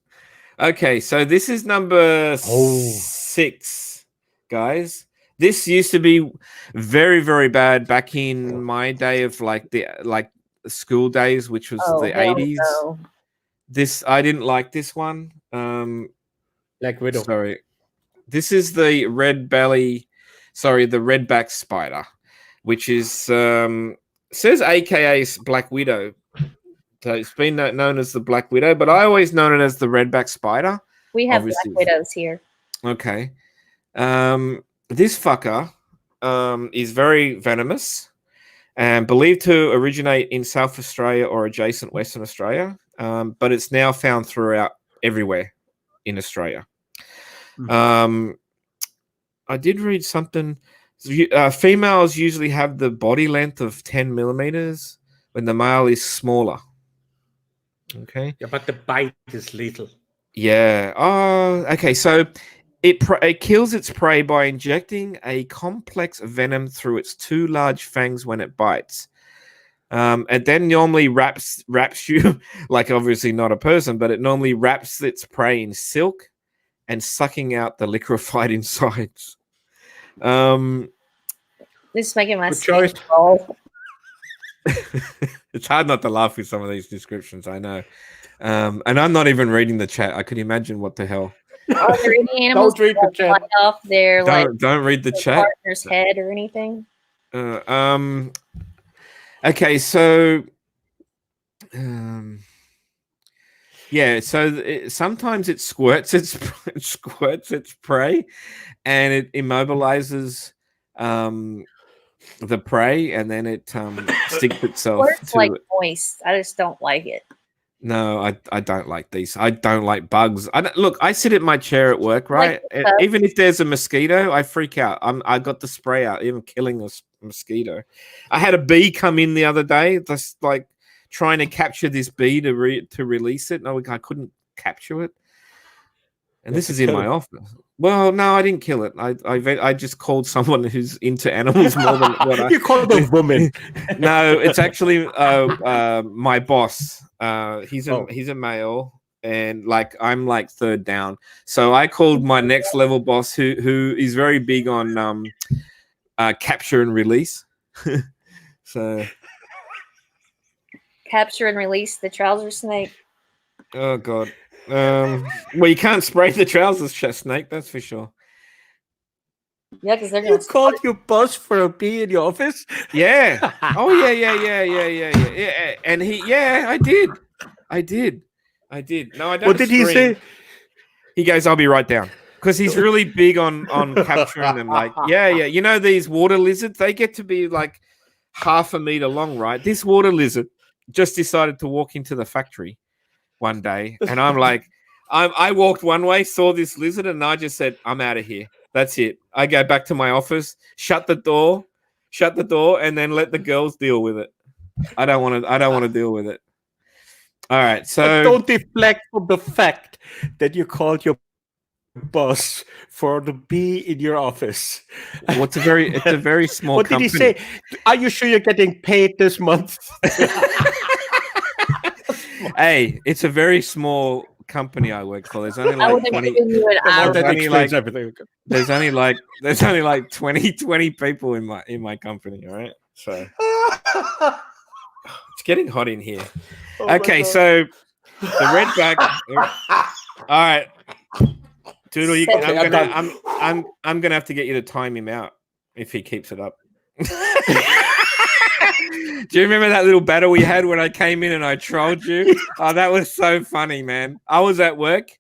Okay, so this is number 6, guys. This used to be very, very bad back in my day of like school days, which was the 80s. No. I didn't like this one. Like Widow. Sorry. This is the redback spider, which is says AKA Black Widow. So it's been known as the Black Widow, but I always known it as the redback spider. We have Black Widows here. Okay. This fucker is very venomous and believed to originate in South Australia or adjacent Western Australia, but it's now found throughout everywhere in Australia. I did read something. Females usually have the body length of 10 millimeters when the male is smaller. Okay. Yeah, but the bite is lethal. Yeah. Oh, okay. So it kills its prey by injecting a complex venom through its 2 large fangs when it bites. And then normally wraps you, like obviously not a person, but it normally wraps its prey in silk and sucking out the liquefied insides. This is making my choice. It's hard not to laugh with some of these descriptions, I know. And I'm not even reading the chat. I could imagine what the hell. Are there any animals don't read the chat. Off their, don't read the chat. Partner's head or anything? Okay, so yeah, so sometimes it squirts its prey, and it immobilizes the prey, and then it sticks itself to like moist. I just don't like it. No, I don't like these. I don't like bugs. I sit at my chair at work, right? Like even if there's a mosquito, I freak out. I got the spray out, even killing a mosquito. I had a bee come in the other day, just like trying to capture this bee to release it. No, I couldn't capture it. And this is in my office. Well, no, I didn't kill it. I just called someone who's into animals more than what I... You called a woman. No, it's actually my boss. He's a male, and like I'm like third down. So I called my next level boss, who is very big on capture and release. So capture and release the trouser snake. Oh God. Well, you can't spray the trousers snake, that's for sure. Yeah, because they're going to call your boss for a bee in your office. Yeah. Oh yeah. And I did. No, I don't. What did he say? He goes, "I'll be right down," because he's really big on capturing them. Like, yeah. You know these water lizards? They get to be like half a meter long, right? This water lizard just decided to walk into the factory. one day, and I'm like, I walked one way, saw this lizard, and I just said, I'm out of here. That's it. I go back to my office, shut the door, and then let the girls deal with it. I don't want to deal with it. All right, so But don't deflect from the fact that you called your boss for the bee in your office. well, it's a very small What company. did he say? Are you sure you're getting paid this month? Hey, it's a very small company I work for. There's only I like would have 20. given you an Well, hour. that only explains like- everything. There's only like 20 people in my company. All right, so it's getting hot in here. Oh Okay, so the redback. All right, Doodle, Okay, I'm gonna have to get you to time him out if he keeps it up. Do you remember that little battle we had when I came in and I trolled you? Oh, that was so funny, man. I was at work,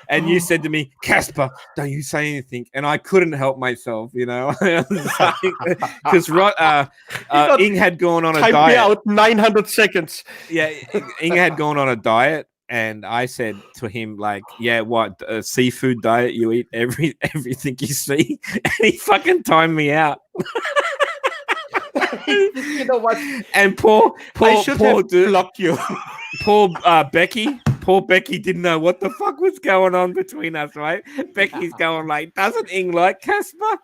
and you said to me, Casper, don't you say anything. And I couldn't help myself, you know, because Ing had gone on a Time me diet. out 900 seconds. Yeah, Ing had gone on a diet. And I said to him, like, yeah, what, a seafood diet? You eat everything you see? And he fucking timed me out. You know what? And poor have dude, blocked you. poor Becky didn't know what the fuck was going on between us, right? Becky's going like, doesn't Ing like Casper?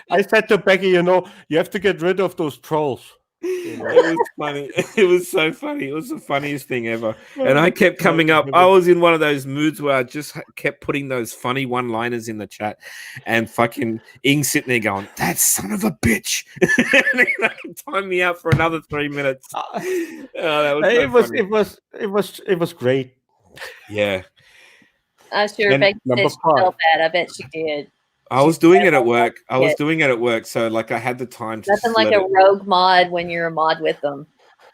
I said to Becky, you have to get rid of those trolls. It was funny. It was so funny. It was the funniest thing ever. And I kept coming up. I was in one of those moods where I just kept putting those funny one-liners in the chat, and fucking Ing sitting there going, "That son of a bitch!" And then time me out for another 3 minutes. That was It was great. Yeah. I'm sure And Becky said number she 5. felt bad. I bet she did. I was doing it at work. So like I had the time to Nothing like a rogue mod when you're a mod with them.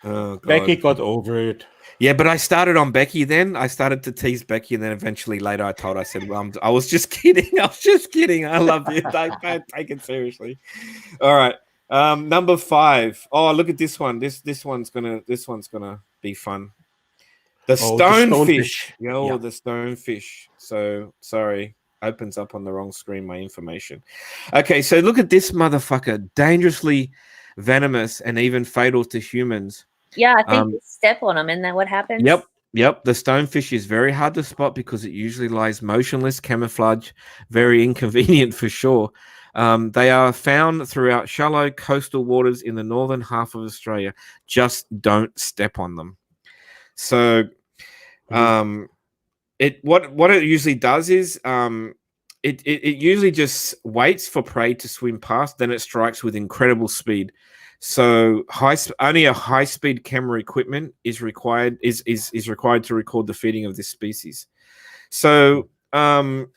Oh, God. Becky got over it. Yeah, but I started on Becky then. I started to tease Becky, and then eventually later I said, well, I was just kidding. I was just kidding. I love you. Don't take it seriously. All right. Number 5. Oh, look at this one. This one's gonna be fun. The stonefish. The stonefish. So sorry. Opens up on the wrong screen, my information. Okay, so look at this motherfucker. Dangerously venomous and even fatal to humans. Yeah, I think you step on them. Isn't that what happens? Yep. The stonefish is very hard to spot because it usually lies motionless, camouflage, very inconvenient for sure. They are found throughout shallow coastal waters in the northern half of Australia. Just don't step on them. So, what it usually does is it usually just waits for prey to swim past, then it strikes with incredible speed. So only a high-speed camera equipment is required to record the feeding of this species. So so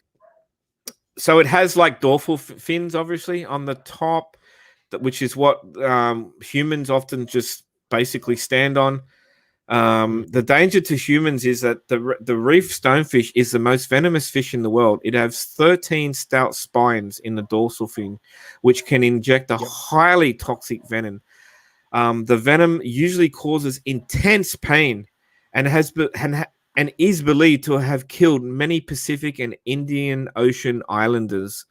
it has like dorsal fins, obviously, on the top, which is what humans often just basically stand on. The danger to humans is that the reef stonefish is the most venomous fish in the world. It has 13 stout spines in the dorsal fin, which can inject a highly toxic venom. The venom usually causes intense pain and is believed to have killed many Pacific and Indian Ocean islanders.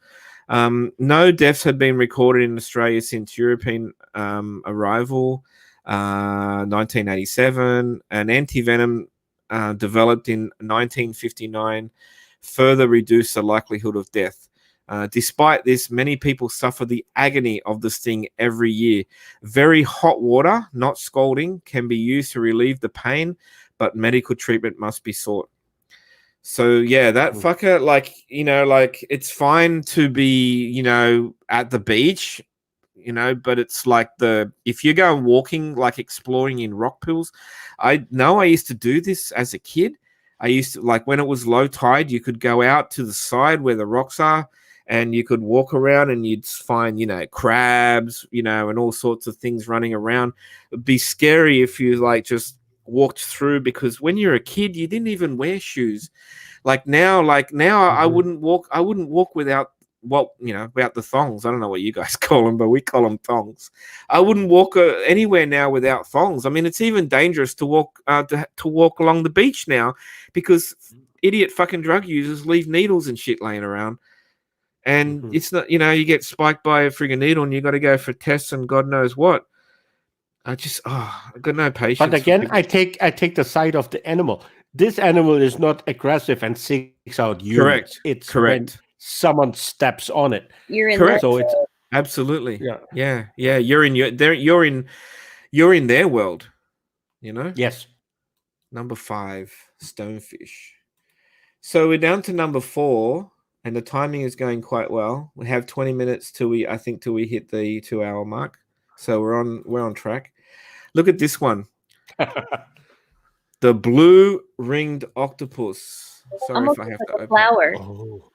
No deaths have been recorded in Australia since European arrival. 1987, an anti-venom developed in 1959 further reduced the likelihood of death. Despite this, many people suffer the agony of the sting every year. Very hot water, not scalding, can be used to relieve the pain, but medical treatment must be sought. So yeah, that fucker, it's fine to be, at the beach, but it's like if you go walking, like exploring in rock pools. I used to do this as a kid. I used to, like, when it was low tide, you could go out to the side where the rocks are and you could walk around and you'd find, crabs, and all sorts of things running around. It'd be scary if you just walked through, because when you're a kid, you didn't even wear shoes. Now, I wouldn't walk without the thongs. I don't know what you guys call them, but we call them thongs. I wouldn't walk anywhere now without thongs. I mean, it's even dangerous to walk to walk along the beach now because idiot fucking drug users leave needles and shit laying around. And it's not, you get spiked by a friggin' needle and you got to go for tests and God knows what. I've got no patience. But again, I take the side of the animal. This animal is not aggressive and seeks out humans. Correct. It's correct. When someone steps on it. You're in correct. So it's absolutely. Yeah. You're in their world. Yes. Number 5, stonefish. So we're down to number 4. And the timing is going quite well. We have 20 minutes till we hit the 2-hour mark. So we're on track. Look at this one. The blue ringed octopus. Sorry almost if I have like to a open. flower. Oh,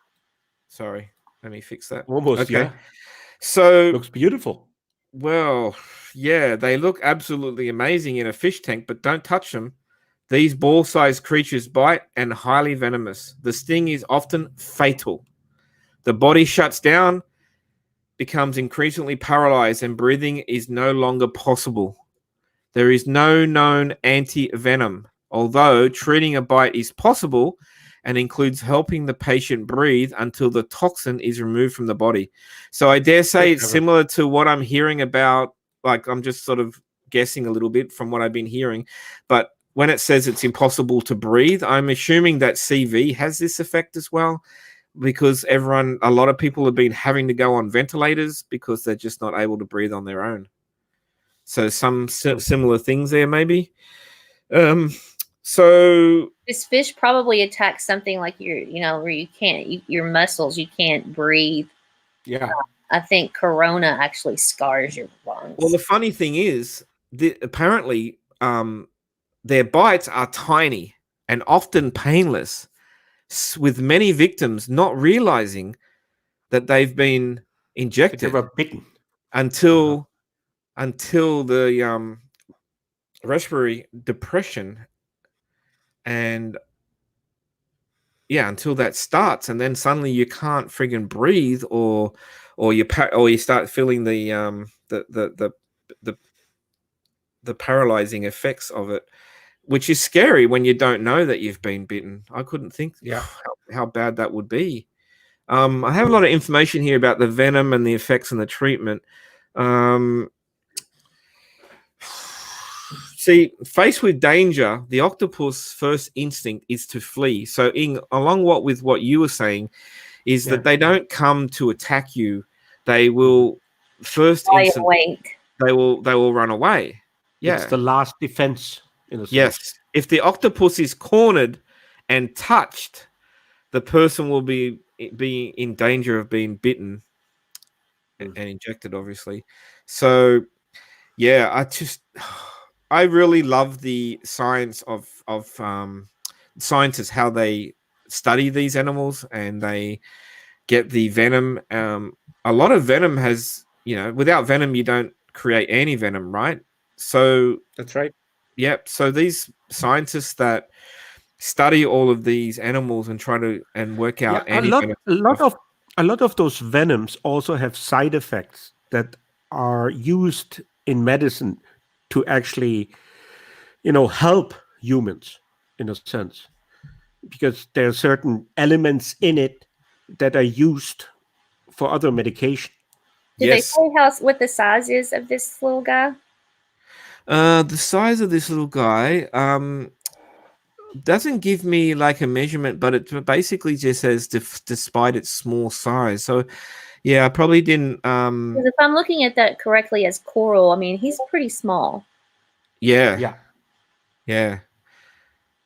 Sorry. Let me fix that. almost. Okay. Yeah. So Looks beautiful. well, yeah, they look absolutely amazing in a fish tank, but don't touch them. These ball-sized creatures bite and highly venomous. The sting is often fatal. The body shuts down, becomes increasingly paralyzed, and breathing is no longer possible. There is no known anti-venom, although treating a bite is possible and includes helping the patient breathe until the toxin is removed from the body. So I dare say it's similar to what I'm hearing about, like I'm just sort of guessing a little bit from what I've been hearing, but when it says it's impossible to breathe, I'm assuming that CV has this effect as well, because a lot of people have been having to go on ventilators because they're just not able to breathe on their own. So some similar things there, maybe. So This fish probably attacks something like where you can't, your muscles, you can't breathe. Yeah. I think corona actually scars your lungs. Well, the funny thing is, apparently, their bites are tiny and often painless, with many victims not realizing that they've been injected. They were bitten until the respiratory depression and until that starts, and then suddenly you can't friggin' breathe, or you start feeling the paralyzing effects of it, which is scary when you don't know that you've been bitten. I couldn't think how bad that would be. I have a lot of information here about the venom and the effects and the treatment. See, faced with danger, the octopus' first instinct is to flee. So, along with what you were saying, is that they don't come to attack you. They will they will run away. Yeah, it's the last defense. In a sense. Yes, if the octopus is cornered and touched, the person will be in danger of being bitten and injected, obviously. So, yeah, I really love the science of scientists, how they study these animals and they get the venom. A lot of venom has, without venom, you don't create anti-venom, right? So that's right. Yep. So these scientists that study all of these animals and try to work out a lot of those venoms also have side effects that are used in medicine to actually, help humans in a sense, because there are certain elements in it that are used for other medication. Do they say what the size is of this little guy? The size of this little guy doesn't give me like a measurement, but it basically just says despite its small size. So, yeah, I probably didn't. Because if I'm looking at that correctly as coral, I mean, he's pretty small. Yeah.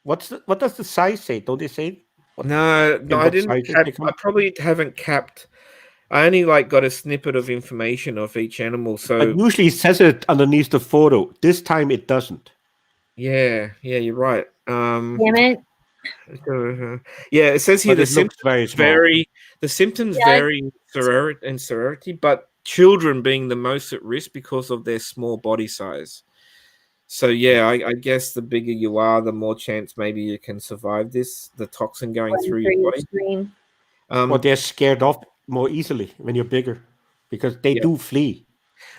What does the size say? Don't they say? No, I didn't. I probably haven't capped. I only got a snippet of information of each animal. So it usually says it underneath the photo. This time it doesn't. Yeah, you're right. Damn it. Yeah, it says here the symptoms vary. The symptoms vary in severity, but children being the most at risk because of their small body size. So yeah, I guess the bigger you are, the more chance maybe you can survive the toxin going through your body. Or they're scared off. more easily when you're bigger because they do flee.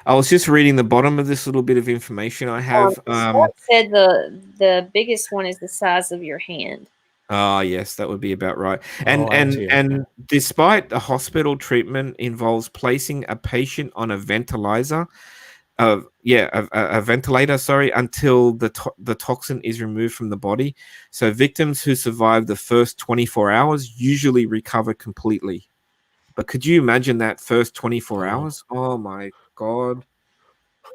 I was just reading the bottom of this little bit of information I have. Scott said the biggest one is the size of your hand. Oh, yes, that would be about right. And despite the hospital treatment involves placing a patient on a ventilator, a ventilator, until the toxin is removed from the body. So victims who survive the first 24 hours usually recover completely. But could you imagine that first 24 hours? Oh my God.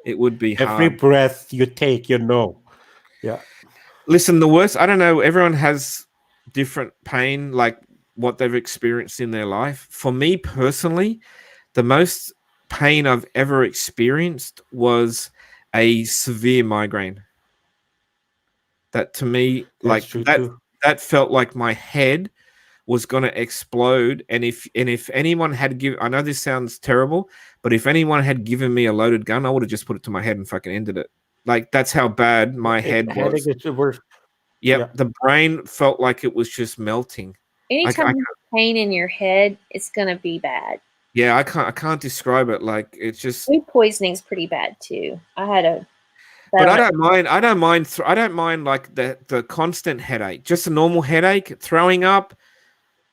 It would be hard. Every breath you take, Yeah. Listen, the worst, I don't know, everyone has different pain, like what they've experienced in their life. For me personally, the most pain I've ever experienced was a severe migraine. That to me, that felt like my head was going to explode. And if anyone had given, I know this sounds terrible, but if anyone had given me a loaded gun, I would have just put it to my head and fucking ended it. Like, that's how bad my head was. It's the worst. Yep, the brain felt like it was just melting. Anytime you have pain in your head, it's gonna be bad. Yeah, I can't describe it. Like, it's just food poisoning's pretty bad too. I had a. But I don't mind like the constant headache, just a normal headache, throwing up,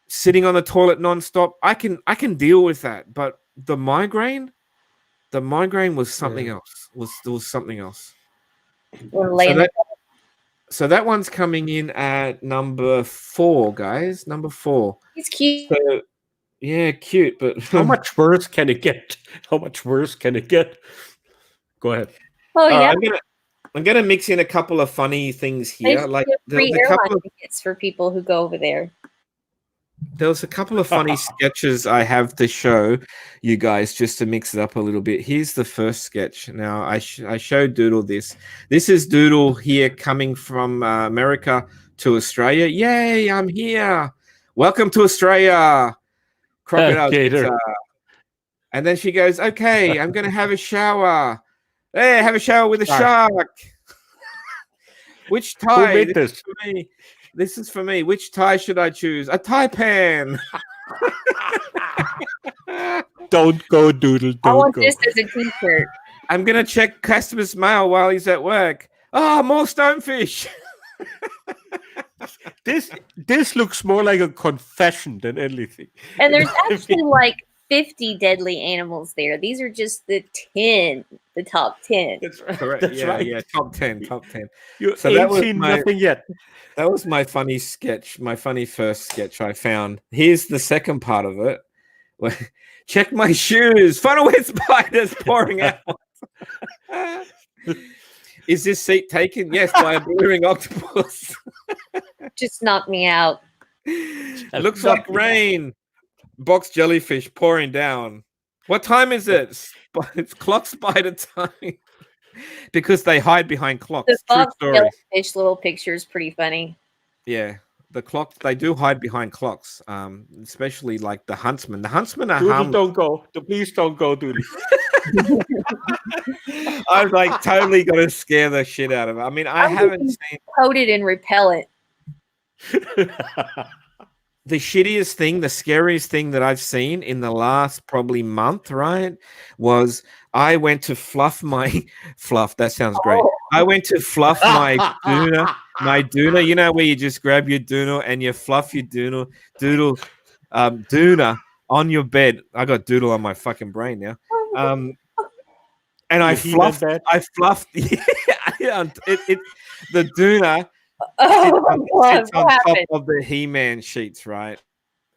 sitting on the toilet nonstop. I can deal with that. But the migraine was something else. Was something else. So that one's coming in at number 4, guys. Number 4. He's cute. So, yeah, cute, but how much worse can it get? How much worse can it get? Go ahead. Oh yeah. I'm gonna mix in a couple of funny things here. Like free airline tickets for people who go over there. There was a couple of funny sketches I have to show you guys just to mix it up a little bit. Here's the first sketch. Now, I showed Doodle this. This is Doodle here coming from America to Australia. Yay, I'm here. Welcome to Australia. Crocodile pizza. And then she goes, okay, I'm going to have a shower. Hey, have a shower with a shark. Which tie? Who made this? This is for me. Which tie should I choose? A Taipan. Don't go, Doodle. Don't I want go. this as a t-shirt. I'm going to check customer's mail while he's at work. Oh, more stonefish. This looks more like a confession than anything. And there's actually like 50 deadly animals there. These are just the top 10. That's right. Correct. That's right. Yeah, top 10. You So ain't seen nothing yet. That was my funny sketch, my funny first sketch I found. Here's the second part of it. Check my shoes. Funnel with spiders pouring out. Is this seat taken? Yes, by a blue-ring octopus. Just knock me out. Looks like rain. Box jellyfish pouring down. What time is it? It's clock spider time. Because they hide behind clocks. The box jellyfish little picture is pretty funny. Yeah. The clock, they do hide behind clocks, especially like the huntsman. The huntsman are Doodle, don't go. Please don't go, Doodle. I've like totally got to scare the shit out of it. I mean, I haven't seen coated in repellent. The shittiest thing, the scariest thing that I've seen in the last probably month, right, was I went to fluff my that sounds great. I went to fluff my doona, you know, where you just grab your doona and you fluff your doona on your bed. I got doodle on my fucking brain now. And I fluffed the doona. It's on top of the He-Man sheets, right?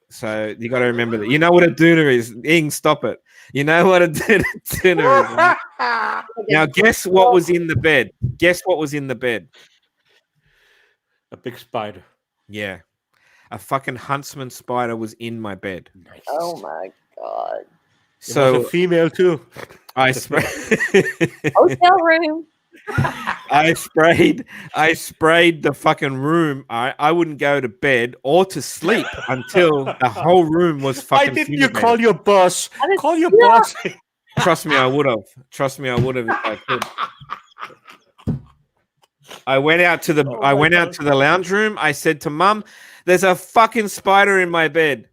So you got to remember that. You know what a doona is. Ing, stop it. You know what a doona is. Right? Now, guess what was in the bed? Guess what was in the bed? A big spider. Yeah. A fucking huntsman spider was in my bed. Nice. Oh my god. So it was a female too. I sprayed hotel room. I sprayed the fucking room. I wouldn't go to bed or to sleep until the whole room was fucking. Why didn't you call your boss? Call your boss. Trust me, I would have. If I could. I went out to the lounge room. I said to Mum, "There's a fucking spider in my bed,"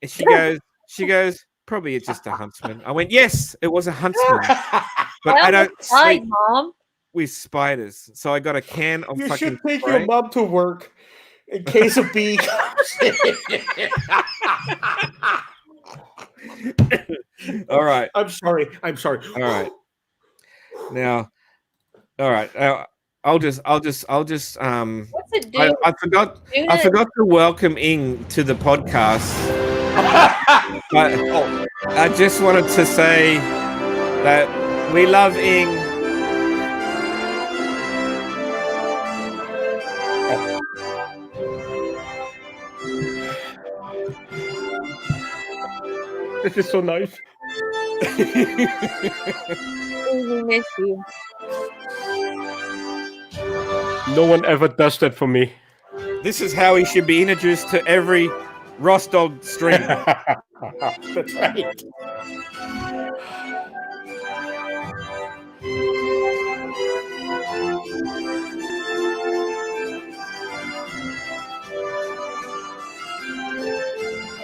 and She goes, probably it's just a huntsman. I went, yes, it was a huntsman. But Well, I don't that's fine, sleep Mom. with spiders. So I got a can of You fucking should take spray. your mom to work in case of bee comes in. All right. I'm sorry. All right. Now, all right. I'll just What's it do? I forgot to welcome Ing to the podcast. But I just wanted to say that we love Ing. This is so nice. We miss you. No one ever does that for me. This is how he should be introduced to every Ross Dog stream. That's right.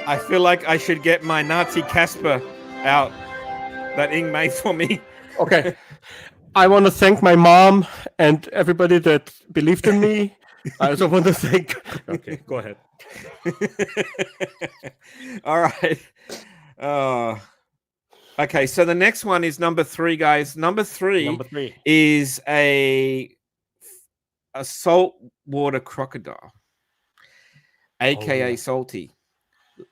I feel like I should get my Nazi Casper out that Ing made for me. Okay. I want to thank my mom and everybody that believed in me. I also want to thank. Okay, go ahead. All right. Okay, so the next one is number 3, guys. Number three is a saltwater crocodile, aka Salty.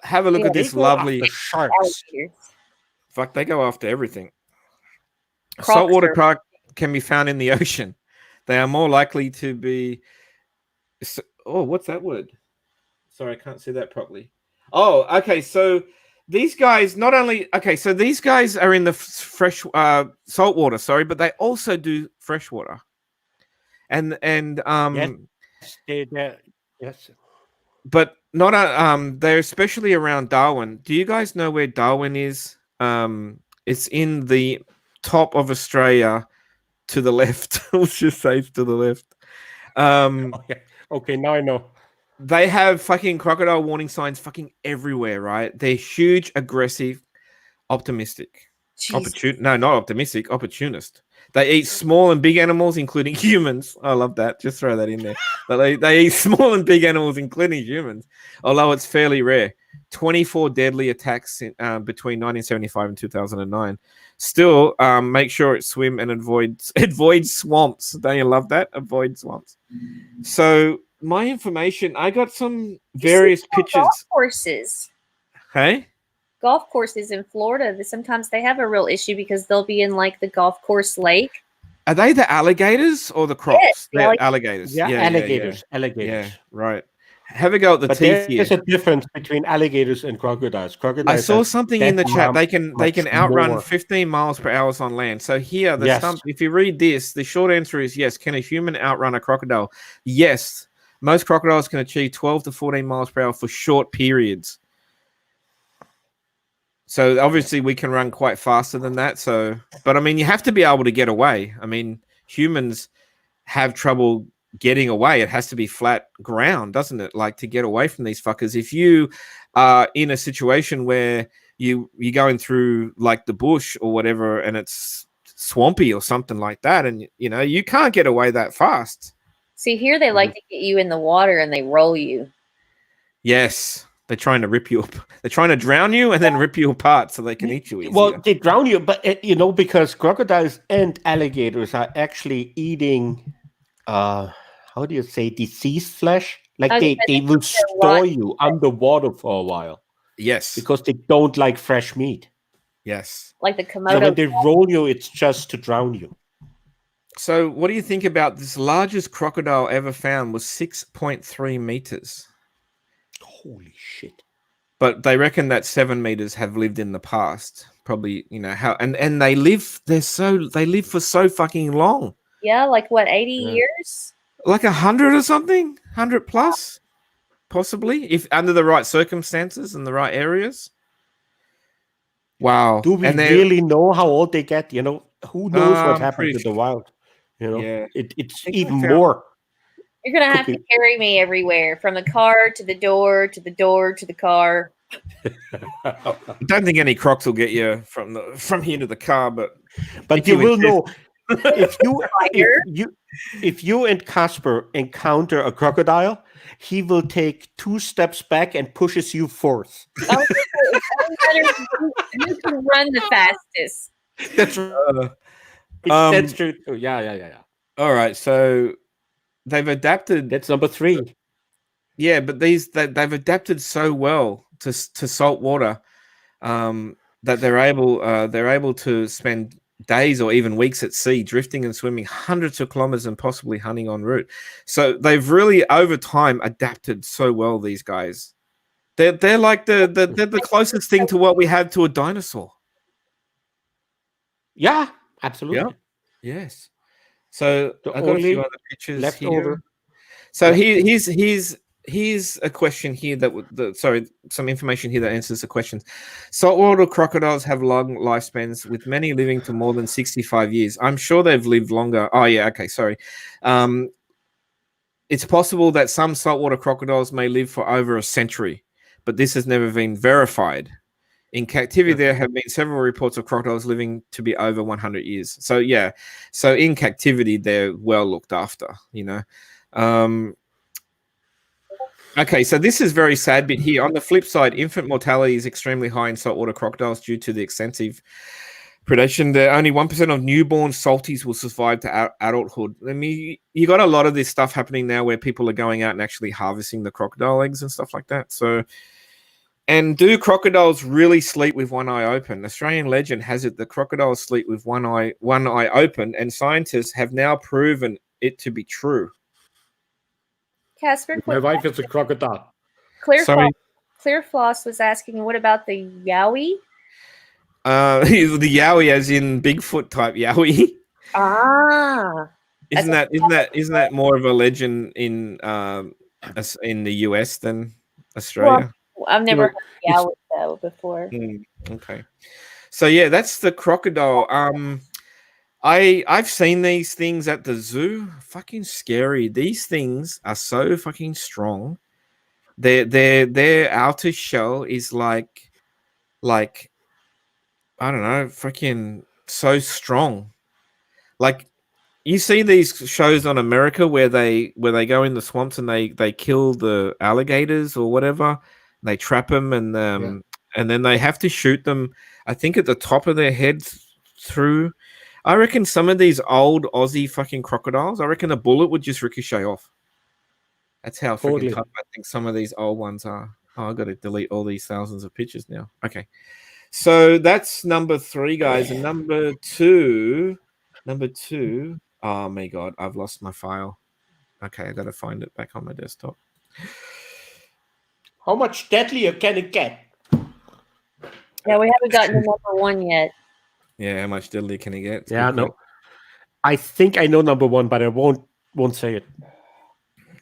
Have a look at this lovely sharks. Fuck, they go after everything. Crocs Saltwater croc can be found in the ocean. They are more likely to be. Oh, what's that word? Sorry, I can't see that properly. Oh, okay. So these guys not only so these guys are in the fresh saltwater, sorry, but they also do freshwater. And yes. But not they're especially around Darwin. Do you guys know where Darwin is? It's in the top of Australia to the left. Let's just say to the left. Okay, now I know. They have fucking crocodile warning signs fucking everywhere, right? They're huge, aggressive, optimistic. Not optimistic, opportunist. They eat small and big animals, including humans. I love that. Just throw that in there. But they eat small and big animals, including humans, although it's fairly rare. 24 deadly attacks between 1975 and 2009. Still, make sure it swim and avoid swamps. Don't you love that? Avoid swamps. So my information, I got some various pictures. Golf courses. Hey? Golf courses in Florida, sometimes they have a real issue because they'll be in like the golf course lake. Are they the alligators or the crocs? Yes, They're alligators. Yeah, alligators. Yeah, right. Have a go at the teeth here. There's a difference between alligators and crocodiles. I saw something in the chat. They can outrun 15 miles per hour on land. So here, if you read this, the short answer is yes. Can a human outrun a crocodile? Yes. Most crocodiles can achieve 12 to 14 miles per hour for short periods. So obviously we can run quite faster than that. But I mean, you have to be able to get away. I mean, humans have trouble getting away. It has to be flat ground, doesn't it? Like to get away from these fuckers. If you are in a situation where you're going through like the bush or whatever, and it's swampy or something like that, and you can't get away that fast. See, here they like to get you in the water and they roll you. Yes. They're trying to rip you up. They're trying to drown you and then rip you apart so they can eat you easier. Well, they drown you, but because crocodiles and alligators are actually eating, how do you say, diseased flesh? Like they will store you underwater for a while. Yes. Because they don't like fresh meat. Yes. Like the Komodo. So when they roll you, it's just to drown you. So what do you think about this? Largest crocodile ever found was 6.3 meters. Holy shit. But they reckon that 7 meters have lived in the past. Probably, how and they live for so fucking long. Yeah, like what, 80 years? Like 100 or something? 100 plus? Possibly, if under the right circumstances and the right areas. Wow. Do we really know how old they get? Who knows what happened to the wild? Yeah. It's even more. You're going to have to carry me everywhere, from the car to the door, to the door, to the car. I don't think any Crocs will get you from here to the car, but you will know if you and Casper encounter a crocodile, he will take 2 steps back and pushes you forth. Oh, who can run the fastest? That's that's true. Yeah. All right, so they've adapted. That's number 3. Yeah, but they've adapted so well to salt water that they're able to spend days or even weeks at sea, drifting and swimming hundreds of kilometers and possibly hunting en route. So they've really, over time, adapted so well. These guys, they're like the closest thing to what we have to a dinosaur. Yeah, absolutely. Yeah. Yes. So I got a few other pictures left here. over. So here's a question here some information here that answers the question. Saltwater crocodiles have long lifespans, with many living to more than 65 years. I'm sure they've lived longer. Oh yeah, okay, sorry. It's possible that some saltwater crocodiles may live for over a century, but this has never been verified. In captivity, there have been several reports of crocodiles living to be over 100 years. So yeah, so in captivity, they're well looked after, you know. Okay, so this is very sad bit here. On the flip side, infant mortality is extremely high in saltwater crocodiles due to the extensive predation. Only 1% of newborn salties will survive to adulthood. I mean, you got a lot of this stuff happening now where people are going out and actually harvesting the crocodile eggs and stuff like that. So, and do crocodiles really sleep with one eye open? Australian legend has it the crocodiles sleep with one eye open, and scientists have now proven it to be true. Casper, My wife is a crocodile. Clear Floss was asking, what about the yowie? The yowie, as in Bigfoot type yowie. Ah, isn't that more of a legend in the US than Australia? Well, I've never heard of yowie though before. Okay, so yeah, that's the crocodile. I've seen these things at the zoo. Fucking scary. These things are so fucking strong. Their outer shell is like I don't know, freaking so strong. Like you see these shows on America where they go in the swamps and they kill the alligators or whatever. They trap them and then they have to shoot them. I think at the top of their heads through. I reckon some of these old Aussie fucking crocodiles, I reckon a bullet would just ricochet off. That's how freaking tough I think some of these old ones are. Oh, I've got to delete all these thousands of pictures now. Okay. So that's number 3, guys. And number two, oh my God, I've lost my file. Okay, I got to find it back on my desktop. How much deadlier can it get? Yeah, we haven't gotten to number 1 yet. Yeah, how much deadly can it get? Yeah, no. I think I know number 1, but I won't say it.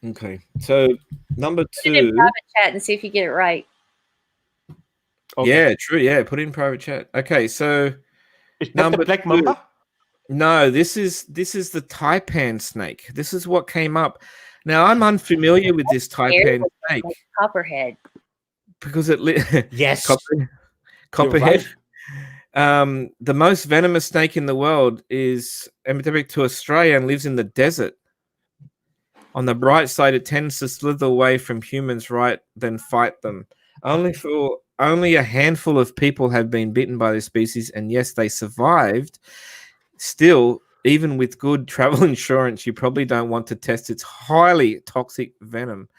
Okay, so number 2. Put it in private chat and see if you get it right. Okay. Yeah, true. Yeah, put it in private chat. Okay, so is that the black mamba? No, this is the taipan snake. This is what came up. Now I'm unfamiliar with this taipan snake. Copperhead. Because it yes, copperhead. Right. The most venomous snake in the world is endemic to Australia and lives in the desert. On the bright side, it tends to slither away from humans right then fight them. Only a handful of people have been bitten by this species, and yes, they survived. Still, even with good travel insurance, you probably don't want to test its highly toxic venom.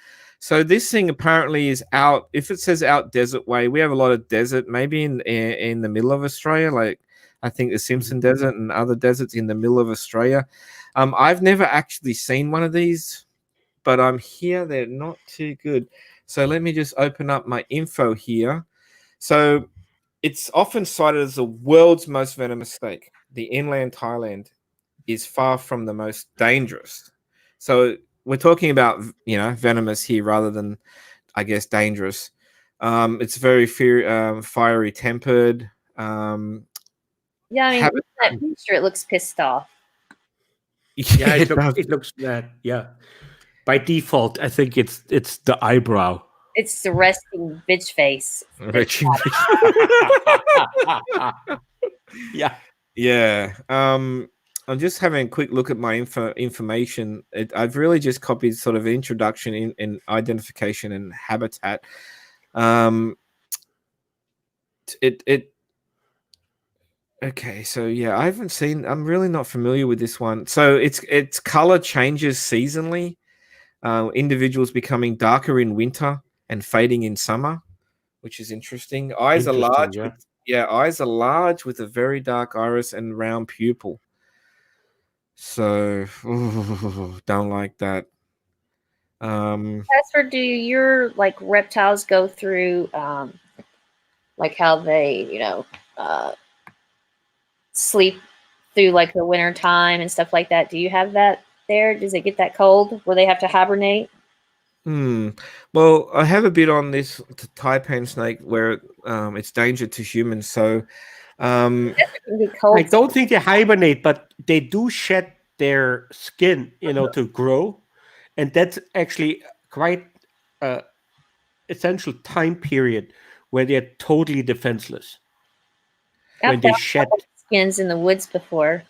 So this thing apparently is out. If it says out desert way, we have a lot of desert, maybe in the middle of Australia, like I think the Simpson Desert and other deserts in the middle of Australia. I've never actually seen one of these, but I'm here. They're not too good. So let me just open up my info here. So it's often cited as the world's most venomous snake. The inland Thailand is far from the most dangerous. So we're talking about, venomous here rather than, I guess, dangerous. It's very fiery tempered. Yeah, I mean, that picture, it looks pissed off. Yeah, it looks bad. Yeah. By default, I think it's the eyebrow. It's the resting bitch face. Yeah. Yeah. I'm just having a quick look at my information. I've really just copied sort of introduction in identification and habitat. Okay, so yeah, I haven't seen. I'm really not familiar with this one. So its color changes seasonally. Individuals becoming darker in winter and fading in summer, which is interesting. Eyes are large. Yeah. Eyes are large with a very dark iris and round pupil. So don't like that. Casper, do your like reptiles go through like how they, sleep through like the winter time and stuff like that? Do you have that there? Does it get that cold where they have to hibernate? Well, I have a bit on this taipan snake where it's danger to humans. So I don't think they hibernate, but they do shed their skin, to grow, and that's actually quite essential time period where they're totally defenseless. When they shed skins in the woods before.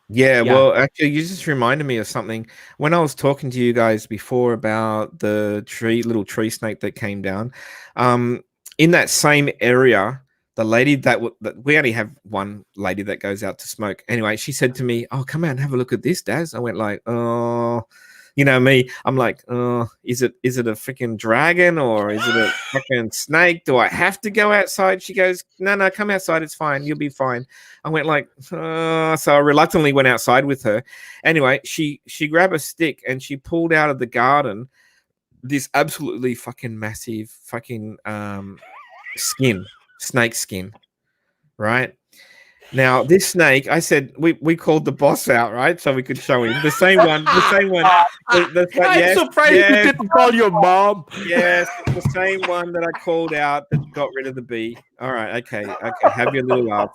Yeah, well, actually, you just reminded me of something. When I was talking to you guys before about the little tree snake that came down, in that same area, the lady that we only have one lady that goes out to smoke. Anyway, she said to me, "Oh, come out and have a look at this, Daz." I went like, "Oh." You know me, I'm like, is it a freaking dragon or is it a fucking snake? Do I have to go outside? She goes, no, come outside. It's fine. You'll be fine. I went like, so I reluctantly went outside with her. Anyway, she grabbed a stick and she pulled out of the garden this absolutely fucking massive fucking snake skin, right? Now, this snake, I said, we called the boss out, right? So we could show him. The same one. I'm surprised you didn't call your mom. Yes, the same one that I called out that got rid of the bee. All right, okay. Have your little laugh.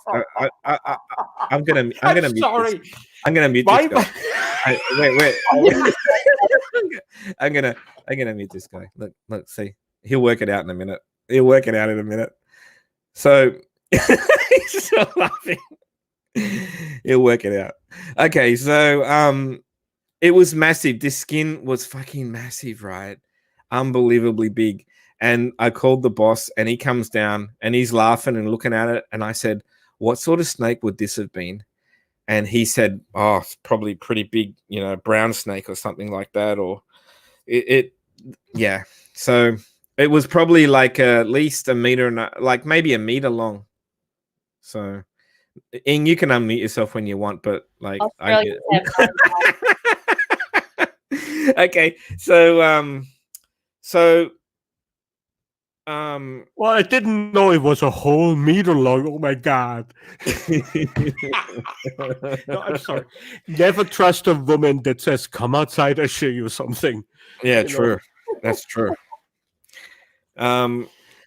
I'm gonna mute sorry. This. I'm gonna mute this guy. Wait. I'm gonna mute this guy. Look, see. He'll work it out in a minute. So he's still laughing. He'll work it out. Okay, so it was massive. This skin was fucking massive, right? Unbelievably big. And I called the boss and he comes down and he's laughing and looking at it. And I said, what sort of snake would this have been? And he said, oh, it's probably pretty big, brown snake or something like that. Or yeah. So it was probably like at least a meter and like maybe a meter long. So, and you can unmute yourself when you want, but like okay, so well, I didn't know it was a whole meter long. Oh my god. No, I'm sorry. Never trust a woman that says, come outside, I'll show you something. Yeah, true. That's true.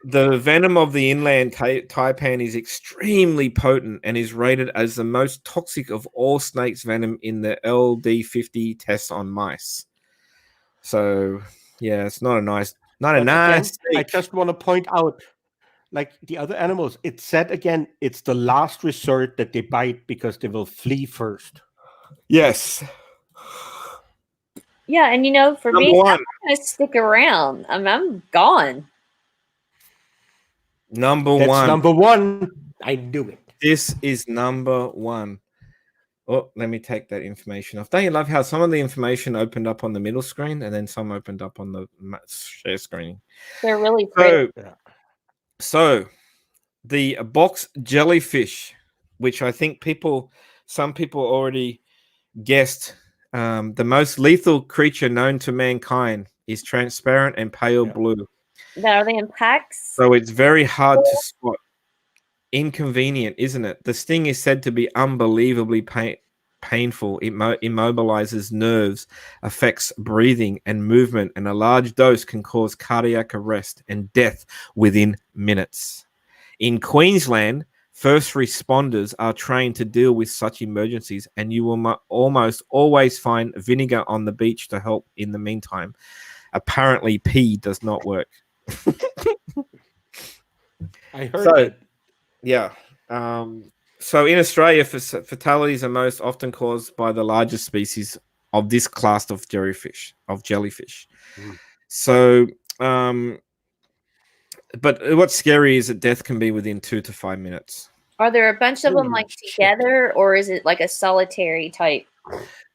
The venom of the inland taipan is extremely potent and is rated as the most toxic of all snakes' venom in the LD50 tests on mice. So, yeah, it's not a nice. I just want to point out, like the other animals, it said again, it's the last resort that they bite because they will flee first. Yes. Yeah, and for me, I'm not going to stick around. I'm gone. That's number one. I knew it. This is number one. Oh, let me take that information off. Don't you love how some of the information opened up on the middle screen and then some opened up on the share screen? They're really pretty. So the box jellyfish, which I think some people already guessed, the most lethal creature known to mankind is transparent and pale blue. Now, are they in packs? So it's very hard to spot. Inconvenient, isn't it? The sting is said to be unbelievably painful. It immobilizes nerves, affects breathing and movement, and a large dose can cause cardiac arrest and death within minutes. In Queensland, first responders are trained to deal with such emergencies, and you will almost always find vinegar on the beach to help in the meantime. Apparently, pee does not work. I heard So, that. yeah. So in Australia, fatalities are most often caused by the largest species of this class of jellyfish. Mm. So, but what's scary is that death can be within 2 to 5 minutes. Are there a bunch of them Holy like shit. together, or is it like a solitary type?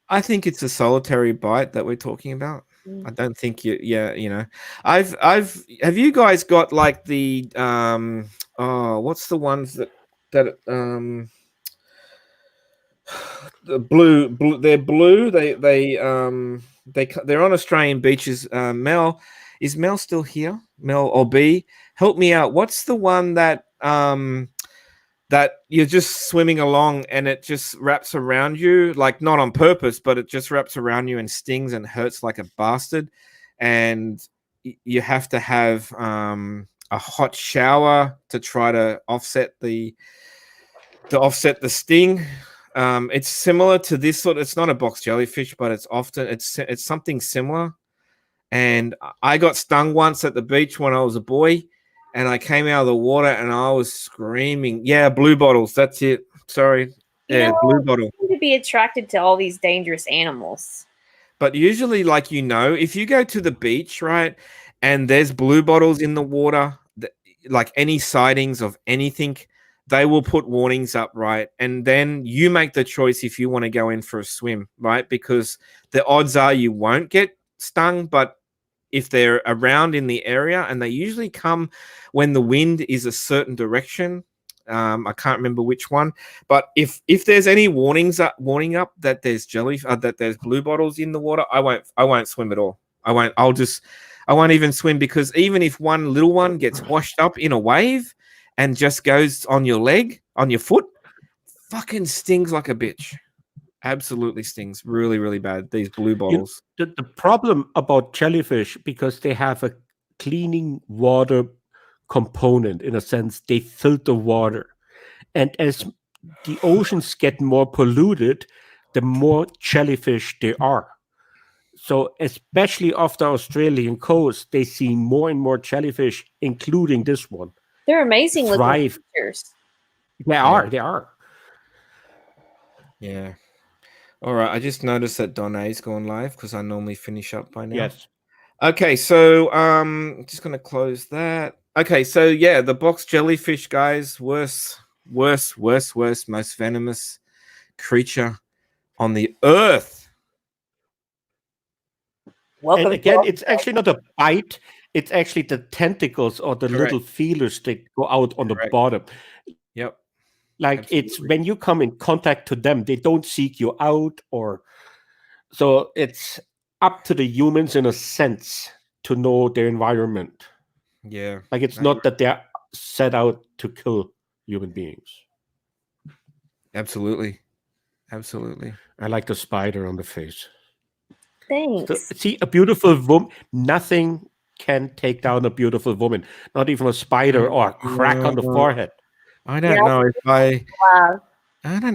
I think it's a solitary bite that we're talking about. Mm. I don't think have you guys got like the what's the ones that the blue they're blue, they're on Australian beaches. Mel, is Mel still here? Mel or B, help me out. What's the one that that you're just swimming along and it just wraps around you, like not on purpose, but it just wraps around you and stings and hurts like a bastard, and you have to have a hot shower to try to offset the sting. It's similar to this sort. It's not a box jellyfish, but it's something similar. And I got stung once at the beach when I was a boy, and I came out of the water and I was screaming. Yeah, blue bottles. That's it. Sorry. Yeah, blue bottle. You seem to be attracted to all these dangerous animals. But usually, like, if you go to the beach, right, and there's blue bottles in the water, like any sightings of anything, they will put warnings up, right? And then you make the choice if you want to go in for a swim, right? Because the odds are you won't get stung, but if they're around in the area, and they usually come when the wind is a certain direction. I can't remember which one, but if there's any warning up that there's that there's blue bottles in the water, I won't swim at all. I won't even swim, because even if one little one gets washed up in a wave and just goes on your leg, on your foot, fucking stings like a bitch. Absolutely stings really, really bad, these blue bottles. The problem about jellyfish, because they have a cleaning water component, in a sense, they filter water. And as the oceans get more polluted, the more jellyfish there are. So especially off the Australian coast, they see more and more jellyfish, including this one. They're amazing looking Thrive. creatures. They are. Yeah. All right. I just noticed that Donna's gone live, because I normally finish up by now. Yes. Okay. So just gonna close that. Okay. So yeah, the box jellyfish, guys, worst, most venomous creature on the earth. Welcome. And again, it's actually not a bite. It's actually the tentacles or the little feelers that go out on the bottom. Yep. Like Absolutely. It's when you come in contact to them, they don't seek you out, or so it's up to the humans in a sense to know their environment. Yeah. Like it's not that they're set out to kill human beings. Absolutely. I like the spider on the face. Thanks. So, see, a beautiful woman, nothing can take down a beautiful woman, not even a spider or a crack on the forehead. I don't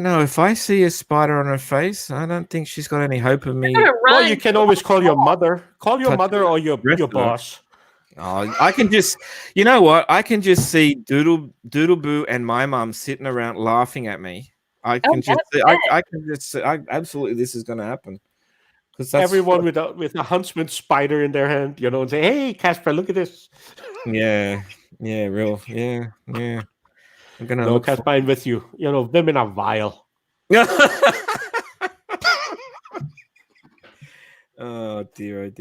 know if I see a spider on her face. I don't think she's got any hope of me. Well, you can always call your mother. Call your mother or your boss. Oh, I can just, you know what? I can just see Doodle Boo and my mum sitting around laughing at me. I can absolutely, this is going to happen. Because everyone with a huntsman spider in their hand, and say, "Hey, Casper, look at this." Yeah, yeah. I'm gonna look at mine with you. Women are vile. Oh dear.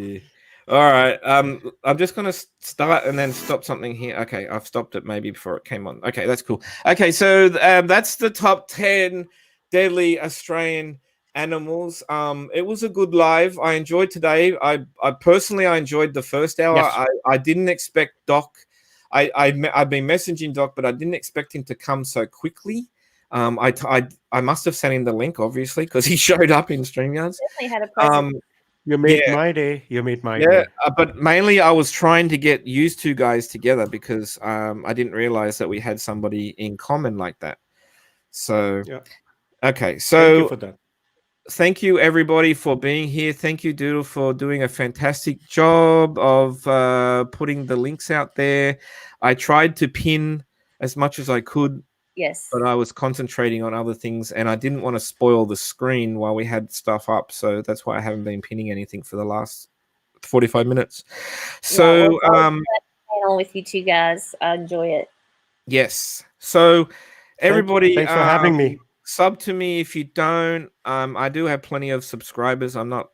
All right. I'm just gonna start and then stop something here. Okay, I've stopped it maybe before it came on. Okay, that's cool. Okay, so that's the top 10 deadly Australian animals. It was a good live. I enjoyed today. I personally enjoyed the first hour. Yes. I didn't expect Doc. I've been messaging Doc, but I didn't expect him to come so quickly. I must have sent him the link, obviously, because he showed up in StreamYards. Definitely had a presence. You made my day. You made my day. But mainly I was trying to get used to guys together, because I didn't realize that we had somebody in common like that. So yeah. Okay, so thank you for that. thank you everybody for being here. Thank you, Doodle, for doing a fantastic job of putting the links out there. I tried to pin as much as I could. Yes. But I was concentrating on other things, and I didn't want to spoil the screen while we had stuff up. So that's why I haven't been pinning anything for the last 45 minutes. So, panel with you two guys, I enjoy it. Yes. So, everybody, thanks for having me. Sub to me if you don't. I do have plenty of subscribers. I'm not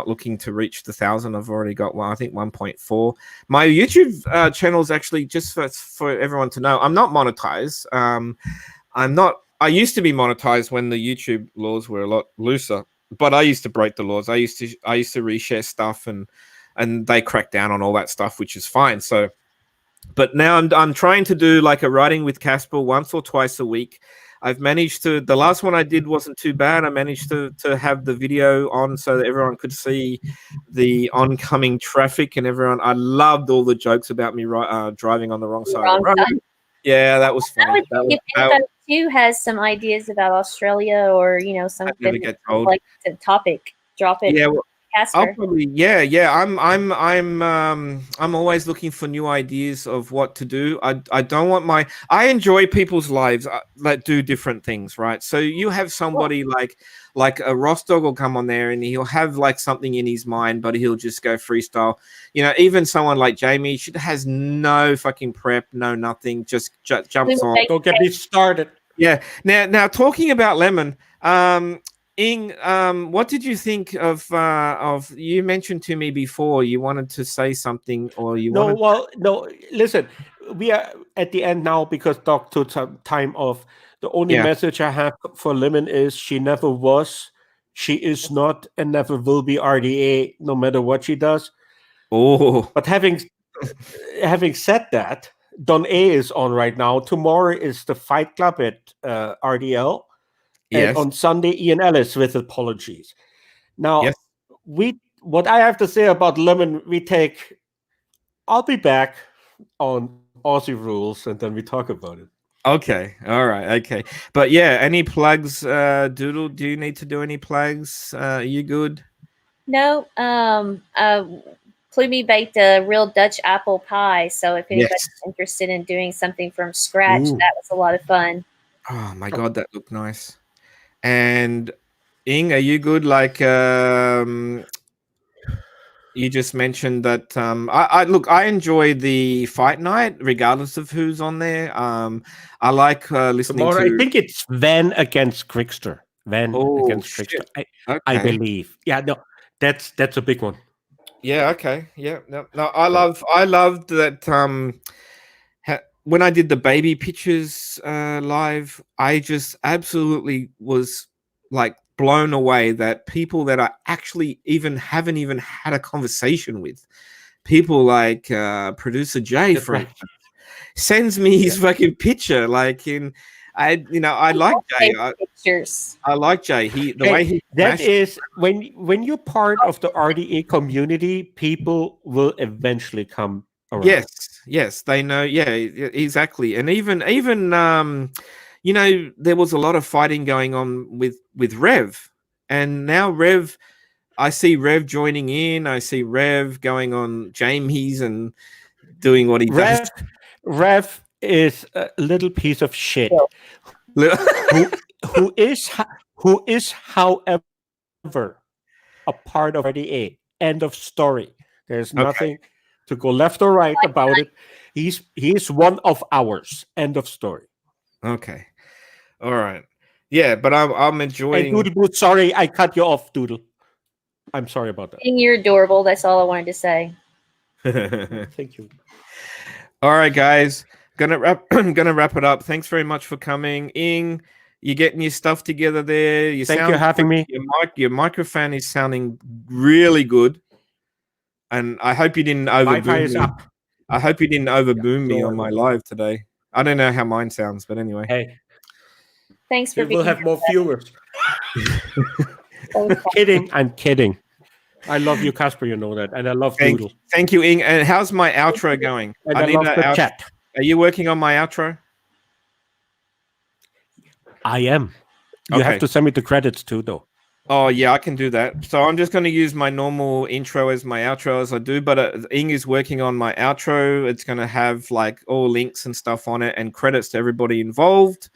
looking to reach the 1,000. I've already got one, I think 1.4. My YouTube channel is actually, just for everyone to know, I'm not monetized. I used to be monetized when the YouTube laws were a lot looser, but I used to break the laws. I used to reshare stuff and they cracked down on all that stuff, which is fine. So, but now I'm trying to do like a writing with Casper once or twice a week. I've managed to, the last one I did wasn't too bad. I managed to have the video on so that everyone could see the oncoming traffic and everyone. I loved all the jokes about me driving on the wrong side of the road. Yeah, that was funny. I would think if anybody too has some ideas about Australia or, something like the topic, drop it. Yeah, I'll probably, I'm always looking for new ideas of what to do. I don't want I enjoy people's lives that do different things, right? So you have somebody like a Ross Dog will come on there and he'll have like something in his mind, but he'll just go freestyle. Even someone like Jamie, she has no fucking prep, no nothing, just jumps on. Don't get me started. Yeah. Now talking about Lemon, Ing, what did you think of you mentioned to me before you wanted to say something or you no, listen, we are at the end now because Doc took some time off. The only message I have for Lemon is she never was, she is not, and never will be RDA no matter what she does. Oh, but having said that, Don A is on right now. Tomorrow is the Fight Club at RDL. And on Sunday, Ian Ellis with apologies. Now, what I have to say about Lemon, I'll be back on Auzzie Rules, and then we talk about it. Okay, all right, okay. But yeah, any plugs, Doodle? Do you need to do any plugs? Are you good? No. Plumie baked a real Dutch apple pie, so if anybody's interested in doing something from scratch, that was a lot of fun. Oh my god, that looked nice. And Ing, are you good? Like you just mentioned that I enjoy the fight night regardless of who's on there. I like listening tomorrow, to, I think it's Van against Crickster. Against Crickster. I believe. Yeah, no, that's a big one. Yeah, okay. Yeah. No, I loved that when I did the baby pictures live, I just absolutely was like blown away that people that I actually haven't even had a conversation with, people like producer Jay, for instance, sends me his fucking picture. Like I like Jay. I like Jay. That is when you're part of the RDA community, people will eventually come around. Yes, they know. Yeah, exactly. And even there was a lot of fighting going on with Rev, and now Rev, I see Rev joining in. I see Rev going on Jamie's and doing what he does. Rev is a little piece of shit. who is, however, a part of RDA. End of story. There's nothing to go left or right about it. He's one of ours. End of story. Okay. All right. Yeah, but I'm enjoying. Hey, Doodle, sorry, I cut you off, Doodle. I'm sorry about that. You're adorable. That's all I wanted to say. Thank you. All right, guys. Gonna wrap it up. Thanks very much for coming. Ing, you're getting your stuff together there. Thank you for having me. Your microphone is sounding really good. And I hope you didn't overboom me. I hope you didn't overboom me on my live today. I don't know how mine sounds, but anyway. Hey. Thanks for being here. We'll have more viewers. I'm kidding. I love you, Casper, you know that. And I love Doodle. Thank you, Ing. And how's my outro going? And I love the chat. Are you working on my outro? I am. You have to send me the credits too, though. Oh, yeah, I can do that. So I'm just going to use my normal intro as my outro as I do, but Ing is working on my outro. It's going to have like all links and stuff on it and credits to everybody involved.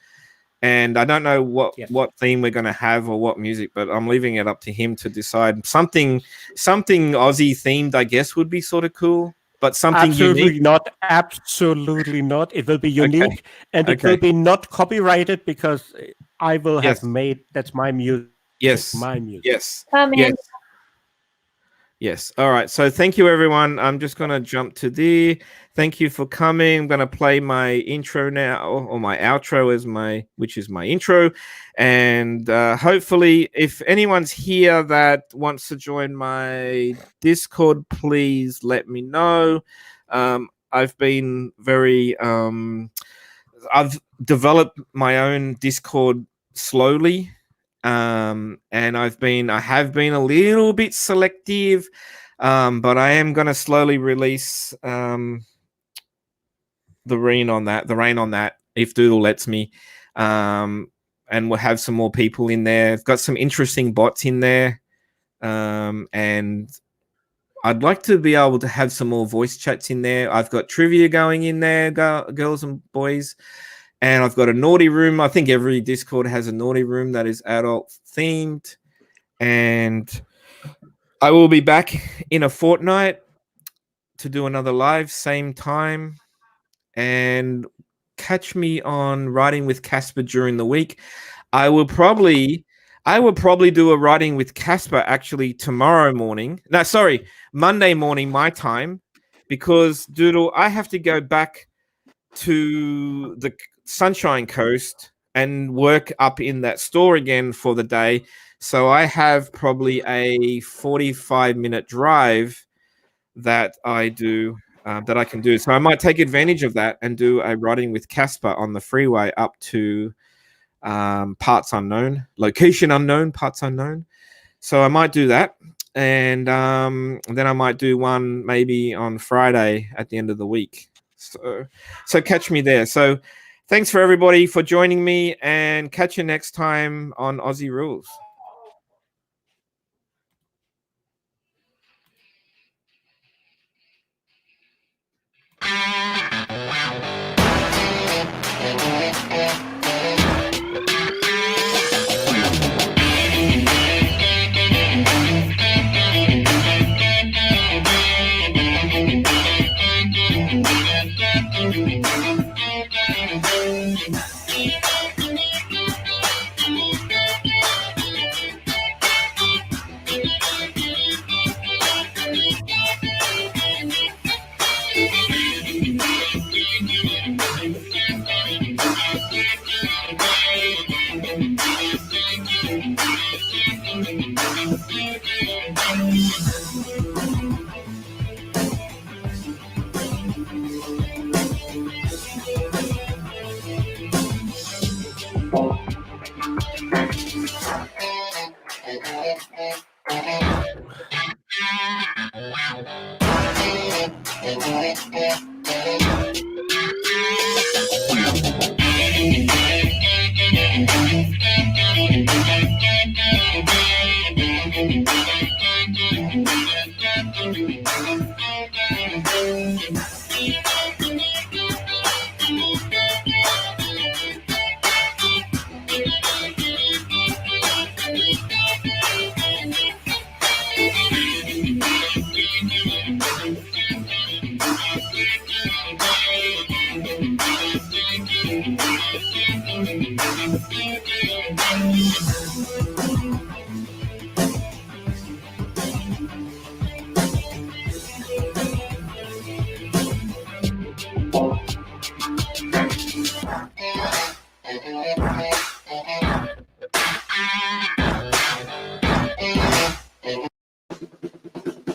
And I don't know what theme we're going to have or what music, but I'm leaving it up to him to decide. Something Aussie themed, I guess, would be sort of cool, but something unique. Absolutely not. It will be unique, and it will be not copyrighted because I will have made. That's my music. Yes. My music. Yes. Come in. Yes. Yes. All right. So thank you, everyone. I'm just going to jump to there. Thank you for coming. I'm going to play my intro now, or my outro which is my intro. And hopefully, if anyone's here that wants to join my Discord, please let me know. I've been very, I've developed my own Discord slowly. And I have been a little bit selective, but I am going to slowly release the rain on that if Doodle lets me, and we'll have some more people in there. I've got some interesting bots in there, and I'd like to be able to have some more voice chats in there. I've got trivia going in there, girls and boys. And I've got a naughty room. I think every Discord has a naughty room that is adult themed. And I will be back in a fortnight to do another live, same time. And catch me on Writing with Casper during the week. I will probably do a Writing with Casper actually tomorrow morning. No, sorry, Monday morning my time. Because, Doodle, I have to go back to the Sunshine Coast and work up in that store again for the day. So I have probably a 45-minute drive that I do, that I can do. So I might take advantage of that and do a Writing with Casper on the freeway up to parts unknown, location unknown, parts unknown. So I might do that. And then I might do one maybe on Friday at the end of the week. So catch me there. So thanks for everybody for joining me, and catch you next time on Aussie Rules.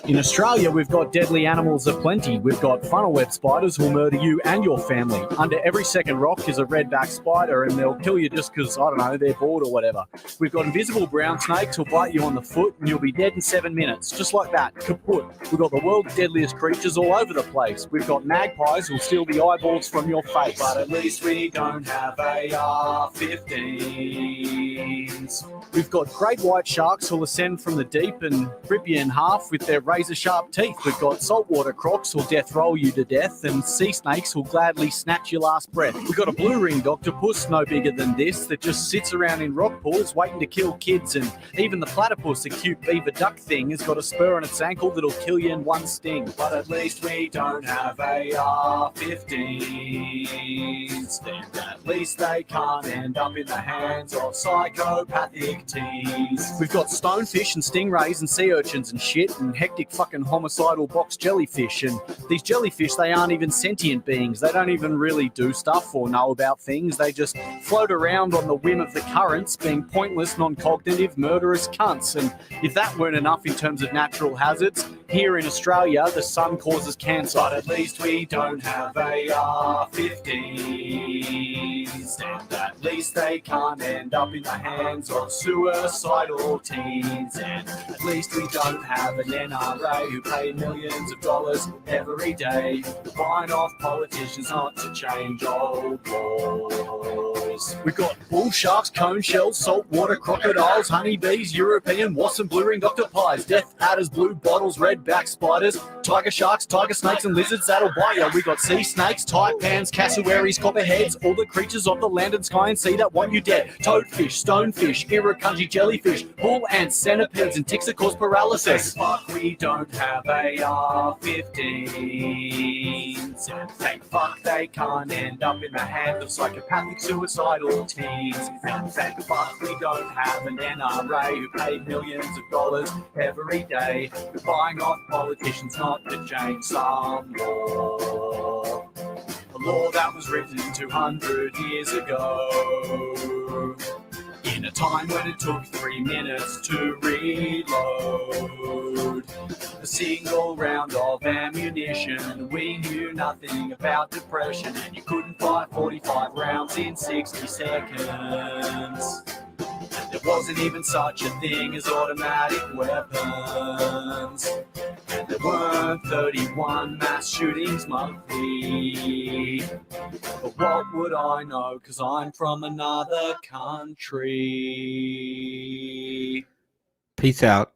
In Australia, we've got deadly animals aplenty. We've got funnel web spiders who'll murder you and your family. Under every second rock is a redback spider, and they'll kill you just because, I don't know, they're bored or whatever. We've got invisible brown snakes who'll bite you on the foot, and you'll be dead in 7 minutes. Just like that, kaput. We've got the world's deadliest creatures all over the place. We've got magpies who'll steal the eyeballs from your face. But at least we don't have AR-15s. We've got great white sharks who'll ascend from the deep and rip you in half with their razor-sharp teeth. We've got saltwater crocs who'll death roll you to death, and sea snakes who'll gladly snatch your last breath. We've got a blue-ringed octopus, no bigger than this, that just sits around in rock pools waiting to kill kids, and even the platypus, a cute beaver duck thing, has got a spur on its ankle that'll kill you in one sting. But at least we don't have AR-15s, and at least they can't end up in the hands of psychopathic teens. We've got stonefish and stingrays and sea urchins and shit, and hectic fucking homicidal box jellyfish. And these jellyfish, they aren't even sentient beings. They don't even really do stuff or know about things. They just float around on the whim of the currents, being pointless, non-cognitive, murderous cunts. And if that weren't enough in terms of natural hazards, here in Australia, the sun causes cancer. But at least we don't have AR-15s, and at least they can't end up in the hands of suicidal teens. And at least we don't have an NRA who pay millions of dollars every day buying off politicians not to change old laws. We've got bull sharks, cone shells, saltwater crocodiles, honeybees, European wasps and blue-ringed octopies, death adders, blue bottles, redback spiders, tiger sharks, tiger snakes and lizards that'll bite you. We got sea snakes, taipans, cassowaries, copperheads, all the creatures of the land and sky and sea that want you dead. Toadfish, stonefish, irukandji jellyfish, bull ants, centipedes and ticks that cause paralysis. Fuck, we don't have AR-15s, and thank fuck they can't end up in the hands of psychopathic suicidal teens. And thank fuck we don't have an NRA who pay millions of dollars every day for buying off politicians not to change some law. A law that was written 200 years ago, in a time when it took 3 minutes to reload a single round of ammunition. We knew nothing about depression, and you couldn't fire 45 rounds in 60 seconds. There wasn't even such a thing as automatic weapons, and there weren't 31 mass shootings monthly. But what would I know, 'cause I'm from another country. Peace out.